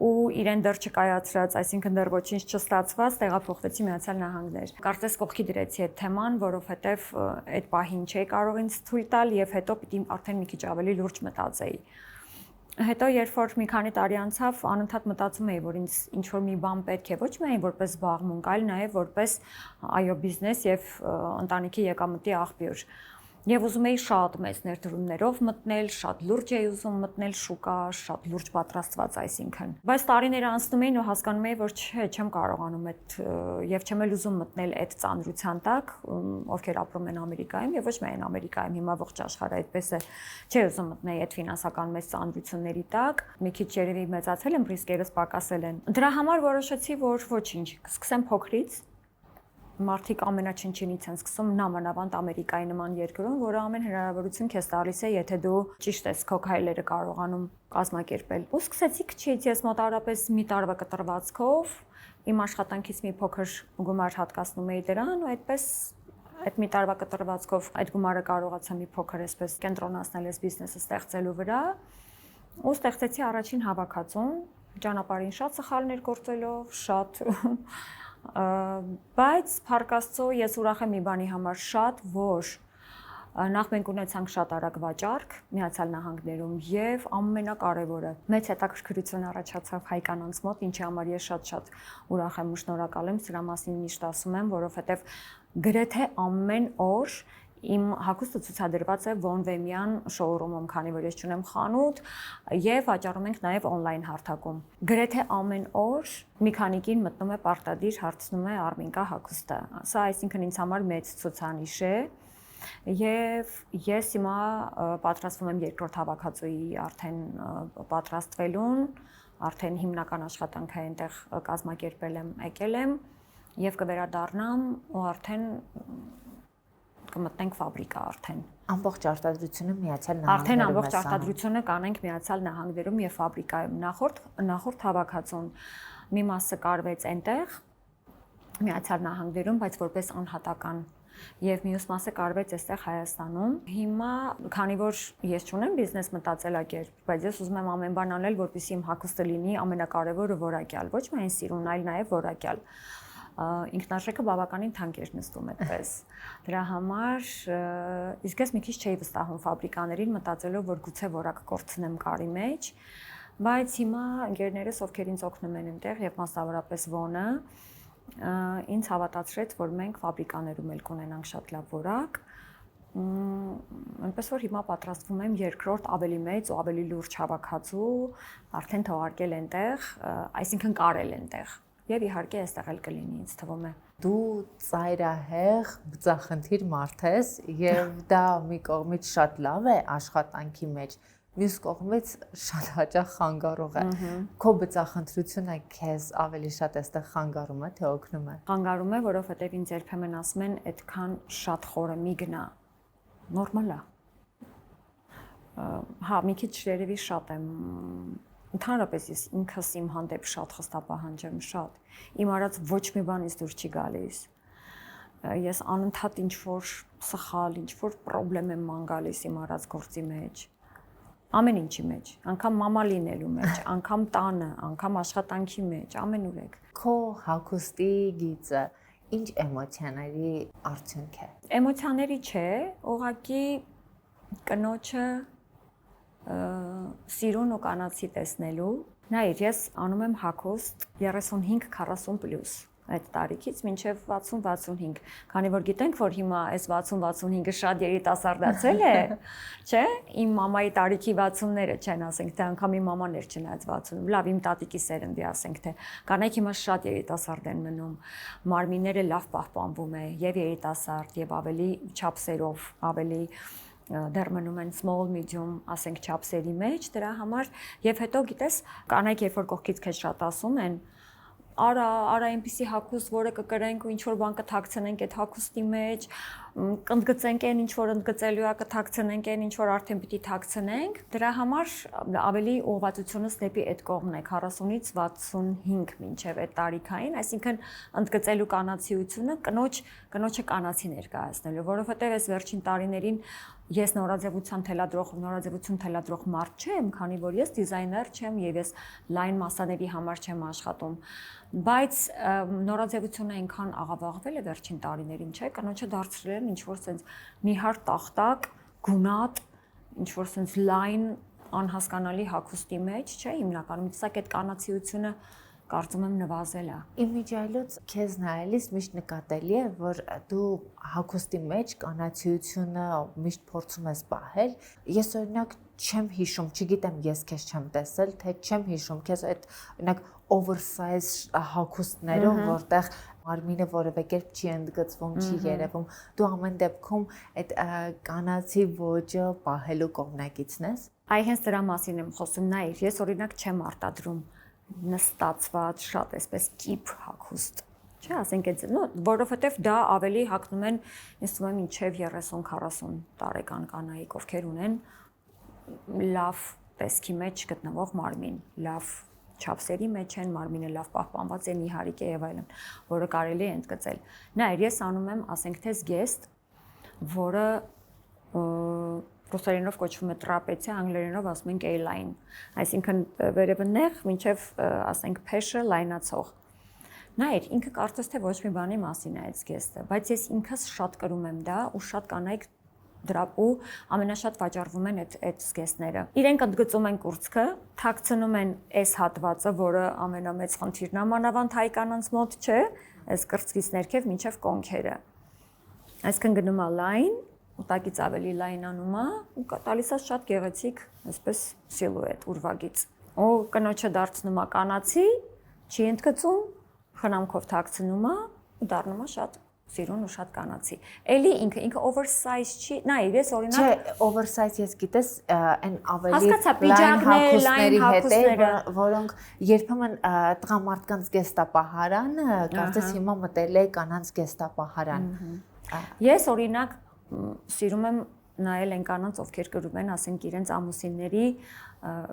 ու իրեն դեռ չկայացրած, այսինքն դեռ ոչինչ չստացված, տեղափոխվեցի Միացյալ Նահանգներ։ Կարծես կողքի դրեցի այդ թեման, որովհետև այդ պահին չէի կարող ինձ թույլ տալ եւ հետո պիտի արդեն մի քիչ ավելի լուրջ մտածեի։ Հետո երբ որ մի քանի տարի անցավ, անընդհատ մտածում էի, որ ինձ ինչ որ մի բան պետք է ոչ միայն որպես զբաղմունք, այլ նաև որպես բիզնես եւ ընտանիքի եկամտի աղբյուր։ Եվ ուզում էի շատ մեծ ներդրումներով մտնել, շատ լուրջ էի ուզում մտնել շուկա, շատ լուրջ պատրաստված, այսինքն։ Բայց տարիները անցնում էին ու հասկանում էի, որ չէ, չեմ կարողանում այդ եւ չեմ էլ ուզում մտնել այդ ծանրության տակ, ովքեր ապրում են Ամերիկայում եւ ոչ միայն Ամերիկայում, հիմա ողջ աշխարհը այդպես է, չէ ուզում մտնել այդ ֆինանսական մեծ ծանրությունների տակ։ Մի քիչ երևի մեծացել եմ, ռիսկերս պակասել են։ Դրա համար որոշեցի, որ ոչինչ, կսկսեմ փոքրից։ Մարդիկ ամենաչնչինից են սկսում նամանավանդ Ամերիկայի նման երկրում, որը ամեն հնարավորություն քեզ տալիս է, եթե դու ճիշտ ես քո քայլերը կարողանում կազմակերպել։ Ու սկսեցի քչից, ես մոտավորապես մի տարվա կտրվածքով իմ աշխատանքից մի փոքր գումար հատկացնում էի դրան ու այդ մի տարվա կտրվածքով այդ գումարը կարողացա մի փոքր այսպես կենտրոնացնել այս բիզնեսը ստեղծելու վրա ու ստեղծեցի առաջին հավաքածուն ճանապարհին շատ սխալներ գործելով, շատ բայց փառք Աստծո ես ուրախ եմ մի բանի համար շատ, որ նախ մենք ունեցանք շատ արագ վաճառք Միացյալ Նահանգներում եւ ամենակարևորը մեծ հետաքրքրություն առաջացավ հայ կանանց մոտ, ինչի համար ես շատ ուրախ եմ ու շնորհակալ եմ, սրա մասին միշտ ասում եմ, որովհետեւ գրեթե ամեն օր իմ հագուստը ցուցադրված է Vonvemian շոուրումում, քանի որ ես ունեմ խանութ եւ վաճառում ենք նաեւ on-line հարթակում։ Գրեթե ամեն օր մի քանի կին մտնում է պարտադիր հարցնում է Արմինկա հագուստը։ Սա այսինքն ինձ համար մեծ ցուցանիշ է։ Եվ ես հիմա պատրաստվում եմ երկրորդ հավաքածուի արդեն պատրաստվելուն, արդեն հիմնական աշխատանքը այնտեղ կազմակերպել եմ, եկել եմ եւ կվերադառնամ ու արդեն կմտնենք ֆաբրիկա արդեն։ Ամբողջ արտադրությունը Միացյալ Նահանգներում է։ Արդեն ամբողջ արտադրությունը կանենք Միացյալ Նահանգներում եւ ֆաբրիկայում։ Նախորդ հավաքածուն մի մասը կարվեց այնտեղ Միացյալ Նահանգներում, բայց որպես անհատական եւ մյուս մասը կարվեց այստեղ Հայաստանում։ Հիմա, քանի որ ես չունեմ բիզնես մտածելակերպ, բայց ես ուզում եմ ամեն բան անել, որպեսզի իմ հագուստը լինի ամենակարևորը որակյալ, ոչ միայն սիրուն, այլ նաեւ որակյալ։ Ինքնարժեքը բավականին թանկ էր նստում այդպես։ Դրա համար իսկ ես մի քիչ չէի վստահում ֆաբրիկաներին, մտածելով, որ գուցե որակ կորցնեմ կարի մեջ, բայց հիմա ընկերներս, ովքեր ինձ օգնում են այնտեղ եւ մասնավորապես Von-ը, ինձ հավատացրեց, որ մենք ֆաբրիկաներում էլ կունենանք շատ լավ որակ։ Այնպես որ հիմա պատրաստվում եմ երկրորդ ավելի մեծ ու ավելի լուրջ հավաքածու, արդեն թողարկել այնտեղ, այսինքն կարել այնտեղ։ Եվ իհարկե այստեղ էլ կլինի, ինձ թվում է։ Դու ծայրահեղ, բծախնդիր մարդ ես եւ դա մի կողմից շատ լավ է աշխատանքի մեջ, մյուս կողմից շատ հաճախ խանգարող է։ Քո բծախնդրությունը քեզ ավելի շատ այստեղ խանգարում է, թե օգնում է։ Խանգարում է, որովհետեւ ինձ երբեմն ասում են, այդքան շատ խորը մի գնա։ Նորմալ է։ Հա, մի քիչ երևի շատ եմ Ընդհանրապես ես ինքս իմ հանդեպ շատ խստապահանջ եմ, շատ։ Իմ արած ոչ մի բանից դուրս չի գալիս։ Ես անընդհատ ինչ-որ սխալ, ինչ-որ խնդրեմ եմ ման գալիս իմ արած գործի մեջ։ Ամեն ինչի մեջ, անգամ մամա լինելու մեջ, անգամ տանը, անգամ աշխատանքի մեջ, ամենուրեք։ Քո հագուստի գիծը ինչ էմոցիաների արդյունք է։ Էմոցիաների չէ, ուղղակի կնոջը սիրուն ու կանացի տեսնելու։ Նայիր, ես անում եմ հագուստ 35-40 պլյուս այդ տարիքից մինչև 60-65, քանի որ գիտենք, որ հիմա այս 60-65-ը շատ երիտասարդացել է, չէ՞։ Իմ մամայի տարիքի 60-ները չեն, ասենք, թե անգամ իմ մաման էր չնայած 60-ում։ Լավ, իմ տատիկի սերնդի, ասենք, թե կանայք հիմա շատ երիտասարդ են մնում։ Մարմինները լավ պահպանվում է, եւ երիտասարդ, եւ ավելի չափսերով, ավելի դեռ մնում են small medium, ասենք չափսերի մեջ, դրա համար եւ հետո գիտես, կանայք երբ որ կողքից քեզ շատ ասում են, արա այնպիսի հագուստ, որը կկրենք ու ինչ որ բան կթաքցնենք այդ հագուստի մեջ, կընդգծենք այն ինչ որ ընդգծելու է, կթաքցնենք այն ինչ որ արդեն պիտի թաքցնենք, դրա համար ավելի ուղղվածությունս դեպի այդ կողմն է 40-ից 65 մինչև այդ տարիքային, այսինքն ընդգծելու կանացիությունը կնոջը կանացի ներկայացնելու, որովհետև այս վերջին տարիներին ես նորաձևություն թելադրող մարդ չեմ, քանի որ ես դիզայներ չեմ եւ ես լայն մասաների համար չեմ աշխատում, բայց նորաձևությունը այնքան աղավաղվել է վերջին տարիներին, չէ՞, կնոջը դարձրել են ինչ-որ sense նիհար տախտակ, գունատ, ինչ-որ sense լայն անհասկանալի հագուստի մեջ, չէ՞, հիմնականում սա այդ կանացիությունը կարծում եմ նվազել է։ Իմիջիայլոց քեզ նայելիս միշտ նկատելի է, որ դու հագուստի մեջ կանացիությունը միշտ փորձում ես պահել։ Ես օրինակ չեմ հիշում, չգիտեմ, ես քեզ չեմ տեսել, թե չեմ հիշում քեզ այդ օրինակ oversize հագուստներով, որտեղ մարմինը որևէ կերպ չի ընդգծվում, չի երևում։ Դու ամեն դեպքում այդ կանացի ոճը պահելու կողմնակիցն ես։ Այ հենց դրա մասին եմ խոսում, նայիր, ես օրինակ չեմ արտադրում նստածված շատ այսպես կիպ հագուստ, չէ, ասենք այդ, որովհետև դա ավելի հագնում են, ինձ թվում է մինչև 30-40 տարեկան կանայք, ովքեր ունեն լավ տեսքի մեջ գտնվող մարմին, լավ չափսերի մեջ են, մարմինը լավ պահպանված է, իհարկե եւ այլն, որը կարելի է ընդգծել։ Նայր, ես անում եմ, ասենք թե զգեստ որը ռուսերենով կոչվում է տրապեցիա, անգլերենով ասում ենք A-line, այսինքն վերևը նեղ, մինչև ասենք փեշը լայնացող։ Նայր, ինքը կարծես թե ոչ մի բանի մասին է այդ զգեստը, բայց ես ինքս շատ կրում եմ դա ու շատ կանայք դրա ու ամենաշատ վաճառվում են այդ զգեստները։ Իրենք ընդգծում են կուրծքը, թաքցնում են այս հատվածը, որը ամենամեծ խնդիրն է մանավանդ հայ կանանց մոտ, չէ, այս կրծքից ներքև մինչև կոնքերը։ Այսինքն գնում է լայն, ուտակից ավելի լայնանում է ու տալիս է շատ գեղեցիկ, այսպես սիլուետ ուրվագից։ Ու կնոջը դարձնում է կանացի, չի ընդգծում, խնամքով թաքցնում է ու դառնում է շատ սիրուն ու շատ կանացի։ Էլի ինքը oversize չի, նայ, ես օրինակ Չէ, oversize ես գիտես, այն ավելի հասկացա, պիջակներ, լայն հագուստները, որոնք երբեմն տղամարդկանց գեստապահարանը, կարծես հիմա մտել է կանանց գեստապահարան։ Ես օրինակ սիրում եմ նայել այն կանանց, ովքեր կրում են, ասենք իրենց ամուսինների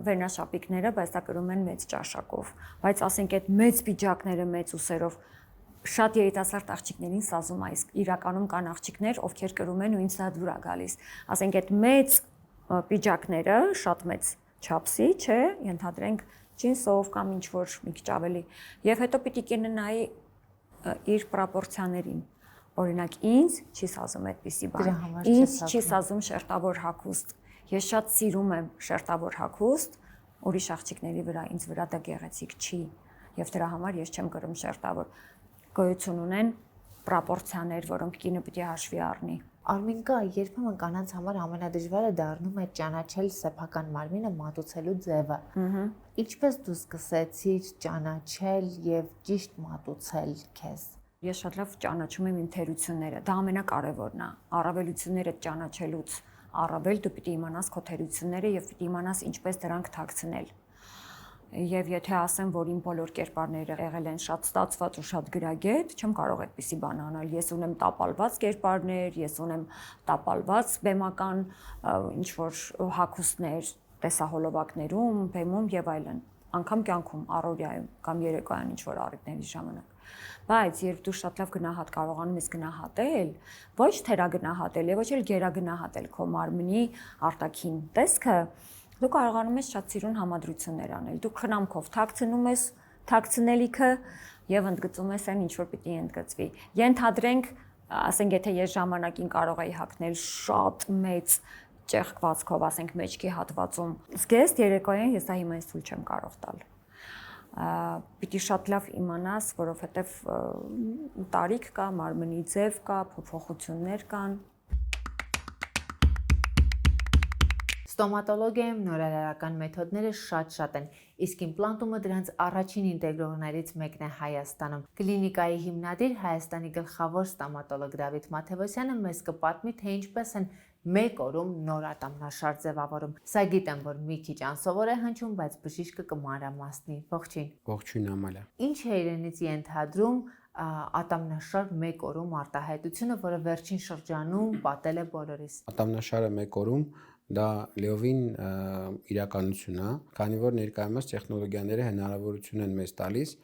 վերնաշապիկները, բայց դա կրում են մեծ ճաշակով, բայց ասենք այդ մեծ պիջակները մեծ ուսերով շատ երիտասարդ աղջիկներին սազում է, իսկ իրականում կան աղջիկներ, ովքեր կրում են ու ինձ դա դուր է գալիս։ Ասենք այդ մեծ պիջակները, շատ մեծ չափսի, չէ, ենթադրենք ջինսով կամ ինչ որ մի քիչ ավելի, եւ հետո պիտի կինը նայի իր պրոպորցիաներին։ Օրինակ ինձ չի սազում այդպիսի բան։ Ինձ չի սազում շերտավոր հագուստ։ Ես շատ սիրում եմ շերտավոր հագուստ, ուրիշ աղջիկների վրա, ինձ վրա դա գեղեցիկ չի, եւ դրա համար ես չեմ կրում շերտավոր։ Գոյություն ունեն պրոպորցիաներ, որոնք կինը պիտի հաշվի առնի։ Արմինկա, երբեմն կանանց համար ամենադժվարը դառնում է ճանաչել սեփական մարմինը մատուցելու ձևը։ Ինչպես դու սկսեցիր ճանաչել եւ ճիշտ մատուցել քեզ։ Ես շատ լավ ճանաչում եմ իմ թերությունները, դա ամենակարևորն է։ Առավելությունները ճանաչելուց առավել դու պիտի իմանաս քո թերությունները եւ պիտի իմանաս ինչպես դրանք թաքցնել։ Եվ եթե ասեմ, որ իմ բոլոր կերպարները եղել են շատ ստացված ու շատ գրագետ, չեմ կարող այդպիսի բան անել։ Ես ունեմ տապալված կերպարներ, ես ունեմ տապալված բեմական ինչ որ հագուստներ, տեսահոլովակներում, բեմում եւ այլն, անգամ կյանքում, առօրյայում կամ երեկոյան ինչ որ առիթների ժամանակ։ Բայց երբ դու շատ լավ գնահատ կարողանում ես գնահատել, ոչ թերագնահատել եւ ոչ էլ գերագնահատել քո մարմնի արտաքին տեսքը, դու կարողանում ես շատ սիրուն համադրություններ անել։ Դու խնամքով թաքցնում ես թաքցնելիքը եւ ընդգծում ես այն, ինչ որ պիտի ընդգծվի։ Ենթադրենք, ասենք, եթե ես ժամանակին կարող էի հագնել շատ մեծ ճեղքվածքով, ասենք, մեջքի հատվածում, զգեստ երեկոյան ես դա հիմա ես ցույց չեմ կարող տալ։ Պիտի շատ լավ իմանաս, որովհետեւ տարիք կա, մարմնի ձև կա, փոփոխություններ կան։ Ստոմատոլոգիայում նորարարական մեթոդները շատ են, իսկ իմպլանտումը դրանց առաջին ինտեգրողներից մեկն է Հայաստանում։ Կլինիկայի հիմնադիր Հայաստանի գլխավոր ստոմատոլոգ Դավիթ Մաթևոսյանը մեզ կպատմի, թե ինչպես են մեկ օրում նոր ատամնաշար ձևավորում։ Սա գիտեմ, որ մի քիչ անսովոր է հնչում, բայց բժիշկը կմանրամասնի։ Ողջույն։ Ողջույն Ամալիա։ Ինչ է իրենից ենթադրում ատամնաշար մեկ օրում արտահայտությունը, որը վերջին շրջանում պատել է բոլորիս։ Ատամնաշարը մեկ օրում դա լիովին իրականություն է, քանի որ ներկայումս տեխնոլոգիաները հնարավորություն են մեզ տալիս,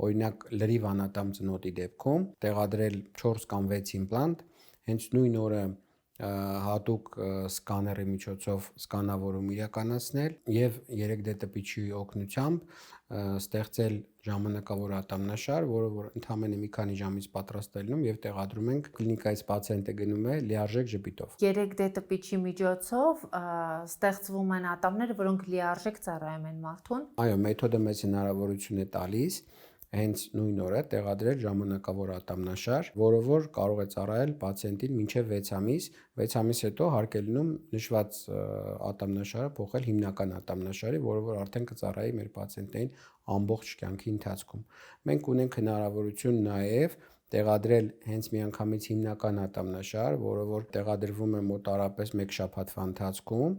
օրինակ լրիվ անատամ ծնոտի դեպքում տեղադրել 4 կամ 6 իմպլանտ, հենց նույն օրը հատուկ սկաների միջոցով սկանավորում իրականացնել եւ 3D տպիչի օգնությամբ ստեղծել ժամանակավոր ատամնաշար, որը որ ընդամենը մի քանի ժամից պատրաստ է լինում եւ տեղադրում ենք կլինիկայից պացիենտը գնում է լիարժեք ժպիտով։ 3D տպիչի միջոցով ստեղծվում են ատամներ, որոնք լիարժեք ծառայում են մարդուն։ Այո, մեթոդը մեծ հնարավորություն է տալիս հենց նույն օրը տեղադրել ժամանակավոր ատամնաշար, որը որ կարող է ծառայել պացիենտին մինչև 6 ամիս, 6 ամիս հետո հարկ է լինում նշված ատամնաշարը փոխել հիմնական ատամնաշարի, որը որ արդեն կծառայի մեր պացիենտներին ամբողջ կյանքի ընթացքում։ Մենք ունենք հնարավորություն նաև տեղադրել հենց միանգամից հիմնական ատամնաշար, որը որ տեղադրվում է մոտարապես 1 շաբաթվա ընթացքում,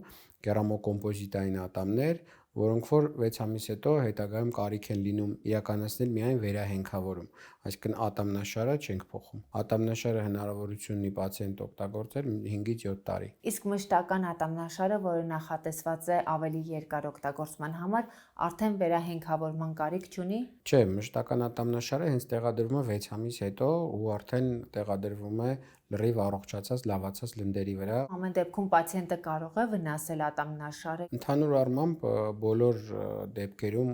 կերամոկոմպոզիտային ատամներ, որոնք որ 6 ամիս հետո հետագայում կարիք են լինում իրականացնել միայն վերահենքավորում, այսինքն ատամնաշարը չենք փոխում։ Ատամնաշարը հնարավորություն ունի պացիենտ օգտագործել 5-ից 7 տարի։ Իսկ մշտական ատամնաշարը, որը նախատեսված է ավելի երկար օգտագործման համար, արդեն վերահենքավորման կարիք չունի։ Չէ, մշտական ատամնաշարը հենց տեղադրվում է 6 ամիս հետո ու արդեն տեղադրվում է լրիվ առողջացած, լավացած լնդերի վրա։ Ամեն դեպքում պացիենտը կարող է վնասել ատամնաշարը։ Ընդհանուր առմամբ բոլոր դեպքերում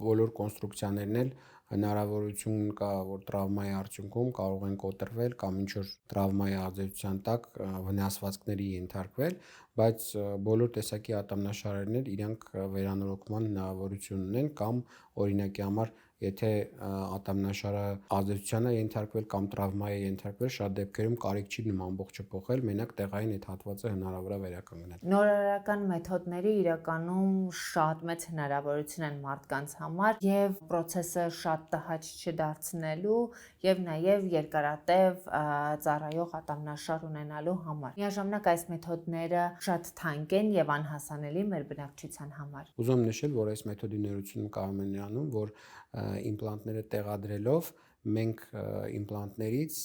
բոլոր կոնստրուկցիաներն էլ հնարավորություն կա, որ տրավմայի արդյունքում կարող են կոտրվել կամ ինչ-որ տրավմայի ազդեցության տակ վնասվածքների ենթարկվել, բայց բոլոր տեսակի ատամնաշարերն էլ իրանք վերանորոգման հնարավորություն ունեն կամ օրինակի համար եթե ատամնաշարը ազդեցության է ենթարկվել կամ տրավմայի է ենթարկվել, շատ դեպքերում կարիք չի դնում ամբողջը փոխել, մենակ տեղային այդ հատվածը հնարավոր է վերականգնել։ Նորարարական մեթոդները իրականում շատ մեծ հնարավորություն են մարդկանց համար եւ process-ը շատ տհաճ չդարձնելու եւ նաեւ երկարատև ծառայող ատամնաշար ունենալու համար։ Միաժամանակ այս մեթոդները շատ թանկ են եւ անհասանելի մեր բնակչության համար։ Ուզում եմ նշել, որ այս մեթոդի ներությունը կարող է նրանում, որ իմպլանտները տեղադրելով մենք իմպլանտներից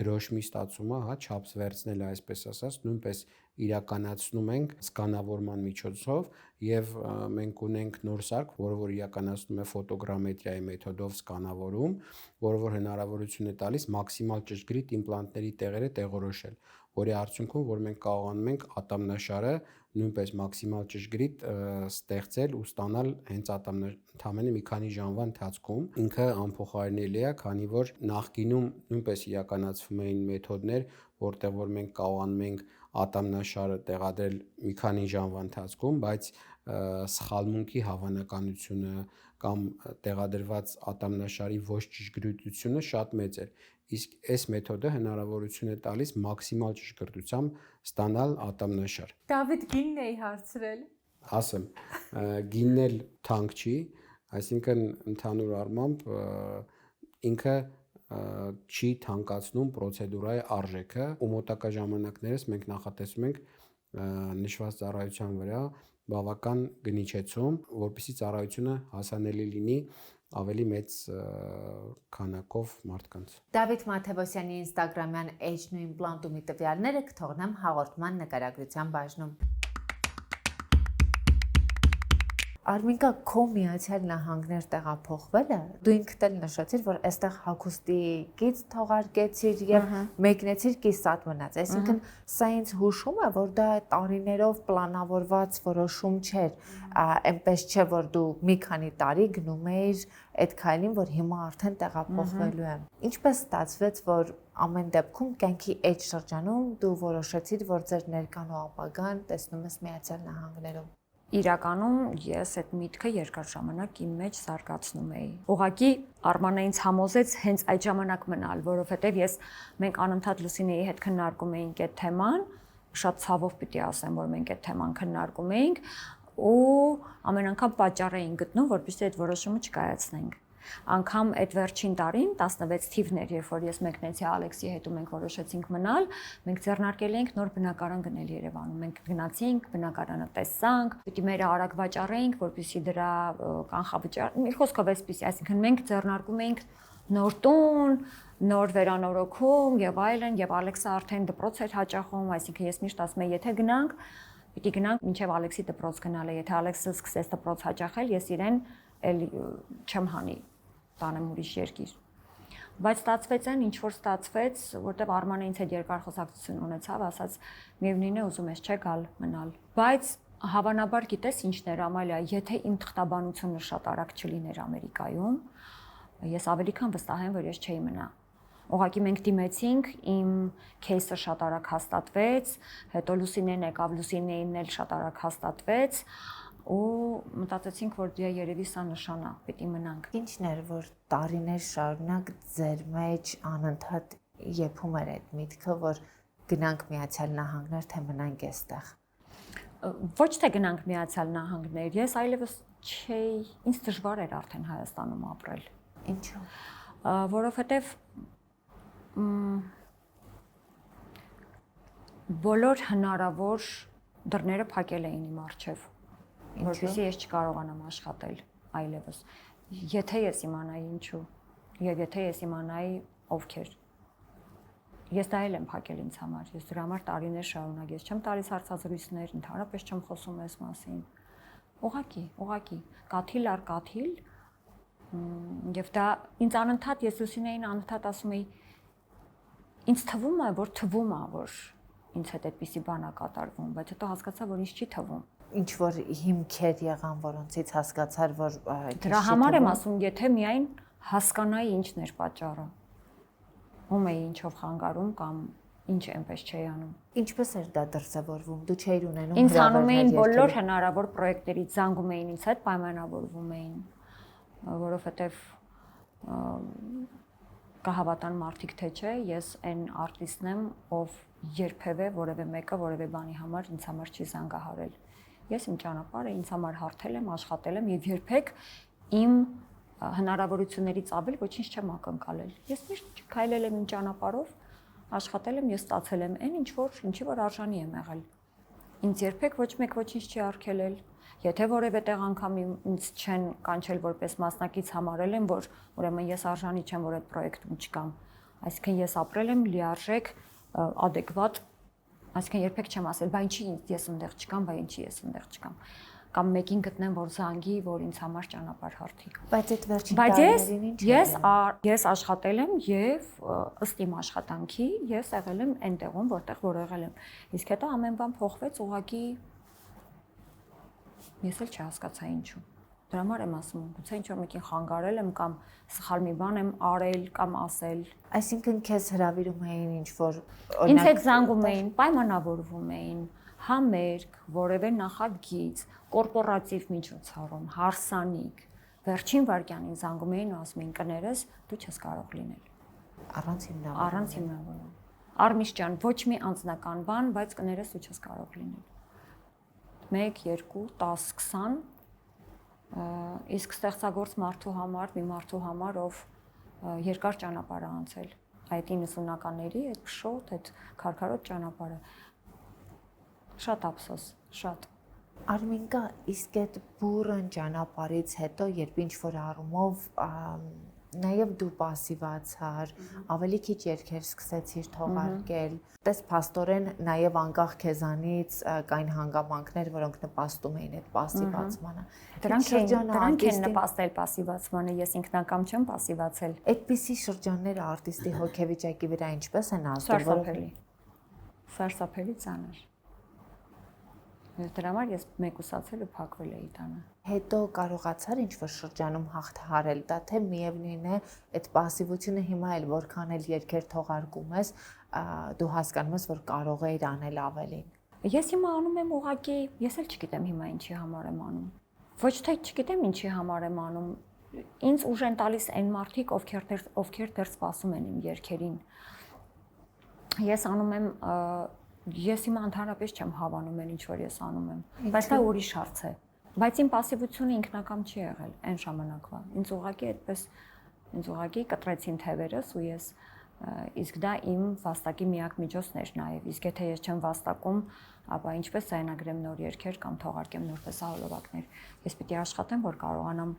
դրոշմի ստացումը, չափս վերցնել այսպես ասած, նույնպես իրականացնում ենք սկանավորման միջոցով եւ մենք ունենք նոր սարք, որը որ իրականացնում է ֆոտոգրամետրիայի մեթոդով սկանավորում, որը որ հնարավորություն է տալիս մաքսիմալ ճշգրիտ իմպլանտների տեղերը տեղորոշել, որի արդյունքում որ մենք կարողանում ենք ատամնաշարը նույնպես մաքսիմալ ճշգրիտ ստեղծել ու ստանալ հենց ընդամենը մի քանի ժամվա ընթացքում։ Ինքը անփոխարինելի է, քանի որ նախկինում նույնպես իրականացվում էին մեթոդներ, որտեղ որ մենք կարողանում ենք ատամնաշարը տեղադրել մի քանի ժամվա ընթացքում, բայց սխալմունքի հավանականությունը կամ տեղադրված ատամնաշարի ոչ ճշգրտությունը շատ մեծ էր։ Իսկ այս մեթոդը հնարավորություն է տալիս մաքսիմալ ճշգրտությամբ ստանալ ատամնաշար։ Դավիթ գինն էի հարցրել։ Ասեմ, գինն էլ թանկ չի, այսինքն ընդհանուր առմամբ ինքը չի թանկացնում պրոցեդուրայի արժեքը, ու մոտակա ժամանակներս մենք նախատեսում ենք նշված ծառայության վրա բավական գնիչեցում, որպեսզի ծառայությունը հասանելի լինի ավելի մեծ քանակով մարդկանց։ Դավիթ Մաթևոսյանի Instagram-յան Edge նույն իմպլանտումի տվյալները կթողնեմ հաղորդման նկարագրության բաժնում։ Արմինկա, քո Միացյալ Նահանգներ տեղափոխվելը, դու ինքդ էլ նշեցիր, որ այստեղ հագուստի գիծ թողարկեցիր եւ մեկնեցիր կիսատ մնաց։ Այսինքն սա ինձ հուշում է, որ դա տարիներով պլանավորված որոշում չէր, այնպես չէ, որ դու մի քանի տարի գնում էիր այդ քայլին, որ հիմա արդեն տեղափոխվելու եմ։ Ինչպես ստացվեց, որ ամեն դեպքում կյանքի այդ շրջանում դու որոշեցիր, որ ձեր ներկան ու ապագան տեսնում ես Միացյալ Նահանգներում։ Իրականում ես այդ միտքը երկար ժամանակ իմ մեջ զարգացնում էի։ Ուղղակի Արմանը ինձ համոզեց հենց այդ ժամանակ մնալ, որովհետև մենք անընդհատ Լուսինեի հետ քննարկում էինք այդ թեման, շատ ցավով պիտի ասեմ, որ մենք այդ թեման քննարկում էինք ու ամեն անգամ պատճառ էինք գտնում, որպեսզի այդ որոշումը չկայացնենք։ Անգամ այդ վերջին տարին 16 թիվներ, երբ որ ես մեկնեցի Ալեքսի հետ ու մենք որոշեցինք մնալ, մենք ձեռնարկել էինք նոր բնակարան գնել Երևանում։ Մենք գնացինք, բնակարանը տեսանք, պիտի մեր արագ վաճառեինք, որպեսզի դրա կանխավճար, մի խոսքով այսպեսի, այսինքն մենք ձեռնարկում էինք նոր տուն, նոր վերանորոգում եւ այլն, եւ Ալեքսը արդեն դպրոց էր հաճախում, այսինքն ես միշտ ասում եմ, եթե գնանք, պիտի գնանք մինչեւ Ալեքսի դպրոց գնալը, եթե Ալեքսը սկսես դպրոց հաճախել, ես իրեն էլ չեմ հանի տանեմ ուրիշ երկիր։ Բայց ստացվեց այն, ինչ որ ստացվեց, որտեղ Արմանը ինձ հետ երկար խոսակցություն ունեցավ, ասաց միևնույն է ուզում ես չէ գալ մնալ։ Բայց հավանաբար գիտես ինչն էր Ամալիա, եթե իմ թղթաբանությունը շատ արագ չլիներ Ամերիկայում, ես ավելի քան վստահ եմ, որ ես չէի մնա։ Ուղղակի մենք դիմեցինք, իմ кейսը շատ արագ հաստատվեց, հետո Լուսինեն եկավ, Լուսինեին էլ շատ արագ հաստատվեց ու մտածեցինք, որ դե երևի սա նշան է, պետք է մնանք։ Ինչն էր, որ տարիներ շարունակ ձեր մեջ անընդհատ եփում էր այդ միտքը, որ գնանք Միացյալ Նահանգներ, թե մնանք այստեղ։ Ոչ թե գնանք Միացյալ Նահանգներ, ես այլևս չէի, ինձ դժվար էր արդեն Հայաստանում ապրել։ Ինչու՞։ Որովհետև բոլոր հնարավոր դռները փակել էին իմ առջև, որովհետեւ ես չկարողանամ աշխատել այլևս։ Եթե ես իմանայի ինչու, եւ եթե ես իմանայի ովքեր, ես դա էլ եմ փակել ինձ համար, ես դրա համար տարիներ շարունակ ես չեմ տալիս հարցազրույցներ, ընդհանրապես չեմ խոսում այս մասին։ Ուղղակի, կաթիլ առ կաթիլ, եւ դա ինձ անընդհատ ես Լուսինեին անընդհատ ասում էի, ինձ թվում է, որ ինձ հետ այդպիսի բան է կատարվում, բայց հետո հասկացա, որ ինձ չի թվում։ Ինչ որ հիմքեր եղան, որոնցից հասկացար, որ Դրա համար եմ ասում, եթե միայն հասկանայի ինչն էր պատճառը։ Ում էի ինչով խանգարում կամ ինչ այնպես չէի անում։ Ինչպես էր դա դրսևորվում։ Դու չէիր ունենում Ինձ անում էին բոլոր հնարավոր պրոյեկտներից, զանգում էին ինձ հետ, պայմանավորվում էին, որովհետև կհավատան մարդիկ թե չէ, ես այն արտիստն եմ, ով երբևէ որևէ մեկը որևէ բանի համար ինձ համար չի զանգահարել։ Ես իմ ճանապարհը ինձ համար հարթել եմ, աշխատել եմ եւ երբեք իմ հնարավորություններից ավել ոչինչ չեմ ակնկալել։ Ես միշտ քայլել եմ իմ ճանապարհով, աշխատել եմ, ես ստացել եմ այն, ինչի որ արժանի եմ եղել։ Ինձ երբեք ոչ մեկ ոչինչ չի արգելել։ Եթե որևէ տեղ անգամ ինձ չեն կանչել որպես մասնակից, համարել են, որ ուրեմն ես արժանի չեմ, որ այդ պրոյեկտում չկամ։ Այսինքն ես ապրել եմ լիարժեք, adekvat, այսինքն երբեք չեմ ասել, բա ինչի ես այնտեղ չկամ, բա ինչի ես այնտեղ չկամ։ Կամ մեկին գտնեմ, որ զանգի, որ ինձ համար ճանապարհ հարթի։ Բայց այդ վերջին տարիներին ինչ ես աշխատել եմ եւ ըստ իմ աշխատանքի ես եղել եմ այն տեղում, որտեղ որ եղել եմ։ Իսկ հետո ամեն բան փոխվեց, ուղղակի ես էլ չհասկացա ինչու։ Դրա համար եմ ասում, գուցե ինչ որ մեկին խանգարել եմ կամ սխալ մի բան եմ արել կամ ասել։ Այսինքն քեզ հրավիրում էին ինչ որ ինձ հետ զանգում էին, պայմանավորվում էին, համերգ, որևէ նախագիծ, կորպորատիվ միջոցառում, հարսանիք։ Վերջին վայրկյանին զանգում էին ու ասում էին կներես, դու չես կարող լինել։ առանց հիմնավորում։ Արմիշ ջան, ոչ մի անձնական բան, բայց կներես դու չես կարող լինել։ 1, 2, 10, 20 իսկ ստեղծագործ մարդու համար, մի մարդու համար, ով երկար ճանապարհ է անցել, այդ 90-ականների, այդ փշոտ, այդ քարքարոտ ճանապարհը։ Շատ ափսոս, շատ։ Արմինկա, իսկ այդ բուրըն ճանապարհից հետո, երբ ինչ որ առումով նաև դու пассивացար, ավելի քիչ երգեր սկսեցիր թողարկել։ Տես փաստորեն նաև անկախ քեզանից կային հանգամանքներ, որոնք նպաստում էին այդ пассивացմանը։ Դրանք են նպաստել пассивացմանը, ես ինքնակամ չեմ пассивացել։ Այդպիսի շրջանները արտիստի հոգեվիճակի վրա ինչպես են ազդում։ Սարսափելի ծանր։ Դրա համար ես մեկուսացել ու փակվել էի տանը։ Հետո կարողացար ինչ-որ շրջանում հաղթահարել դա, թե միևնույն է, այդ пассивությունը հիմա էլ որքան էլ երգեր թողարկում ես, դու հասկանում ես, որ կարող ես անել ավելին։ Ես հիմա անում եմ ուղղակի, ես էլ չգիտեմ հիմա ինչի համար եմ անում։ Ոչ թե չգիտեմ ինչի համար եմ անում։ Ինձ ուժ են տալիս այն մարդիկ, ովքեր դեռ սպասում են իմ երգերին։ Ես անում եմ Ես հիմա ընդհանրապես չեմ հավանում այն ինչ որ ես անում եմ, բայց դա ուրիշ հարց է։ Բայց իմ пассивությունը ինքնակամ չի եղել այն ժամանակվա։ Ինձ ուղղակի կտրեցին թևերս ու ես իսկ դա իմ վաստակի միակ միջոցն էր նաև։ Իսկ եթե ես չեմ վաստակում, ապա ինչպես ձայնագրեմ նոր երգեր կամ թողարկեմ նոր տեսահոլովակներ։ Ես պիտի աշխատեմ, որ կարողանամ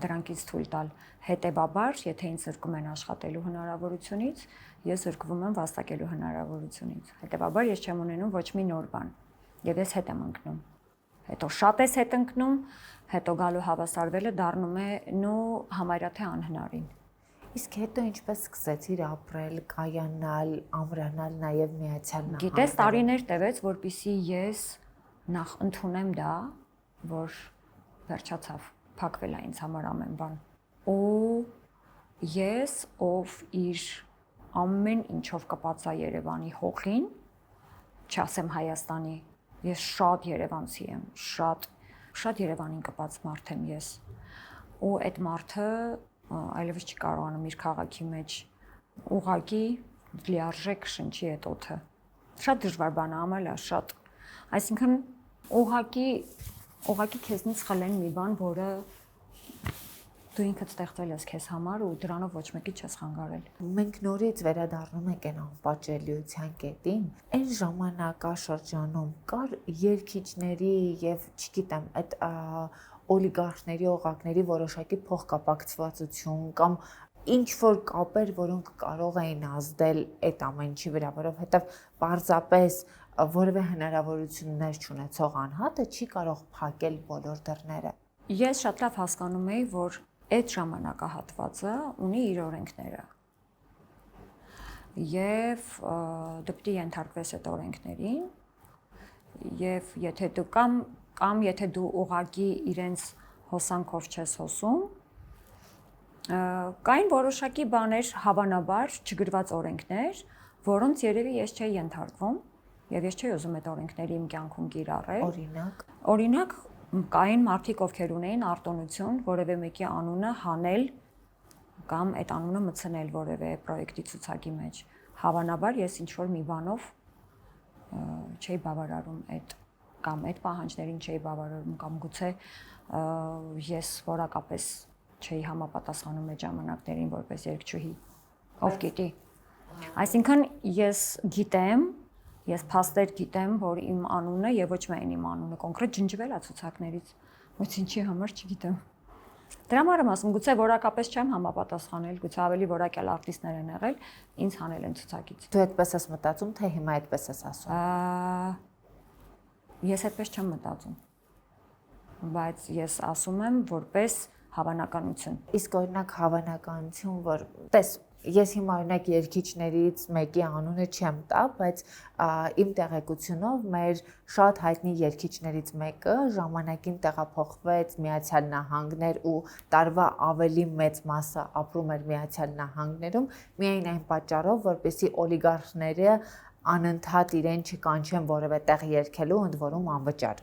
դրանքից թույլ տալ։ Հետևաբար, եթե ինձ զրկում են աշխատելու հնարավորությունից, ես զրկվում եմ վաստակելու հնարավորությունից։ Հետևաբար ես չեմ ունենում ոչ մի նոր բան, եւ ես հետ եմ ընկնում։ Հետո շատ ես հետ ընկնում, հետո գալու հավասարվելը դառնում է նո համարյա թե անհնարին։ Իսկ հետո ինչպես սկսեցիր ապրել, կայանալ, ամրանալ նաև Միացյալ Նահանգներում։ Գիտես, տարիներ տևեց, որպեսզի ես նախ ընդունեմ դա, որ վերջացավ, փակվել է ինձ համար ամեն բան։ Ու ես, ով իր ամեն ինչով կպածա Երևանի հողին, չասեմ Հայաստանի, ես շատ երևանցի եմ, շատ Երևանին կպած մարդ եմ ես։ Ու այդ մարդը այլևս չի կարողանում իր քաղաքի մեջ ուղակի լիարժեք շնչի այդ օդը։ Շատ դժվար բան է ամենա, շատ։ Այսինքն ուղակի քեզնից խլեն մի բան, որը դու ինքդ ստեղծել ես քեզ համար ու դրանով ոչ մեկի չես խանգարել։ Մենք նորից վերադառնում ենք այն անպատժելիության կետին։ Այն ժամանակաշրջանում կար երգիչների եւ, չգիտեմ, այդ օլիգարխների, օղակների որոշակի փոխկապակցվածություն կամ ինչ որ կապեր, որոնք կարող էին ազդել այդ ամենի վրա, որովհետեւ պարզապես որևէ հնարավորություններ չունեցող անհատը չի կարող փակել բոլոր դռները։ Ես շատ լավ հասկանում եի, որ այդ ժամանակահատվածը ունի իր օրենքները։ եւ դու պիտի ենթարկվես այդ օրենքներին եւ եթե դու կամ եթե դու ուղղակի իրենց հոսանքով չես հոսում կային որոշակի բաներ հավանաբար չգրված օրենքներ որոնց երևի ես չէի ենթարկվում եւ ես չէի ուզում այդ օրենքների իմ կյանքում կիրառել օրինակ կային մարդիկ ովքեր ունեին արտոնություն որևէ մեկի անունը հանել կամ այդ անունը մտցնել որևէ պրոյեկտի ցուցակի մեջ հավանաբար ես ինչ որ մի բանով չէի բավարարում այդ կամ այդ պահանջներին չէի բավարարում կամ գուցե ես որակապես չէի համապատասխանում այդ ժամանակներին որպես երգչուհի ով գիտի այսինքն ես գիտեմ ես փաստեր գիտեմ որ իմ անունը եւ ոչ միայն իմ անունը կոնկրետ ջնջվել է ցուցակներից ոչ ինչի համար չգիտեմ դրա համար եմ ասում գուցե որակապես չեմ համապատասխանել գուցե ավելի որակյալ արտիստներ են եղել ինձ հանել են ցուցակից դու այդպես ես մտածում թե հիմա այդպես ես ասում ես այդպես չեմ մտածում բայց ես ասում եմ որպես հավանականություն իսկ օրինակ հավանականություն որ տես ես հիմա օրինակ երգիչներից մեկի անունը չեմ տա, բայց իմ տեղեկությունով մեր շատ հայտնի երգիչներից մեկը ժամանակին տեղափոխվեց Միացյալ Նահանգներ ու տարվա ավելի մեծ մասը ապրում էր Միացյալ Նահանգներում, միայն այն պատճառով, որպեսզի օլիգարխները անընդհատ իրեն չկանչեն որևէ տեղ երգելու, ընդ որում անվճար։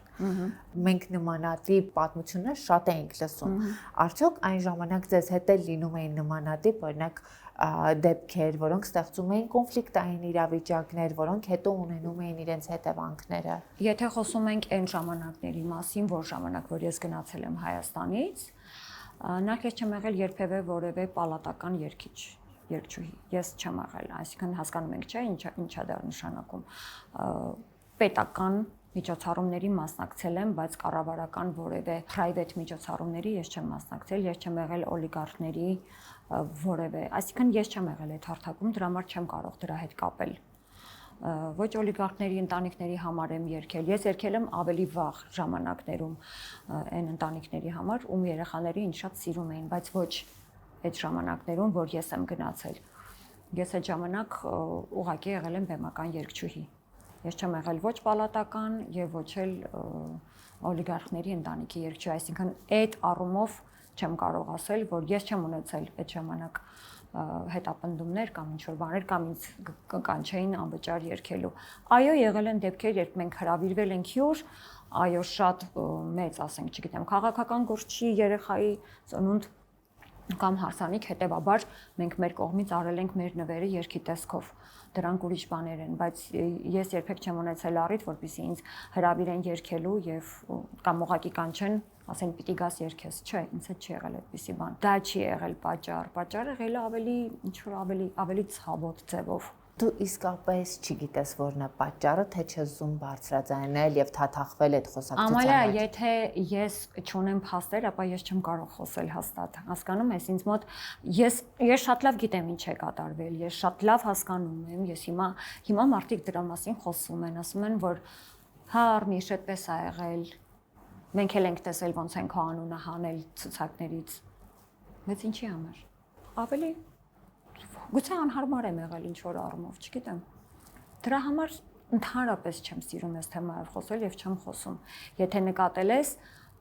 Մենք նմանատիպ պատմություններ շատ էինք լսում։ Արդյոք այն ժամանակ ձեզ հետ էլ լինում էին նմանատիպ, օրինակ դեպքեր, որոնք ստեղծում էին կոնֆլիկտային իրավիճակներ, որոնք հետո ունենում էին իրենց հետևանքները։ Եթե խոսում ենք այն ժամանակների մասին, որ ժամանակ, որ ես գնացել եմ Հայաստանից, նախ ես չեմ եղել երբևէ որևէ պալատական երգչուհի։ Ես չեմ եղել, այսինքն հասկանում եք, չէ՞, ինչա դա նշանակում։ Պետական միջոցառումների մասնակցել եմ, բայց կառավարական որևէ private միջոցառումների ես չեմ մասնակցել, ես չեմ եղել օլիգարխների որևէ, այսինքն ես չեմ եղել այդ հարթակում, դրա համար չեմ կարող դրա հետ կապել։ Ոչ օլիգարխների ընտանիքների համար եմ երգել, ես երգել եմ ավելի վաղ ժամանակներում այն ընտանիքների համար, ում երեխաները ինձ շատ սիրում էին, բայց ոչ այդ ժամանակներում, որ ես եմ գնացել։ Ես այդ ժամանակ ուղղակի եղել եմ բեմական երգչուհի։ Ես չեմ եղել ոչ պալատական եւ ոչ էլ օլիգարխների ընտանիքի երգչուհի, այսինքն այդ առումով չեմ կարող ասել, որ ես չեմ ունեցել այդ ժամանակ հետապնդումներ կամ ինչ-որ բաներ կամ ինձ կանչեին անվճար երգելու։ Այո, եղել են դեպքեր, երբ մենք հրավիրվել ենք հյուր, այո, շատ մեծ, ասենք, չգիտեմ, քաղաքական գործչի երեխայի ծնունդ կամ հարսանիք, հետեւաբար մենք մեր կողմից արել ենք մեր նվերը երգի տեսքով։ Դրանք ուրիշ բաներ են, բայց ես երբեք չեմ ունեցել առիթ, որպեսզի ինձ հրավիրեն երգելու եւ կամ ուղղակի կանչեն, ասեն պիտի գաս երգես, չէ, ինձ հետ չի եղել այդպիսի բան։ Դա չի եղել պատճառը եղել ավելի ինչ որ ավելի ցավոտ ձևով։ Դու իսկապես չգիտես որն է պատճառը, թե չես զում բարձրաձայնել եւ թաթախվել այդ խոսակցության Ամալա, մեջ։ եթե ես չունեմ փաստեր, ապա ես չեմ կարող խոսել հաստատ։ Հասկանում ես, ինձ մոտ ես շատ լավ գիտեմ ինչ է կատարվել, ես շատ լավ հասկանում եմ, ես հիմա մարդիկ դրա մասին խոսում են, ասում են, որ հա, Արմիշ, այդպես է եղել։ Մենք էլ ենք տեսել ոնց են քո անունը հանել ցուցակներից։ Բայց ինչի համար։ Ավելի գուցե անհարմար եմ եղել ինչ որ առումով, չգիտեմ։ Դրա համար ընդհանրապես չեմ սիրում այս թեմայով խոսել եւ չեմ խոսում։ Եթե նկատել ես,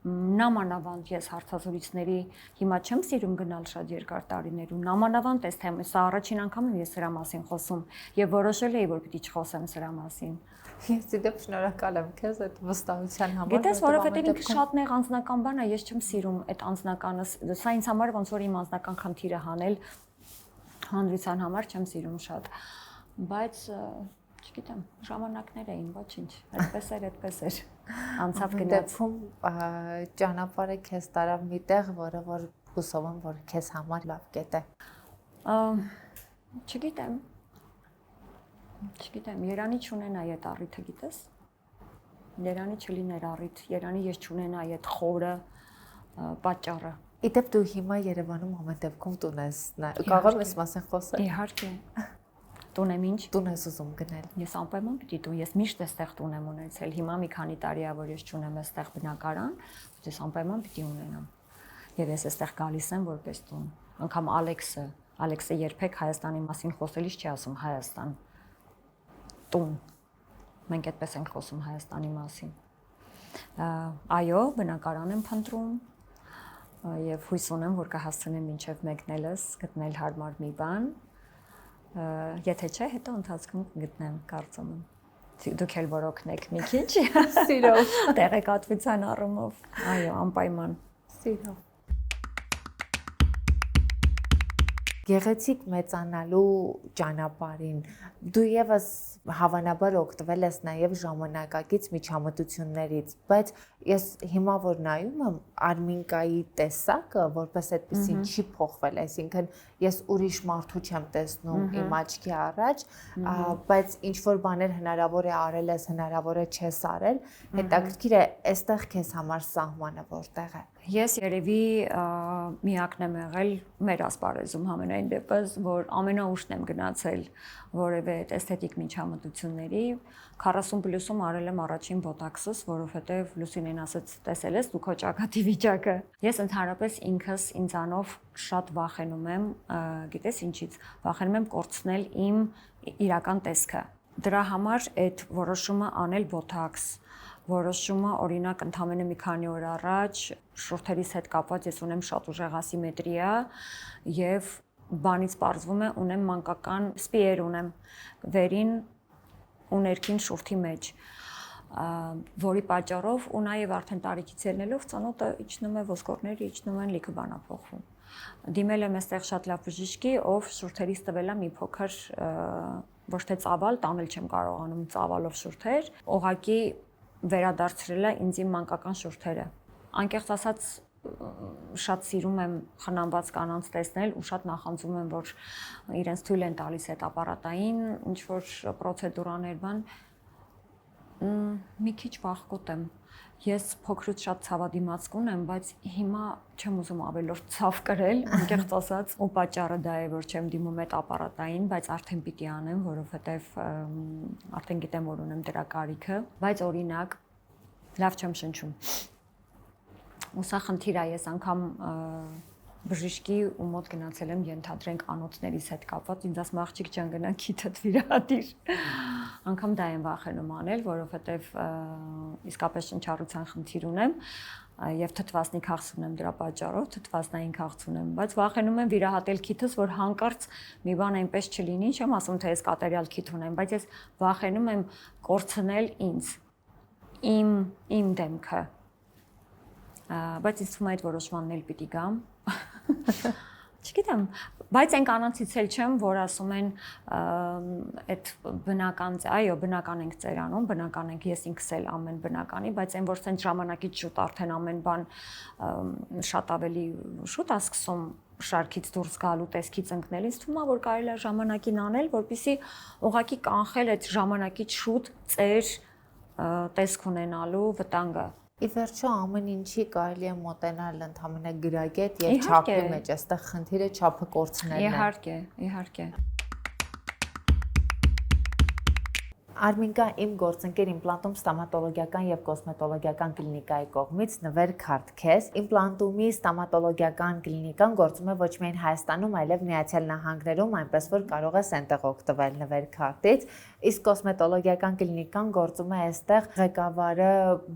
նամանավանդ ես հարցազրույցների հիմա չեմ սիրում գնալ շատ երկար տարիներում, նամանավանդ այս թեմը, սա առաջին անգամն եմ ես սրա մասին խոսում եւ որոշել էի, որ պիտի չխոսեմ սրա մասին։ Ես դեպ շնորհակալ եմ քեզ այդ վստահության համար։ Գիտես, որովհետեւ ինքը շատ նեղ անձնական բան է, ես չեմ սիրում այդ անձնականը, սա ինձ համար ոնց որ իմ անձնական խնդիրը հանել հանրության համար չեմ սիրում շատ, բայց չգիտեմ, ժամանակներ էին, ոչինչ, այդպես էր, անցավ գնաց։ Դեպքում ճանապարհը քեզ տարավ մի տեղ, որը որ հուսով եմ, որ քեզ համար լավ կետ է։ Չգիտեմ, Երանի չունենա այդ առիթը, գիտես։ Երանի չլիներ առիթ, Երանի ես չունենա այդ խորը պատճառը։ Իդեպ դու հիմա Երևանում ամեն դեպքում տուն ես, կարող ես մասեն խոսել։ Իհարկե։ Տուն եմ ինչ։ Տուն ես ուզում գնել։ Ես անպայման պիտի տուն, ես միշտ էստեղ տուն եմ ունեցել։ Հիմա մի քանի տարի է, որ ես չունեմ էստեղ բնակարան, ես անպայման պիտի ունենամ։ Եվ ես էստեղ գալիս եմ որպես տուն։ Անկամ Ալեքսը երբեք Հայաստանի մասին խոսելիս չի ասում Հայաստան։ Տուն։ Մենք այդպես ենք խոսում Հայաստանի մասին։ Այո, բնակարան եմ փնտրում եւ հույս ունեմ, որ կհասցնեմ մինչեւ մեկնելս գտնել հարմար մի բան։ Եթե չէ, հետո ընթացքում կգտնեմ, կարծում եմ։ Դուք էլ որոքնեք մի քիչ։ Սիրով։ Տեղեկատվության առումով։ Այո, անպայման։ Սիրով։ Գեղեցիկ մեծանալու ճանապարհին դու եւս հավանաբար օգտվել ես նաեւ ժամանակակից միջամտություններից, բայց ես հիմա որ նայում եմ Արմինկայի տեսակը, որպես այդպեսին չի փոխվել, այսինքն ես ուրիշ մարդու չեմ տեսնում իմ աչքի առաջ, բայց ինչ որ բաներ հնարավոր է արել ես, հնարավոր է չես արել, հետաքրքիր է, այստեղ քեզ համար սահմանը որտեղ է։ Ես երևի միակն եմ եղել մեր ասպարեզում համենայն դեպս, որ ամենաուշն եմ գնացել որևէ էսթետիկ միջամտությունների, 40+-ում արել եմ առաջին բոտաքսս, որովհետև Լուսինեն ասաց, տեսել ես դու քո ճակատի վիճակը։ Ես ընդհանրապես ինքս ինձանով շատ վախենում եմ, գիտես ինչից, վախենում եմ կորցնել իմ իրական տեսքը։ Դրա համար այդ որոշումը անել բոտաքս, որոշումը օրինակ ընդամենը մի քանի օր առաջ շուրթերիս հետ կապված ես ունեմ շատ ուժեղ ասիմետրիա եւ բանից պարզվում է ունեմ մանկական սպիեր ունեմ վերին ու ներքին շուրթի մեջ, որի պատճառով ու նաեւ արդեն տարիքից ելնելով ծանոթը իջնում է ոսկորները իջնում են լիքը բանափոխվում։ Դիմել եմ այստեղ շատ լավ բժիշկի, ով շուրթերից տվել է մի փոքր ոչ թե ծավալ, տանել չեմ կարողանում ծավալով շուրթեր, ուղղակի վերադարձրել է ինձ իմ մանկական շուրթերը։ Անկեղծ ասած շատ սիրում եմ խնամված կանանց տեսնել ու շատ նախանձում եմ, որ իրենց թույլ են տալիս այդ ապարատային ինչ որ պրոցեդուրաներ բան, մի քիչ վախկոտ եմ։ Ես փոքրուց շատ ցավադիմացք ունեմ, բայց հիմա չեմ ուզում ավելորդ ցավ կրել, անկեղծ ասած, ու պատճառը դա է, որ չեմ դիմում այդ ապարատային, բայց արդեն պիտի անեմ, որովհետև արդեն գիտեմ, որ ունեմ դրա կարիքը, բայց օրինակ լավ չեմ շնչում։ Ու սա խնդիր է, ես անգամ բժիշկի ու մոտ գնացել եմ ենթադրենք անոթներից հետ կապված, ինձ ասում աղջիկ ջան գնա քիթդ վիրահատիր։ Անգամ դա եմ վախենում անել, որովհետև իսկապես շնչառության խնդիր ունեմ եւ թթվասնի քաղց ունեմ դրա պատճառով, թթվասնային քաղց ունեմ, բայց վախենում եմ վիրահատել քիթս, որ հանկարծ մի բան այնպես չլինի, չեմ ասում թե ես կատերիալ քիթ ունեմ, բայց ես վախենում եմ կորցնել ինձ, իմ դեմքը։ Բայց ինձ թվում է այդ որոշմանն էլ պիտի գամ։ Չգիտեմ, բայց այն կանանցից էլ չեմ, որ ասում են այդ բնական, այո, բնական ենք ծերանում, բնական ենք, ես ինքս էլ ամեն բնականի, բայց այն որ ցենց ժամանակից շուտ արդեն ամեն բան շատ ավելի շուտ է սկսում շարքից դուրս գալու, տեսքից ընկնել, ինձ թվում է, որ կարելի է ժամանակին անել, որպեսզի ուղղակի կանխել այդ ժամանակից շուտ ծեր տեսք ունենալու վտանգը։ Ի վերջո ամեն ինչի կարելի է մոտենալ ընդհանրապես գրագետ եւ չափի մեջ, այստեղ խնդիրը չափը կորցնելն է։ Իհարկե, իհարկե։ Արմինկա իմ գործընկեր իմպլանտում ստոմատոլոգիական եւ կոսմետոլոգիական կլինիկայի կողմից նվեր քարտ քեզ։ Իմպլանտումի ստոմատոլոգիական կլինիկան գործում է ոչ միայն Հայաստանում, այլև Միացյալ Նահանգներում, այնպես որ կարող ես այնտեղ օգտվել նվեր քարտից։ Իսկ կոսմետոլոգիական կլինիկան գործում է այստեղ, ղեկավարը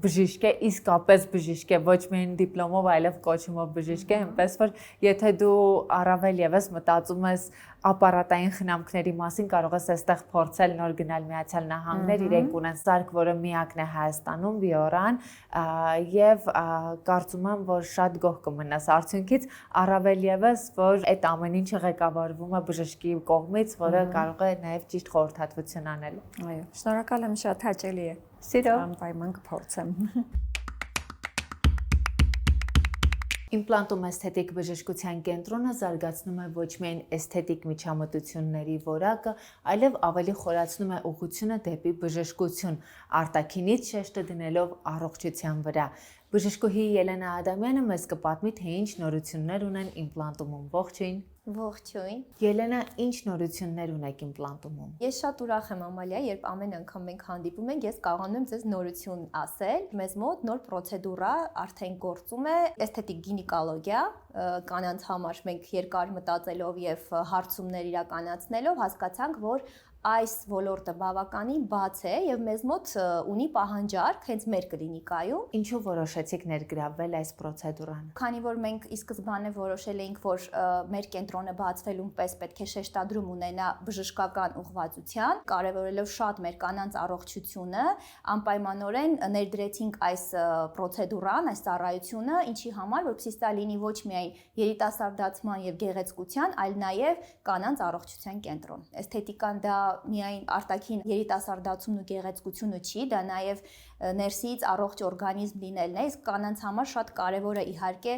բժիշկ է, իսկապես բժիշկ է, ոչ միայն դիպլոմով, այլև կոչումով բժիշկ է, այնպես որ եթե դու առավել եւս մտածում ես ապարատային խնամքների մասին, կարող ես այստեղ փորձել նոր գնալ Միացյալ Նահանգներ, իրենք ունեն սարք, որը միակն է Հայաստանում, Վիորան, եւ կարծում եմ, որ շատ գոհ կմնաս արդյունքից, առավել եւս, որ այդ ամեն ինչը ղեկավարվում է բժշկի կողմից, որը կարող է նաեւ ճիշտ խորհրդատվություն անել։ Այո, շնորհակալ եմ, շատ հաճելի է։ Սիրով։ Անպայման կփորձեմ։ Իմպլանտում էսթետիկ բժշկության կենտրոնը զարգացնում է ոչ միայն էսթետիկ միջամտությունների որակը, այլև ավելի խորացնում է ուղղությունը դեպի բժշկություն, արտաքինից շեշտը դնելով առողջության վրա։ Բժշկուհի Ելենա Ադամյանը մեզ կպատմի, թե ինչ նորություններ ունեն իմպլանտումում։ Ողջույն։ Ողջույն։ Ելենա, ինչ նորություններ ունեք իմպլանտումում։ Ես շատ ուրախ եմ Ամալիա, երբ ամեն անգամ մենք հանդիպում ենք, ես կարողանում եմ ձեզ նորություն ասել։ Մեզ մոտ նոր պրոցեդուրա արդեն գործում է, էսթետիկ գինեկոլոգիա, կանանց համար մենք երկար մտածելով եւ հարցումներ իրականացնելով հասկացանք, որ այս ոլորտը բավականին բաց է եւ մեզ մոտ ունի պահանջարկ հենց մեր կլինիկայում։ Ինչու որոշեցիք ներգրավվել այս պրոցեդուրան։ Քանի որ մենք ի սկզբանե որոշել էինք, որ մեր կենտրոնը բացվելուն պես պետք է շեշտադրում ունենա բժշկական ուղղվածության, կարևորելով շատ մեր կանանց առողջությունը, անպայմանորեն ներդրեցինք այս պրոցեդուրան, այս ծառայությունը, ինչի համար, որպեսզի սա լինի ոչ միայն երիտասարդացման եւ գեղեցկության, այլ նաեւ կանանց առողջության կենտրոն։ Էսթետիկան դա միայն արտաքին երիտասարդացումն ու գեղեցկությունը չի, դա նաև ներսից առողջ օրգանիզմ լինելն է, իսկ կանանց համար շատ կարևոր է իհարկե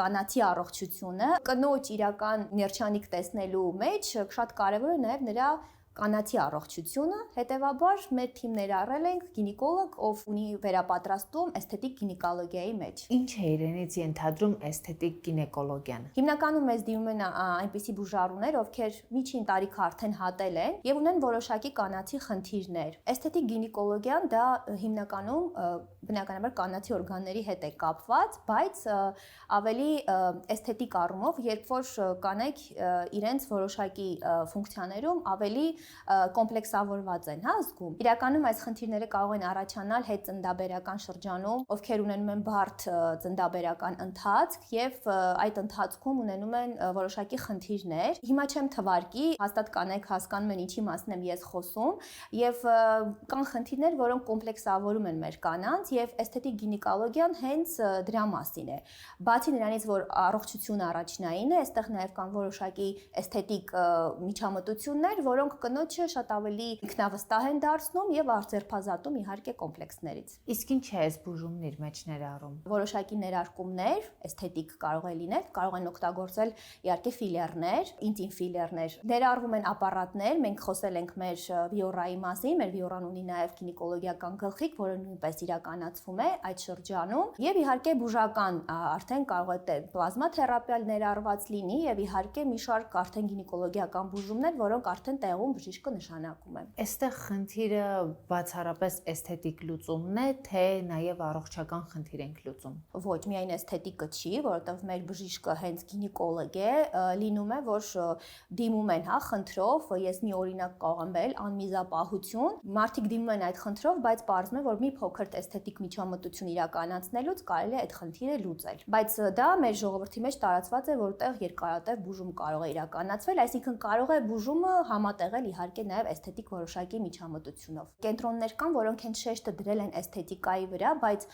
կանացի առողջությունը։ Կնոջ իրական երջանիկ տեսնելու մեջ շատ կարևոր է նաև նրա կանացի առողջությունը, հետևաբար մեր թիմ ներառել ենք գինեկոլոգ, ով ունի վերապատրաստում էսթետիկ գինեկոլոգիայի մեջ։ Ինչ է իրենից ենթադրում էսթետիկ գինեկոլոգիան։ Հիմնականում մեզ դիմում են այնպիսի բուժառուներ, ովքեր միջին տարիքը արդեն հատել են եւ ունեն որոշակի կանացի խնդիրներ։ Էսթետիկ գինեկոլոգիան դա հիմնականում բնականաբար կանացի օրգանների հետ է կապված, բայց ավելի էսթետիկ առումով, երբ որ կանայք իրենց որոշակի ֆունկցիաներում ավելի կոմպլեքսավորված են, հա, զգում։ Իրականում այս խնդիրները կարող են առաջանալ հետծնդաբերական շրջանում, ովքեր ունենում են բարդ ծնդաբերական ընթացք եւ այդ ընթացքում ունենում են որոշակի խնդիրներ։ Հիմա չեմ թվարկի, հաստատ կանայք հասկանում են ինչի մասն եմ ես խոսում, եւ կան խնդիրներ, որոնք կոմպլեքսավորում են մեր կանանց եւ էսթետիկ գինեկոլոգիան հենց դրա մասին է։ Բացի նրանից, որ առողջությունը առաջնային է, այստեղ նաեւ կան որոշակի էսթետիկ միջամտություններ, որոնք կնոջը շատ ավելի ինքնավստահ են դարձնում եւ արձերփազատում իհարկե կոմպլեքսներից։ Իսկ ինչ է այս բուժումն իր մեջ ներառում։ Որոշակի ներարկումներ, էսթետիկ կարող է լինել, կարող են օգտագործել իհարկե ֆիլերներ, ինտիմ ֆիլերներ։ Ներառվում են ապարատներ, մենք խոսել ենք մեր վիորայի մասին, մեր վիորան ունի նաեւ գինեկոլոգիական գլխիկ, որը նույնպես իրականացվում է այդ շրջանում, եւ իհարկե բուժական արդեն կարող է պլազմա թերապիա ներառված լինի եւ իհարկե մի շարք արդեն գինեկոլոգիական բուժումներ, որոնք արդեն տեղում բժիշկը նշանակում է։ Այստեղ խնդիրը բացառապես էսթետիկ լուծումն է, թե նաև առողջական խնդիր ենք լուծում։ Ոչ, միայն էսթետիկը չի, որովհետև մեր բժիշկը հենց գինեկոլոգ է, լինում է, որ դիմում են, հա, խնդրով, ես մի օրինակ կարող եմ բերել անմիզապահություն, մարդիկ դիմում են այդ խնդրով, բայց պարզվում է, որ մի փոքր էսթետիկ միջամտություն իրականացնելուց կարելի է այդ խնդիրը լուծել։ Բայց դա մեր ժողովրդի մեջ տարածված է, որտեղ երկարատև բուժում կարող է իրականացվել, այսինքն կարող է բուժումը համատեղել իհարկե նաև էսթետիկ որոշակի միջամտությունով։ Կենտրոններ կան, որոնք հենց շեշտը դրել են էսթետիկայի վրա, բայց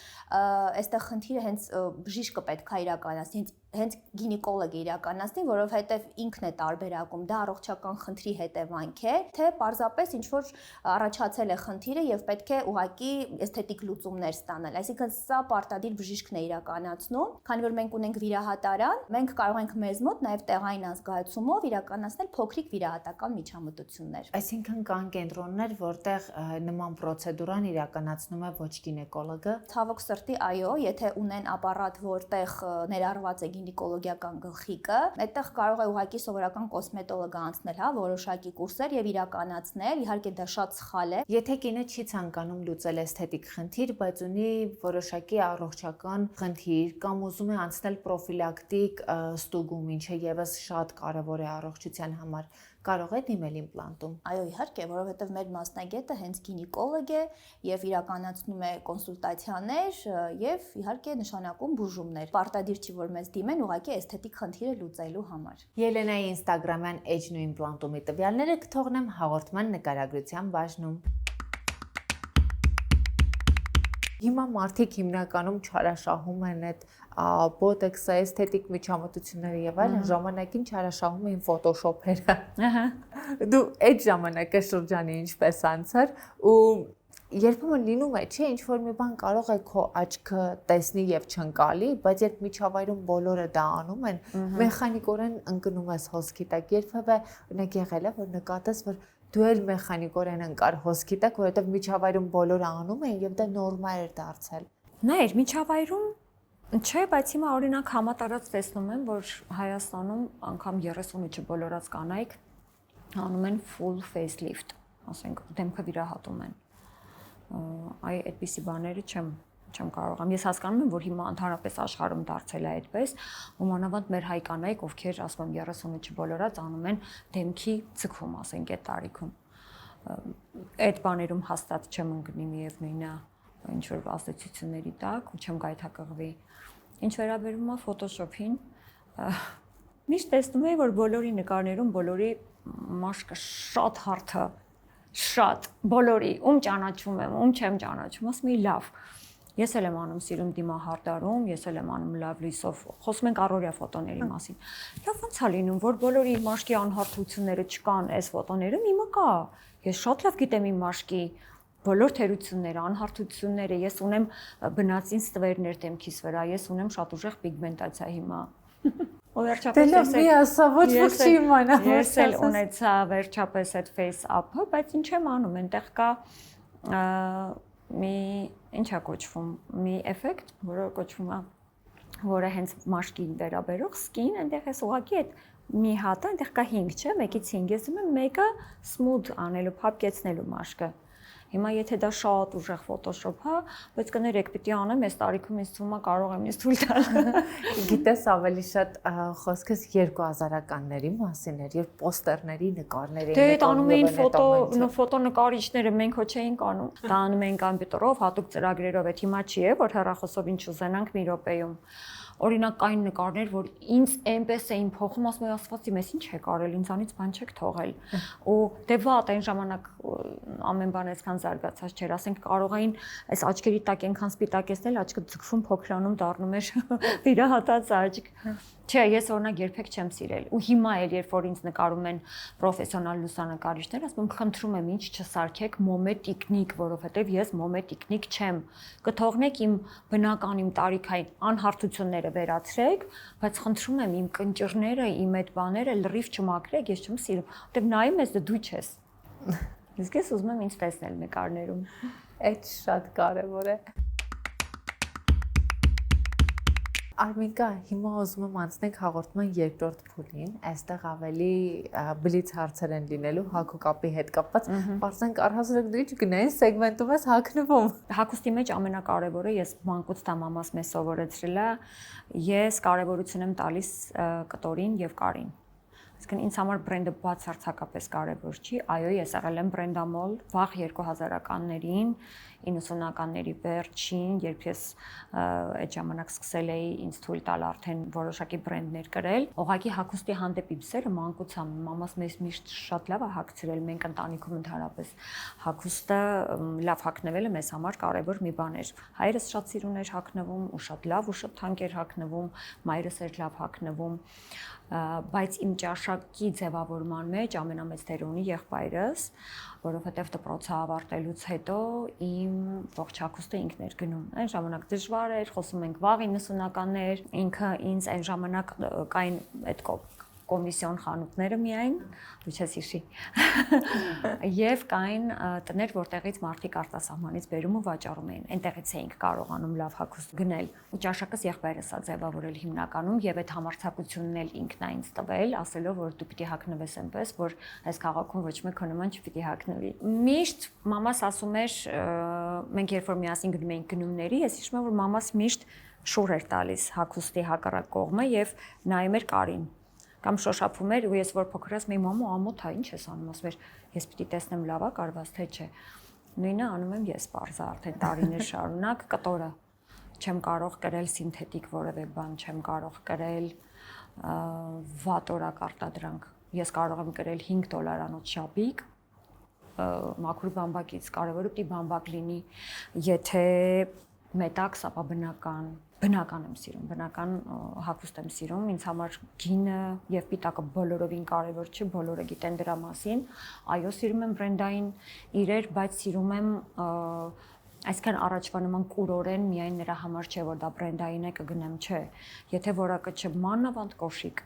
այստեղ խնդիրը հենց բժիշկը պետք է իրականացնի, հենց գինեկոլոգը իրականացնի, որովհետև ինքն է տարբերակում, դա առողջական խնդրի հետևանք է, թե պարզապես ինչ որ առաջացել է խնդիրը եւ պետք է ուղղակի էսթետիկ լուծումներ ստանալ։ Այսինքն սա պարտադիր բժիշկն է իրականացնում, քանի որ մենք ունենք վիրահատարան, մենք կարող ենք մեզ մոտ նաեւ տեղային ազգայացումով իրականացնել փոքրիկ վիրահատական միջամտություններ։ Այսինքն կան կենտրոններ, որտեղ նման պրոցեդուրան իրականացնում է ոչ գինեկոլոգը։ Ցավոք սրտի, այո, եթե ունեն ապարատ, որտեղ ներառված է գինեկոլոգիական գլխիկը, այդտեղ կարող է ուղղակի սովորական կոսմետոլոգը անցնել, հա, որոշակի կուրսեր եւ իրականացնել, իհարկե դա շատ սխալ է։ Եթե կինը չի ցանկանում լուծել էսթետիկ խնդիր, բայց ունի որոշակի առողջական խնդիր կամ ուզում է անցնել պրոֆիլակտիկ ստուգում, ինչը եւս շատ կարեւոր է առողջության համար, կարող է դիմել իմպլանտում։ Այո, իհարկե, որովհետև մեր մասնագետը հենց գինեկոլոգ է եւ իրականացնում է կոնսուլտացիաներ եւ իհարկե նշանակում բուժումներ։ Պարտադիր չի, որ մեզ դիմեն ուղղակի էսթետիկ խնդիրը լուծելու համար։ Ելենայի ինստագրամյան էջն ու իմպլանտումի տվյալները կթողնեմ հաղորդման նկարագրության բաժնում։ Հիմա մարդիկ հիմնականում չարաշահում են այդ բոտեքսը, էսթետիկ միջամտությունները եւ այլն, ժամանակին չարաշահում էին ֆոտոշոփերը։ Ահա։ Դու այդ ժամանակը շրջանի ինչպես անցար ու երբեմն լինում է, չէ, ինչ որ մի բան կարող է քո աչքը տեսնի եւ չընկալի, բայց երբ միջավայրում բոլորը դա անում են, մեխանիկորեն ընկնում ես հոսքի տակ։ Երբևէ օրինակ եղել է, որ նկատես, որ դու էլ մեխանիկորեն ընկար հոսքի տակ, որովհետեւ միջավայրում բոլորը անում են եւ դա նորմալ էր դարձել։ Նայր, միջավայրում չէ, բայց հիմա օրինակ համատարած տեսնում եմ, որ Հայաստանում անգամ 30-ը չբոլորած կանայք անում են full facelift, ասենք դեմքը վիրահատում են։ Այ այդպիսի բաները չեմ չեմ կարողam։ Ես հասկանում եմ, որ հիմա ընդհանրապես աշխարհում դարձել է այդպես, ու մանավանդ մեր հայ կանայք, ովքեր ասում եմ 30-ը չբոլորած անում են դեմքի ցկվում, ասենք այդ տարիքում։ Այդ բաներում հաստատ չեմ ընկնի միևնույնն է, ինչ որ ազդեցությունների տակ ու չեմ գայթակղվի։ Ինչ վերաբերում է Photoshop-ին, միշտ տեսնում եմ, որ բոլորի նկարներում բոլորի մաշկը շատ հարթ է, շատ բոլորի, ում ճանաչում եմ, ում չեմ ճանաչում, ասում եմ լավ։ Ես էլ եմ անում սիրում դիմահարտարում, ես էլ եմ անում լավ լույսով, խոսում ենք առօրյա ֆոտոների մասին։ Լավ ոնց է լինում, որ բոլորի մաշկի անհարթությունները չկան այս ֆոտոներում, իմը կա։ Ես շատ լավ գիտեմ իմ մաշկի բոլոր թերությունները, անհարթությունները, ես ունեմ բնածին ստվերներ դեմքիս վրա, ես ունեմ շատ ուժեղ պիգմենտացիա հիմա։ Ու վերջապես դե մի ասա, ոչ ոք չի իմանա։ Ես էլ ունեցա վերջապես այդ face up-ը, բայց ինչ եմ անում, այնտեղ կա մի ինչա կոչվում, մի էֆեկտ, որը կոչվում է, որը հենց մաշկին վերաբերող skin, այնտեղ էս ուղղակի այդ մի հատը, այնտեղ կա 5, չէ, 1-ից 5, ես դեմ եմ մեկը smooth անելու, փափկեցնելու մաշկը։ Հիմա եթե դա շատ ուժեղ Photoshop է, բայց կներեք, պիտի անեմ, այս տարիքում ինձ թվում է կարող եմ ինձ թույլ տալ։ Գիտես ավելի շատ խոսքս 2000-ականների մասին էր, երբ պոստերների նկարներ էին։ Դե այդ անում էին ֆոտոնկարիչները, մենք հո չէինք անում։ Դա անում էին կոմպյուտերով, հատուկ ծրագրերով, այդ հիմա չի է, որ հեռախոսով ինչ ուզենանք մի րոպեում։ Օրինակ կային նկարներ, որ ինձ այնպես էին փոխում, ասում եմ, Աստվածի, ես ինչ եք արել, ինձանից բան չեք թողել։ Ու դե վատ այն ժամանակ ամեն բան այսքան զարգացած չէր, ասենք կարող էին այս աչքերի տակ այնքան սպիտակեցնել, աչքը ձգվում, փոքրանում, դառնում էր վիրահատած աչք։ Չէ, ես օրինակ երբեք չեմ սիրել։ Ու հիմա էլ երբ որ ինձ նկարում են պրոֆեսիոնալ լուսանկարիչներ, ասում եմ, խնդրում եմ, ինչ չսարքեք մոմե տիկնիկ, որովհետև ես մոմե տիկնիկ չեմ։ Կթողնեք իմ բնական, իմ տարիքային անհարթությունները վերացրեք, բայց խնդրում եմ իմ կնճիռները, իմ այդ բաները լրիվ չմաքրեք, ես չեմ սիրում, որովհետև նայում ես դու չես։ Իսկ ես ուզում եմ ինձ տեսնել նկարներում։ Այդ շատ կարևոր է։ Արմինկա, հիմա ուզում եմ անցնենք հաղորդման երկրորդ փուլին, այստեղ ավելի բլից հարցեր են լինելու հագուկապի հետ կապված, պարզենք առհասարակ դու ինչ գնային սեգմենտում ես հագնվում։ Հագուստի մեջ ամենակարևորը ես մանկուց տա մամաս մեզ սովորեցրել է, ես կարևորություն եմ տալիս կտորին եւ կարին։ Այսինքն ինձ համար բրենդը բացարձակապես կարևոր չի, այո, ես եղել եմ բրենդամոլ վաղ 2000-ականներին, 90-ականների վերջին, երբ ես այդ ժամանակ սկսել էի ինձ թույլ տալ արդեն որոշակի բրենդներ կրել, ուղղակի հագուստի հանդեպ իմ սերը մանկությամբ մամաս մեզ միշտ շատ լավ է հագցրել, մենք ընտանիքում ընդհանրապես հագուստը լավ հագնվելը մեզ համար կարևոր մի բան էր։ Հայրս շատ սիրուն էր հագնվում ու շատ լավ ու շատ թանկ էր հագնվում, մայրս էր լավ հագնվում, բայց իմ ճաշակի ձևավորման մեջ ամենամեծ դեր ունի եղբայրս, որովհետև դպրոցը ավարտելուց հետո իմ ողջ հագուստը ինքն էր գնում։ Այն ժամանակ դժվար էր, խոսում ենք վաղ 90-ականներ, ինքը ինձ այն ժամանակ կային այդ կոմիսիոն խանութները միայն, դու չես հիշի։ Եվ կային տներ, որտեղից մարդիկ արտասահմանից բերում ու վաճառում էին։ Այնտեղից էինք կարողանում լավ հագուստ գնել։ Ու ճաշակս եղբայրս է ձևավորել հիմնականում եւ այդ համարձակությունն էլ ինքն է ինձ տվել, ասելով, որ դու պիտի հագնվես այնպես, որ այս քաղաքում ոչ մեկ քո նման չպիտի հագնվի։ Միշտ մամաս ասում էր, մենք երբ որ միասին գնում էինք գնումների, ես հիշում եմ, որ մամաս միշտ շուռ էր տալիս հագուստի հակառակ կողմը եւ նայում էր կարին։ Կամ շոշափում էր ու ես որ փոքր ես մի մամու ամոթ է ինչ ես անում ասում էր ես պիտի տեսնեմ լավ է կարված թե չէ նույնը անում եմ ես բարձա արդեն տարիներ շարունակ կտորը չեմ կարող կրել սինթետիկ որևէ բան չեմ կարող կրել վատորակ արտադրանք ես կարող եմ կրել $5 շապիկ մաքուր բամբակից կարևորը պիտի բամբակ լինի եթե մետաքս ապա բնական եմ սիրում, բնական հագուստ եմ սիրում, ինձ համար գինը եւ պիտակը բոլորովին կարեւոր չէ, բոլորը գիտեն դրա մասին։ Այո, սիրում եմ բրենդային իրեր, բայց սիրում եմ այսքան առաջվա նման կուրորեն միայն նրա համար չէ, որ դա բրենդային է կգնեմ, չէ։ Եթե որակը չէ, մանավանդ կոշիկ։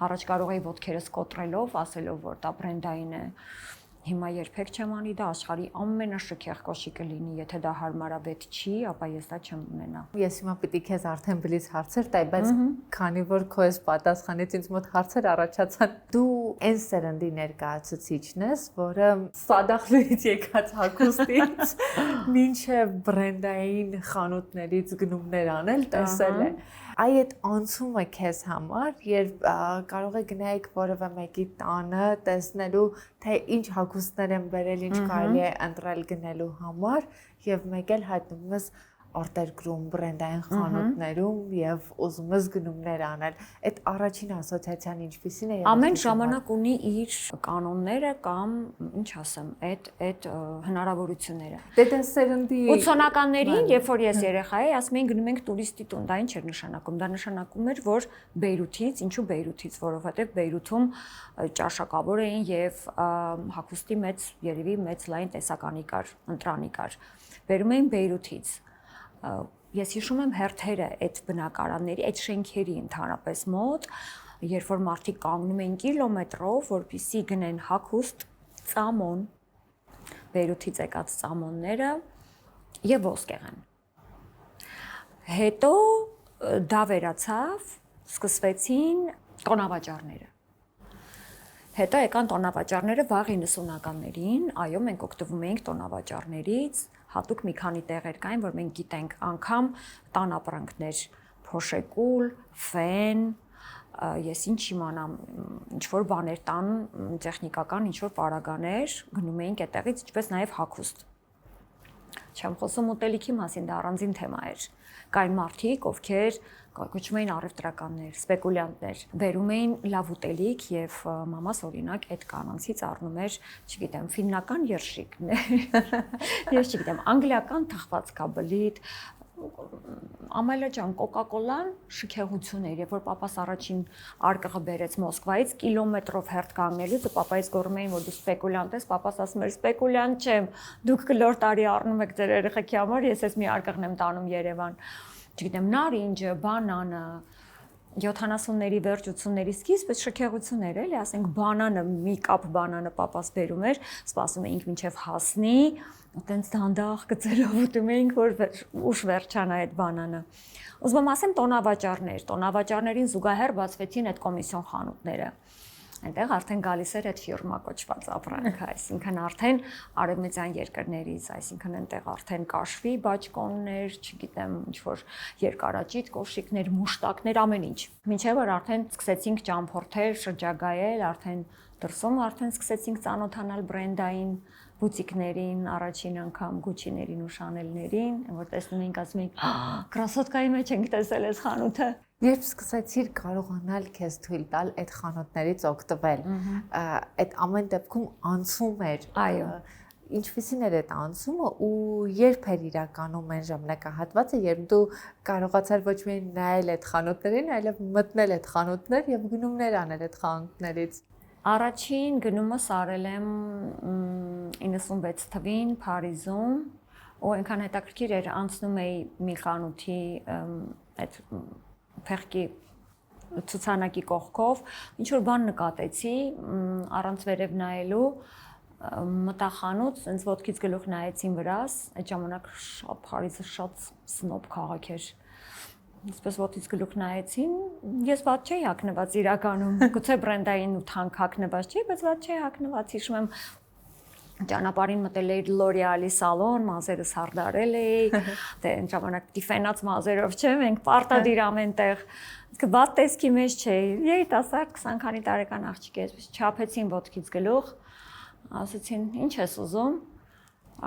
Առաջ կարող էի ոտքերս կոտրելով, ասելով, որ դա բրենդային է։ Հիմա երբեք չեմ անի դա, աշխարհի ամենաշքեղ կոշիկը լինի, եթե դա հարմարավետ չի, ապա ես դա չեմ ունենա։ Ես հիմա պիտի քեզ արդեն բլիզ հարցեր տայ, բայց քանի որ քո այս պատասխանից ինձ մոտ հարցեր առաջացան, դու այն սերնդի ներկայացուցիչն ես, որը սադախլուից եկած հագուստից մինչև բրենդային խանութներից գնումներ անել տեսել է։ Այդ անցումը քեզ համար, երբ կարող է գնայիք որևէ մեկի տանը տեսնելու, թե ինչ հագուստներ են բերել, ինչ կարելի է ընտրել գնելու համար, եւ մեկ էլ հայտնվում ես արտերկրում բրենդային խանութներում եւ ուզում ես գնումներ անել։ Այդ առաջին ասոցիացիան ինչպիսին է։ Ամեն ժամանակ ունի իր կանոնները կամ ինչ ասեմ, այդ հնարավորությունները։ Դե սերնդի 80-ականներին, երբ որ ես երեխա էի, ասում էին գնում ենք տուրիստի տուն, դա ինչ էր նշանակում։ Դա նշանակում էր, որ Բեյրութից, ինչու Բեյրութից, որովհետեւ Բեյրութում ճաշակավոր էին եւ հագուստի մեծ, երևի մեծ լայն տեսականի կար, ընտրանի կար։ Բերում էին Բեյրութից։ Ես հիշում եմ հերթերը այդ բնակարանների, այդ շենքերի ընդհանրապես մոտ, երբ որ մարդիկ կանգնում էին կիլոմետրով, որպեսզի գնեն հագուստ, ծամոն, Բեյրութից եկած ծամոնները եւ ոսկեղեն։ Հետո դա վերացավ, սկսվեցին տոնավաճառները։ Հետո եկան տոնավաճառները վաղ 90-ականներին, այո, մենք օգտվում էինք տոնավաճառներից, հատուկ մի քանի տեղեր կային, որ մենք գիտենք անգամ տան ապրանքներ, փոշեկուլ, ֆեն, ես ինչ իմանամ, ինչ որ բաներ տան, տեխնիկական ինչ որ պարագաներ գնում էինք այդտեղից, ինչպես նաև հագուստ։ Չեմ խոսում ուտելիքի մասին, դա առանձին թեմա էր։ Կային մարդիկ, ովքեր կոչվում էին առևտրականներ, սպեկուլյանտներ, բերում էին լավ ուտելիք եւ մամաս օրինակ այդ կանանցից առնում էր, չգիտեմ, ֆիննական երշիկներ, ես չգիտեմ, անգլիական թխվածքաբլիթ, Ամալա ջան, Կոկա-կոլան շքեղություն էր, երբ որ պապաս առաջին արկղը բերեց Մոսկվայից, կիլոմետրով հերթ կանգնելուց, պապայից գոռում էին, որ դու սպեկուլյանտ ես, պապաս ասում էր, սպեկուլյանտ չեմ, դուք կլոր տարի առնում եք ձեր երեխեքի համար, ես այս մի արկղն եմ տանում Երևան։ Չգիտեմ, նարինջը, բանանը, 70-ների վերջ 80-ների սկիզբ այս շքեղություններ էլի, ասենք բանանը, մի կապ բանանը պապաս բերում էր, սպասում էինք մինչև հասնի, այտենց դանդաղ գծելով ուտում էինք, որ ուշ վերջանա այդ բանանը։ Ուզում եմ ասեմ տոնավաճառներին զուգահեռ բացվեցին այդ կոմիսիոն խանութները։ Այնտեղ արդեն գալիս էր այդ ֆիրմա կոչված ապրանքը, այսինքն արդեն արևմտյան երկրներից, այսինքն այնտեղ արդեն կաշվի բաճկոններ, չգիտեմ, ինչ որ երկարաճիտ կոշիկներ, մուշտակներ, ամեն ինչ։ Մինչև որ արդեն սկսեցինք ճամփորդել, շրջագայել, արդեն դրսում արդեն սկսեցինք ծանոթանալ բրենդային բուտիկներին, առաջին անգամ Gucci-ներին ու Chanel-ներին, որ տեսնում էինք, ասում էինք, «Կրասոտկայի մեջ ենք տեսել այս խանութը»։ Երբ սկսեցիր կարողանալ քեզ թույլ տալ այդ խանութներից օգտվել, այդ ամեն դեպքում անցում էր։ Այո։ Ինչպիսին էր այդ անցումը ու երբ էր իրականում այն ժամանակահատվածը, երբ դու կարողացար ոչ միայն նայել այդ խանութներին, այլև մտնել այդ խանութներ եւ գնումներ անել այդ խանութներից։ Առաջին գնումս արել եմ 96 թվին Փարիզում, ու այնքան հետաքրքիր էր, անցնում էի մի խանութի այդ փեղկի ցուցանակի կողքով, ինչ որ բան նկատեցի, առանց վերև նայելու, մտա խանութ, ինձ ոտքից գլուխ նայեցին վրաս, այդ ժամանակ Փարիզը շատ սնոբ քաղաք էր։ Այսպես ոտքից գլուխ նայեցին, ես ված չէի հագնված իրականում, գուցե բրենդային ու թանկ հագնված չէի, բայց ված չէի հագնված, հիշում եմ ճանապարհին մտել էի L'Oréal-ի սալոն, մազերս հարդարել էի, դե այն ժամանակ դիֆենած մազերով չէ, մենք պարտադիր ամենտեղ, վատ տեսքի մեջ չէի, երիտասարդ 20 քանի տարեկան աղջիկ էր, չափեցին ոտքից գլուխ, ասացին, ինչ ես ուզում,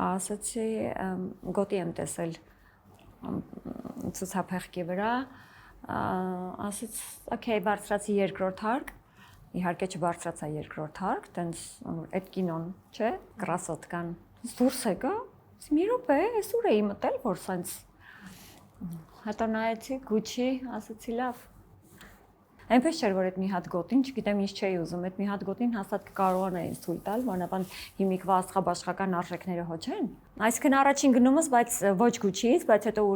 ասացի, գոտի եմ տեսել ցուցափեղկի վրա, ասաց, «Okay, բարձրացի երկրորդ հարկ», իհարկե չբարձրացա երկրորդ հարկ, տենց այդ կինոն, չէ, կրասոտկան, դուրս եկա, մի րոպե, այս ուր էի մտել, որ սենց, հետո նայեցի, Gucci, ասացի, լավ, այնպես չէր, որ այդ մի հատ գոտին, չգիտեմ ինչ չէի ուզում, այդ մի հատ գոտին հաստատ կկարողանա ինձ թույլ տալ, մանավանդ հիմիկվա աստղաբաշխական արժեքները հոչեն։ Այսինքն առաջին գնումս, բայց ոչ Gucci-ից, բայց հետո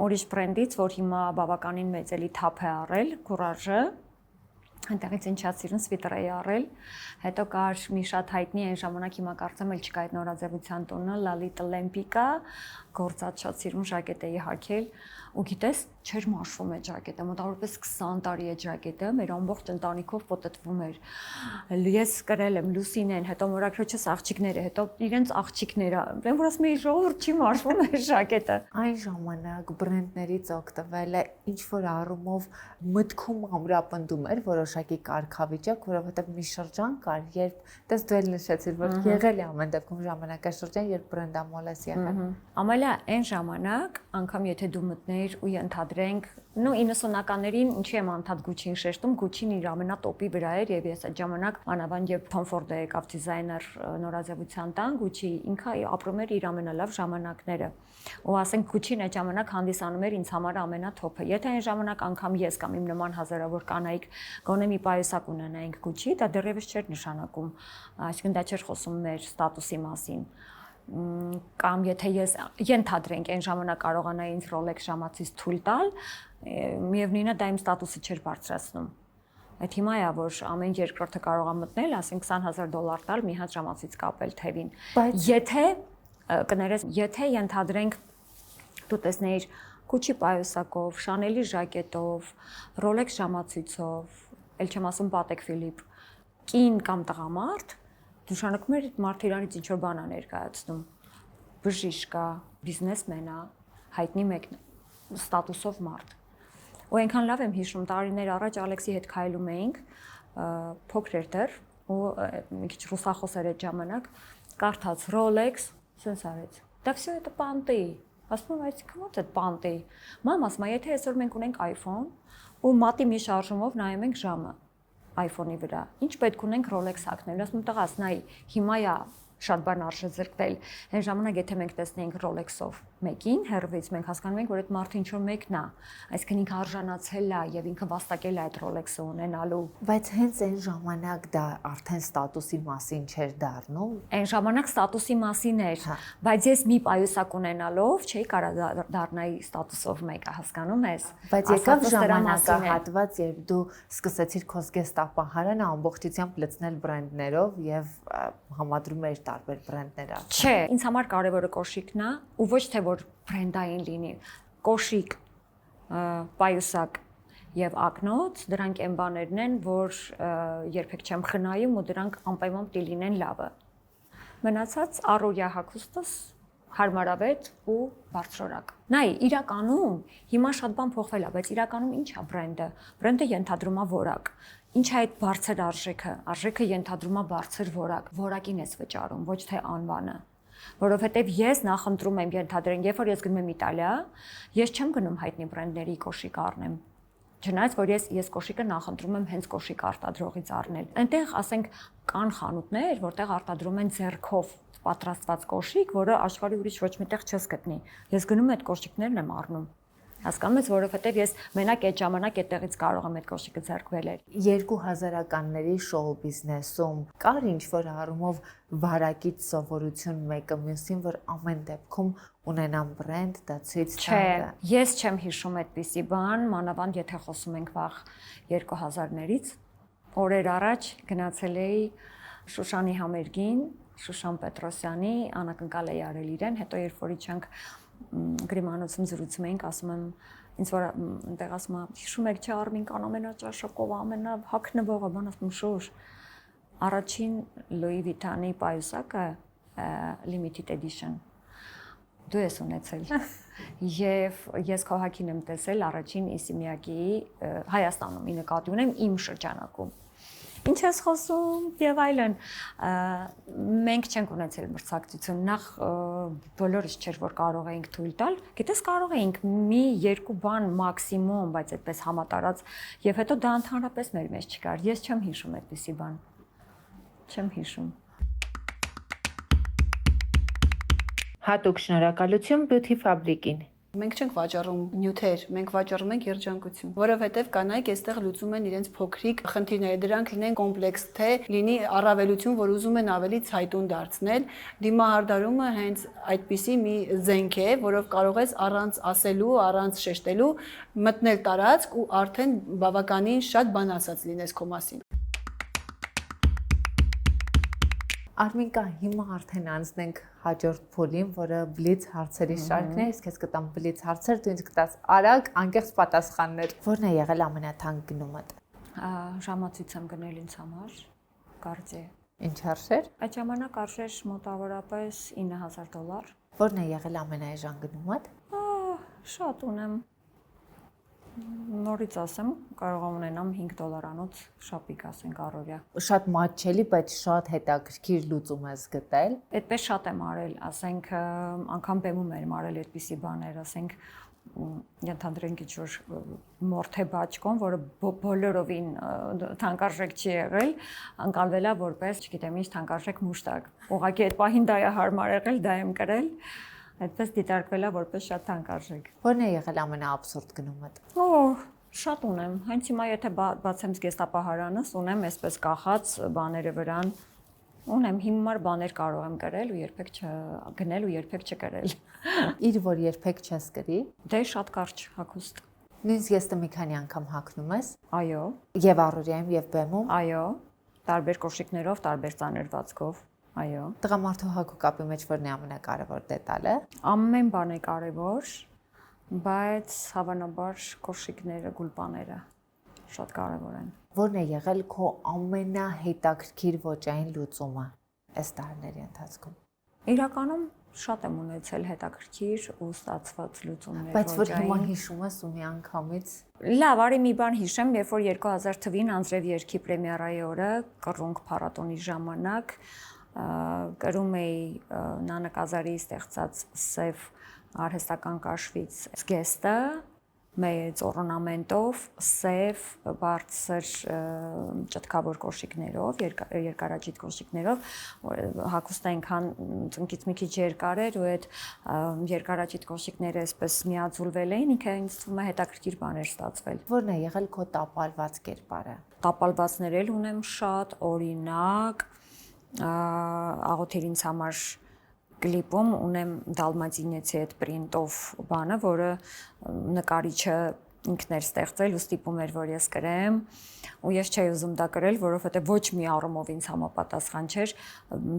ուրիշ բրենդից, որ հիմա բավականին մեծ էլի թափ է առել, Courage, Այնտեղից ինչա սիրուն սվիտեր էի առել, հետո կար մի շատ հայտնի այն ժամանակ հիմա կարծեմ էլ չկա այդ նորաձևության տունը, Lalita Lempicա, գործած շատ սիրուն ժակետ էի հագել, ու գիտես, չէր մաշվում այդ ժակետը, մոտավորապես 20 տարի այդ ժակետը մեր ամբողջ ընտանիքով պոտտվում էր։ Ես կրել եմ Լուսինեն, հետո մորաքրոջս աղջիկները, հետո իրենց աղջիկները, այնպես որ ասում էի ժողովուրդ չի մաշվում այդ ժակետը։ Այն ժամանակ բրենդներից օգտվելը ինչ որ առումով մտքում ամրապնդում էր որոշակի կարգավիճակ, որովհետև մի շրջան կար, երբ դες դու էլ նշեցիր, որ եղել է ամեն դեպքում ժամանակաշրջան, երբ բրենդամոլ ես եղել։ Ամալա այն ժամանակ, անգամ եթե դու մտներ ու ենթադրենք, նո 90-ականներին ինչի եմ անդադ Gucci-ին շեշտում, Gucci-ն իր ամենատոպի վրա էր եւ ես այդ ժամանակ մանավանդ երբ Tom Ford-ը եկավ դիզայներ նորաձևության տան, Gucci ինքը ապրում էր իր ամենալավ ժամանակները։ Ու ասենք Gucci-ն այդ ժամանակ հանդիսանում էր ինձ համար ամենաթոփը։ Եթե այն ժամանակ անգամ ես կամ իմ նման հազարավոր կանայք գոնե մի պայուսակ ունենայինք Gucci, դա դեռևս չէր նշանակում, այսինքն դա չէր խոսում մեր ստատուսի մասին։ Կամ եթե ես ենթադրենք այն ժամանակ կարողանայի ինձ Rolex ժամացից թույլ տալ, միևնույնն է դա իմ ստատուսը չէր բարձրացնում։ Այդ հիմա է որ ամեն երկրորդը կարող է մտնել, ասենք $20,000 տալ մի հատ ժամացից կապել թևին։ Եթե կներես, եթե ենթադրենք դու տեսնեիր Gucci պայուսակով, Chanel-ի ժակետով, Rolex ժամացույցով, ել չեմ ասում Patek Philippe, կին կամ տղամարդ, նշանակում էր մարդը իրանից ինչ որ բան է ներկայացնում։ Բժիշկ է, բիզնեսմեն է, հայտնի մեկն ստատուսով մարդ։ Ու այնքան լավ եմ հիշում, տարիներ առաջ Ալեքսի հետ քայլում էինք, փոքր էր դեռ, ու մի քիչ ռուսախոս էր այդ ժամանակ, կարդաց Rolex, սենց արեց։ Դա всё это понты։ Ասում եմ, այսինքն ո՞ց է понты։ Մամ ասում է, եթե այսօր մենք ունենք iPhone, ու մատի մի շարժումով նայում ենք ժամը iPhone-ի վրա։ Ինչ պետք ունենք Rolex հագնել։ Ասում եմ, տղաս, նայ, հիմա է շատ բան արժե զրկվել։ Այն ժամանակ եթե մենք տեսնեինք Rolex-ով մեկին, հերվից մենք հասկանում ենք, որ այդ մարդը ինչ որ մեկն է, այսինքն ինքը արժանացել է եւ ինքը վաստակել է այդ Rolex-ը ունենալու։ Բայց հենց այն ժամանակ դա արդեն ստատուսի մասին չէր դառնում։ Այն ժամանակ ստատուսի մասին էր, բայց ես մի պայուսակ ունենալով չէի կարող դառնայի ստատուսով մեկը, հասկանում ես։ Բայց եկավ ժամանակահատված, երբ դու սկսեցիր քո զգեստապահարանը ամբողջությամբ լցնել բրենդներով եւ համադրում էիր տարբեր բրենդներ։ Չէ, ինձ համար կարևորը կոշիկն է ու ոչ թե որ բրենդային լինի։ Կոշիկ, պայուսակ եւ ակնոց, դրանք այն բաներն են, որ երբեք չեմ խնայում ու դրանք անպայման պիտի լինեն լավը։ Մնացած առօրյա հագուստս հարմարավետ ու բարձրորակ։ Նայ, իրականում հիմա շատ բան փոխվել է, բայց իրականում ի՞նչ է բրենդը։ Բրենդը ենթադրում է որակ։ Ինչ է այդ բարձր արժեքը։ Արժեքը ենթադրում է բարձր որակ։ Որակին ես վճարում, ոչ թե անվանը։ Որովհետև ես նախընտրում եմ ենթադրենք, երբ որ ես գնում եմ Իտալիա, ես չեմ գնում հայտնի բրենդների կոշիկ առնեմ։ Չնայած որ ես կոշիկը նախընտրում եմ հենց կոշիկ արտադրողից առնել։ Այնտեղ ասենք կան խանութներ, որտեղ արտադրում են ձեռքով պատրաստված կոշիկ, որը աշխարհի ուրիշ ոչ միտեղ չես գտնի։ Ես գնում եմ այդ կոշիկներն եմ առնում։ Հասկանում ես, որովհետև ես մենակ այդ ժամանակ այդտեղից կարող եմ այդ կոշիկը ձեռք բերել։ 2000-ականների շոու բիզնեսում կար ինչ-որ առումով վարակից սովորություն մեկը մյուսին, որ ամեն դեպքում ունենան բրենդ, դա ցույց տալը։ Ես չեմ հիշում այդպիսի բան, մանավանդ եթե խոսում ենք վաղ 2000-ներից։ Օրեր առաջ գնացել էի Շուշանի համերգին, Շուշան Պետրոսյանի, անակնկալ էի արել իրեն, հետո երբ որ իջանք գրիմանոցում զրուցում էինք, ասում եմ, ինձ որ այնտեղ ասում եմ, հիշում եք չէ Արմինկան ամենաճաշակով, ամենահագնվողը, բան ասում շուշ, առաջին Louis Vuitton-ի պայուսակը limited edition դու ես ունեցել։ Եվ ես քո հագին եմ տեսել առաջին Իսիմիակի Հայաստանում, ի նկատի ունեմ իմ շրջանակում։ Ինչ ես խոսում եւ այլն։ Մենք չենք ունեցել մրցակցություն, նախ բոլորս չէր որ կարող էինք թույլ տալ, գիտես կարող էինք մի երկու բան մաքսիմում, բայց այդպես համատարած եւ հետո դա ընդհանրապես մեր մեջ չկար։ Ես չեմ հիշում այդպիսի բան։ Չեմ հիշում։ Հատուկ շնորհակալություն Beauty Fabric-ին։ Մենք չենք վաճառում նյութեր, մենք վաճառում ենք երջանկություն, որովհետև կանայք այստեղ լուծում են իրենց փոքրիկ խնդիրները, դրանք լինեն կոմպլեքս, թե լինի առավելություն, որ ուզում են ավելի ցայտուն դարձնել։ Դիմահարդարումը հենց այդպիսի մի զենք է, որով կարող ես առանց ասելու, առանց շեշտելու մտնել տարածք ու արդեն բավականին շատ բան ասած լինես քո մասին։ Արմինկա, հիմա արդեն անցնենք հաջորդ փոլին, որը բլից հարցերի շարքն է, իսկ ես կտամ բլից հարցեր, դու ինձ կտաս արագ, անկեղծ պատասխաններ։ Որն է եղել ամենաթանկ գնումդ։ Ժամացույց եմ գնել ինձ համար, կարծե։ Ինչ արժեր։ Այդ ժամանակ արժեր մոտավորապես $9,000։ Որն է եղել ամենաէժան գնումդ։ Շատ ունեմ։ Նորից ասեմ, կարող եմ ունենամ $5-անոց շապիկ, ասենք առօրյա։ Շատ մատչելի, բայց շատ հետաքրքիր լուծում ես գտել։ Այդպես շատ եմ արել, ասենք, անգամ բեմում եմ արել այդպիսի բաներ, ասենք, ենթադրենք ինչ-որ մորթե բաճկոն, որը բոլորովին թանկարժեք չի եղել, անցալվել է որպես, չգիտեմ ինչ, թանկարժեք մուշտակ։ Ուղղակի այդ պահին դա է հարմար եղել, դա եմ կրել։ Այդպես դիտարկվել է որպես շատ թանկարժեք։ Որն է եղել ամենաաբսուրդ գնումդ։ Շատ ունեմ։ Հենց հիմա եթե բացեմ զգեստապահարանս, ունեմ այսպես կախած բաները վրան։ Ունեմ հիմար բաներ կարող եմ կրել ու երբեք չգնել ու երբեք չկրել։ Իր որ երբեք չես կրի։ Դե շատ կարճ հագուստ։ Նույնիսկ ես մի քանի անգամ հագնում ես։ Այո։ Եվ առօրյայում եւ բեմում։ Այո։ Տարբեր կոշիկներով, տարբեր ծանրվածքով։ Այո։ Տղամարդու հագուկապի մեջ որն է ամենակարևոր դետալը։ Ամեն բան է կարևոր, բայց հավանաբար կոշիկները, գուլպաները շատ կարևոր են։ Որն է եղել քո ամենահետաքրքիր ոճային լուծումը այս տարիների ընթացքում։ Իրականում շատ եմ ունեցել հետաքրքիր ու ստացված լուծումներ։ Բայց որ հիմա հիշում ես ու միանգամից։ Լավ, արի մի բան հիշեմ, երբ որ 2000 թվին Անձրև երգի պրեմիերայի օրը կռունկ փառատոնի ժամանակ կրում էի Նանա Կազարիի ստեղծած սև արհեստական կաշվից զգեստը մեծ օրնամենտով, սև, բարձր ճտկավոր կոշիկներով, երկարաճիտ կոշիկներով, հագուստը այնքան ծնկից մի քիչ երկար էր ու այդ երկարաճիտ կոշիկները այսպես միաձուլվել էին, ինքը ինձ թվում է հետաքրքիր բաներ ստացվել։ Որն է եղել քո տապալված կերպարը։ Տապալվածներ էլ ունեմ շատ, օրինակ, աղոթեր ինձ համար կլիպում ունեմ դալմատինեցի այդ պրինտով բանը, որը նկարիչը ինքն էր ստեղծել ու ստիպում էր, որ ես կրեմ, ու ես չէի ուզում դա կրել, որովհետև ոչ մի առումով ինձ համապատասխան չէր,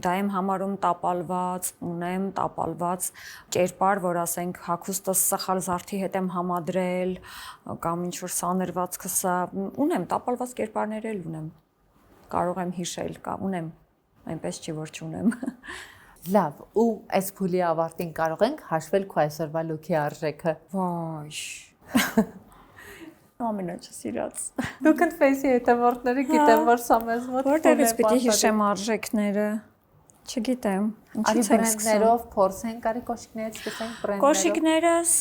դա եմ համարում տապալված, ունեմ տապալված կերպար, որ ասենք հագուստս սխալ զարդի հետ եմ համադրել, կամ ինչ-որ սանրվածքը սա, ունեմ տապալված կերպարներ էլ ունեմ, կարող եմ հիշել, ունեմ, այնպես չի, որ չունեմ։ Լավ, ու այս փուլի ավարտին կարող ենք հաշվել քո այսօրվա լուքի արժեքը։ Վայ։ Ամենաչսիրած։ Դու կնֆեսի հետևորդները գիտեմ, որ սա մեզ մոտ որտեղից պիտի հիշեմ արժեքները։ Չգիտեմ։ Ինչից ենք բրենդներով փորձենք, արի կոշիկներից սկսենք բրենդներով։ Կոշիկներս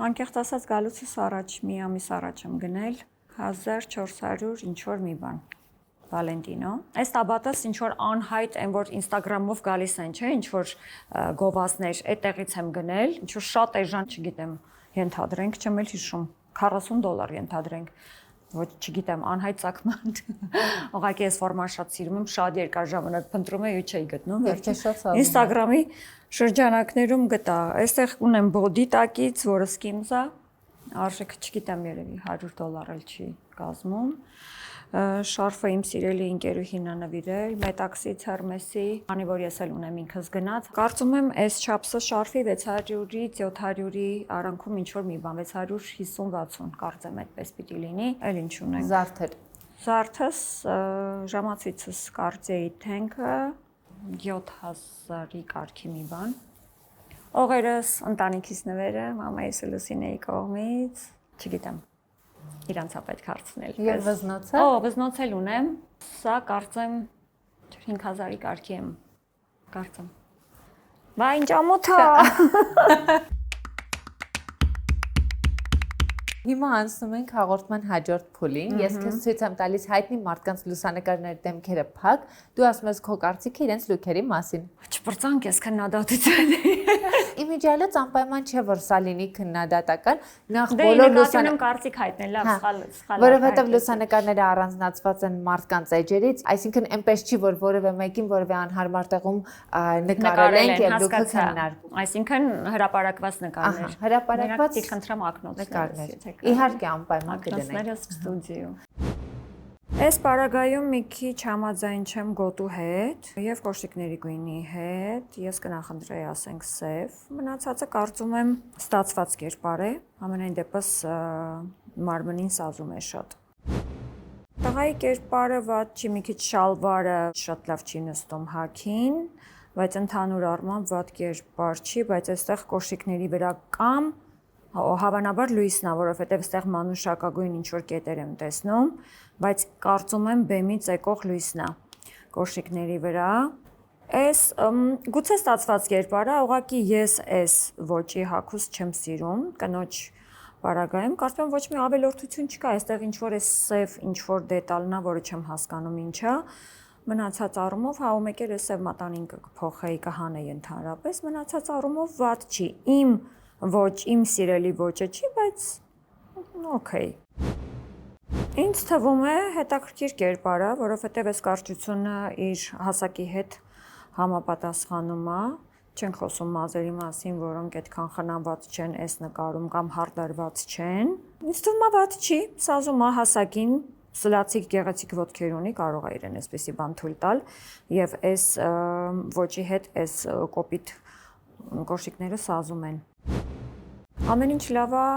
անկեղծ ասած գալուցս առաջ մի ամիս առաջ եմ գնել 1400 ինչ որ մի բան։ Valentino։ Այս տաբատս ինչ որ անհայտ են, որ Instagram-ով գալիս են, չէ, ինչ որ գովազներ, այդտեղից եմ գնել, ինչ որ շատ էժան, չգիտեմ, ենթադրենք, չեմ էլ հիշում, $40 ենթադրենք, ոչ չգիտեմ, անհայտ ցակման։ Ուղղակի այս ֆորման շատ սիրում եմ, շատ երկար ժամանակ փնտրում եի ու չէի գտնում։ Instagram-ի շրջանակներում գտա։ Այստեղ ունեմ body տակից, որը Skims է, արժեքը չգիտեմ, երևի $100 էլ չի կազմում։ Շարֆը իմ սիրելի ընկերուհին է նվիրել, Metax-ից Hermes-ի, քանի որ ես էլ ունեմ ինքս գնած։ Կարծում եմ այս չափսը շարֆի 600-ից 700-ի արանքում ինչ որ մի բան 650-60, կարծեմ այդպես պիտի լինի, այլ ինչ ունենք։ Զարդեր։ Զարդս ժամացույցս կարծեի թենքը 7000-ի կարգի մի բան։ Օղերս ընտանիքիս նվերը, մամայիս ու Լուսինեի կողմից, չգիտեմ։ Իրանց է պետք հարցնել։ Եվ վզնոցը։ Վզնոց էլ ունեմ։ Սա կարծեմ 5000-ի կարգի եմ։ Կարծեմ։ Վայ, ինչ ամոթ է։ Հիմա անցնում ենք հաղորդման հաջորդ փուլին։ Ես քեզ ցույց եմ տալիս հայտնի մարդկանց լուսանկարների դեմքերը փակ, դու ասում ես քո կարծիքը իրենց լուքերի մասին։ Չպրծանք ես քննադատություն։ Իմիջիալից անպայման չէ որ սա լինի քննադատական, նախ Դե բոլոր նկատինում կարծիք հայտնել, լավ, սխալ։ Որովհետև լուսանկարները առանձնացված են մարդկանց էջերից, այսինքն այնպես չի որ որևէ մեկին որևէ անհարմար տեղում նկարել ենք եւ դուք քննարկում։ Այսինքն հրապարակված նկարներ։ Հրապարակված խնդրեմ ակնոց նկարներ։ Իհարկե անպայման կդնենք։ Ակնոցները ստուդիո։ Այս պարագայում մի քիչ համաձայն չեմ գոտու հետ եւ կոշիկների գույնի հետ։ Ես կնախընտրեի, ասենք, սև։ Մնացածը կարծում եմ ստացված կերպար է, ամենայն դեպս մարմնին սազում է շատ։ Տղայի կերպարը վատ չի, մի քիչ շալվարը շատ լավ չի նստում հագին, բայց ընդհանուր առմամբ վատ կերպար չի, բայց այստեղ կոշիկների վրա կամ հավանաբար լույսն է, որովհետև այստեղ մանուշակագույն ինչ-որ կետեր եմ տեսնում, բայց կարծում եմ բեմից եկող լույսն է կոշիկների վրա։ Այս գուցե ստացված կերպարը, ուղղակի ես այս ոճի հագուստ չեմ սիրում, կնոջ պարագայում, կարծում եմ ոչ մի ավելորդություն չկա, այստեղ ինչ-որ է սև, ինչ-որ դետալն է, որը չեմ հասկանում ինչ է։ Մնացած առումով, հա, ու մեկ էլ սև մատանին կփոխեի, կհանեի ընդհանրապես, մնացած առումով վատ չի։ Իմ սիրելի ոճը չի, բայց օքեյ։ Ինձ թվում է հետաքրքիր կերպար է, որովհետև այս կարճությունը իր հասակի հետ համապատասխանում է, չենք խոսում մազերի մասին, որոնք այդքան խնամված չեն այս նկարում կամ հարդարված չեն։ Ինձ թվում է վատ չի, սազում է հասակին, սլացիկ գեղեցիկ ոտքեր ունի, կարող է իրեն այսպեսի բան թույլ տալ եւ այս ոճի հետ այս կոպիտ կոշիկները սազում են։ Ամեն ինչ լավ է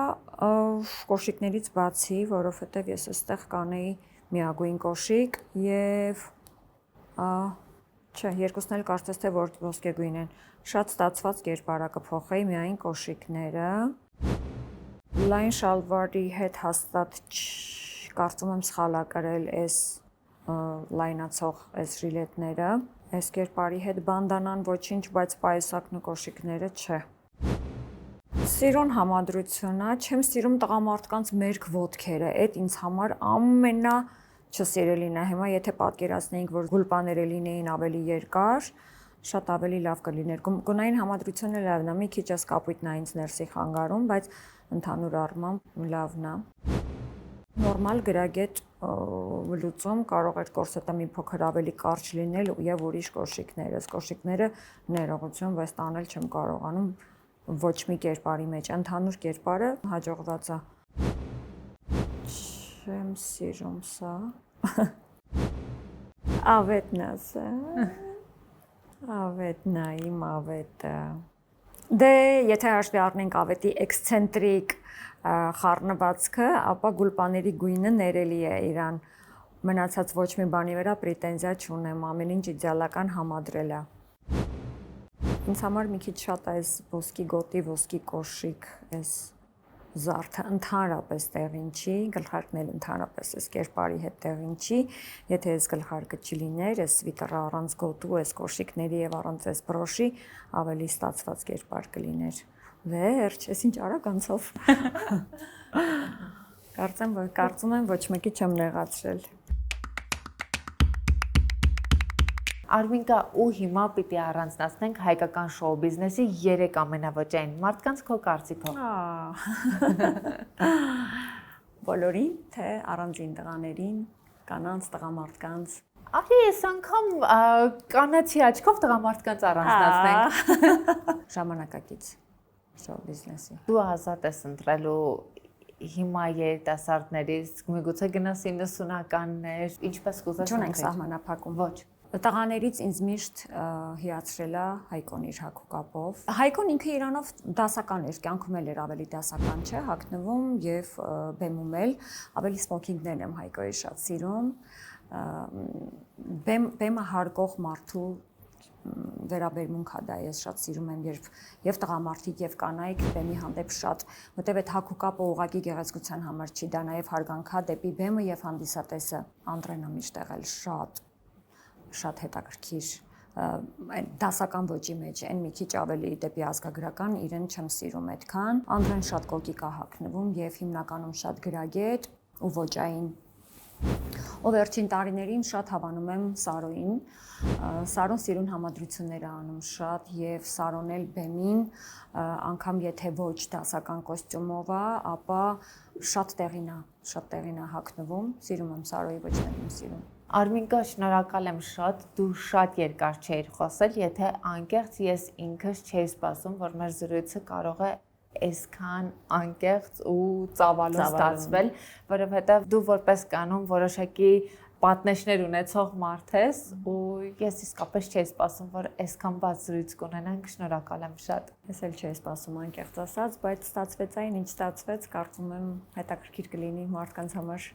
կոշիկներից բացի, որովհետև ես այստեղ կանեի միագույն կոշիկ եւ չէ, երկուսն էլ կարծես թե ոսկեգույն են։ Շատ ստացված կերպարա կփոխեի միայն կոշիկները։ Լայն շալվարի հետ հաստատ կարծում եմ սխալ է կրել այս լայնացող այս ժիլետները։ Այս կերպարի հետ բանդանան ոչինչ, բայց պայուսակն ու կոշիկները չէ։ Սիրուն համադրությունն է, չեմ սիրում տղամարդկանց մերկ ոտքերը, այդ ինձ համար ամենա չսիրելին է։ Հիմա եթե պատկերացնեինք, որ գուլպաները լինեին ավելի երկար, շատ ավելի լավ կլիներ։ Գունային համադրությունը լավն է, մի քիչ էս կապույտն է ինձ ներսի խանգարում, բայց ընդհանուր առմամբ լավն է։ Նորմալ գրագետ լուծում կարող էր կորսետը մի փոքր ավելի կարճ լինել եւ ուրիշ կոշիկներ։ Այս կոշիկները ներողություն, բայց տանել չեմ կարողանում ոչ մի կերպարի մեջ, ընդհանուր կերպարը հաջողված է։ Չեմ սիրում սա։ Ավետն է սա։ Ավետն է, իմ ավետը։ Դե, եթե հաշվի առնենք ավետի էքսցենտրիկ խառնվածքը, ապա գուլպաների գույնը ներելի է իրան։ Մնացած ոչ մի բանի վրա պրետենզիա չունեմ, ամեն ինչ իդեալական համադրել է։ Ինձ համար մի քիչ շատ է այս ոսկի գոտի, ոսկի կոշիկ, այս զարդը ընդհանրապես տեղին չի, գլխարկն էլ ընդհանրապես այս կերպարի հետ տեղին չի, եթե այս գլխարկը չլիներ, այս սվիտերը առանց գոտու, այս կոշիկների եւ առանց այս բրոշի ավելի ստացված կերպար կլիներ։ Վերջ, ես ինչ արագ անցավ։ Կարծում եմ ոչ մեկի չեմ նեղացրել։ Արմինկա, ու հիմա պիտի առանձնացնենք հայկական շոու բիզնեսի 3 ամենավճային մարդկանց քո կարծիքով։ Բոլորին, թե առանձին տղաներին, կանանց, տղամարդկանց։ Արի այս անգամ կանացի աչքով տղամարդկանց առանձնացնենք։ Ժամանակակից շոու բիզնեսի։ Դու ազատ ես ընտրելու հիմա երիտասարդներից, միգուցե գնաս 90-ականներ, ինչպես կուզես։ Չունենք սահմանափակում։ Ոչ։ Տղաներից ինձ միշտ հիացրել է Հայկոն իր հագուկապով։ Հայկոն ինքը իրանով դասական էր, կյանքում էլ էր ավելի դասական, չէ, հագնվում եւ բեմում էլ ավելի սմոքինգներն եմ Հայկոյի շատ սիրում։ Բեմը հարգող մարդու վերաբերմունք է դա, ես շատ սիրում եմ, երբ եւ տղամարդիկ եւ կանայք բեմի հանդեպ շատ, որտեւ այդ հագուկապը ուղղակի գեղեցկության համար չի, դա նաեւ հարգանք է դեպի բեմը եւ հանդիսատեսը։ Անդրենը միշտ եղել շատ հետաքրքիր այն դասական ոճի մեջ, այն մի քիչ ավելի դեպի ազգագրական իրեն չեմ սիրում այդքան։ Անդրեն շատ կոկիկ է հագնվում եւ հիմնականում շատ գրագետ ու ոճային։ Ով վերջին տարիներին շատ հավանում եմ Սարոյին։ Սարոն սիրուն համադրություններ է անում շատ եւ Սարոն էլ բեմին անգամ եթե ոչ դասական կոստյումով է, ապա շատ տեղին է հագնվում։ Սիրում եմ Սարոյի ոճներն սիրում։ Արմինկա, շնորհակալ եմ շատ, դու շատ երկար չէիր խոսել, եթե անկեղծ ես ինքս չէի սպասում, որ մեր զրույցը կարող է այսքան անկեղծ ու ծավալուն ստացվել, որովհետև դու որպես կանոն որոշակի պատնեշներ ունեցող մարդ ես ու ես իսկապես չէի սպասում, որ այսքան բաց զրույց կունենանք, շնորհակալ եմ շատ։ Ես էլ չէի սպասում անկեղծ ասած, բայց ստացվեց այն, ինչ ստացվեց, կարծում եմ հետաքրքիր կլինի մարդկանց համար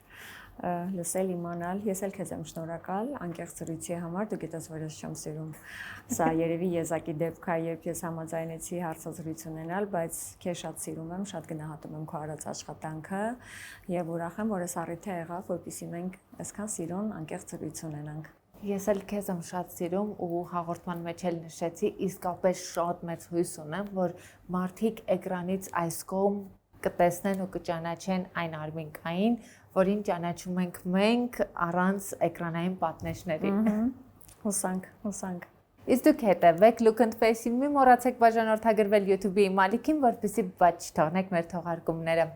լսել, իմանալ։ Ես էլ քեզ եմ շնորհակալ անկեղծ զրույցի համար, դու գիտես, որ ես չեմ սիրում։ Սա երևի եզակի դեպք է, երբ ես համաձայնեցի հարցազրույց ունենալ, բայց քեզ շատ սիրում եմ, շատ գնահատում եմ քո արած աշխատանքը եւ ուրախ եմ, որ այս առիթը եղավ, որպեսզի մենք այսքան սիրուն անկեղծ զրույց ունենանք։ Ես էլ քեզ եմ շատ սիրում ու հաղորդման մեջ էլ նշեցի, իսկապես շատ մեծ հույս ունեմ, որ մարդիկ էկրանից այս կողմ կտեսնեն ու կճանաչեն այն Արմինկային, որին ճանաչում ենք մենք առանց էկրանային պատնեշների։ Հուսանք։ Իսկ դուք հետևեք Look and Face-ին, մի մոռացեք բաժանորդագրվել YouTube-ի իմ ալիքին, որպեսզի բաց չթողնեք մեր թողարկումները։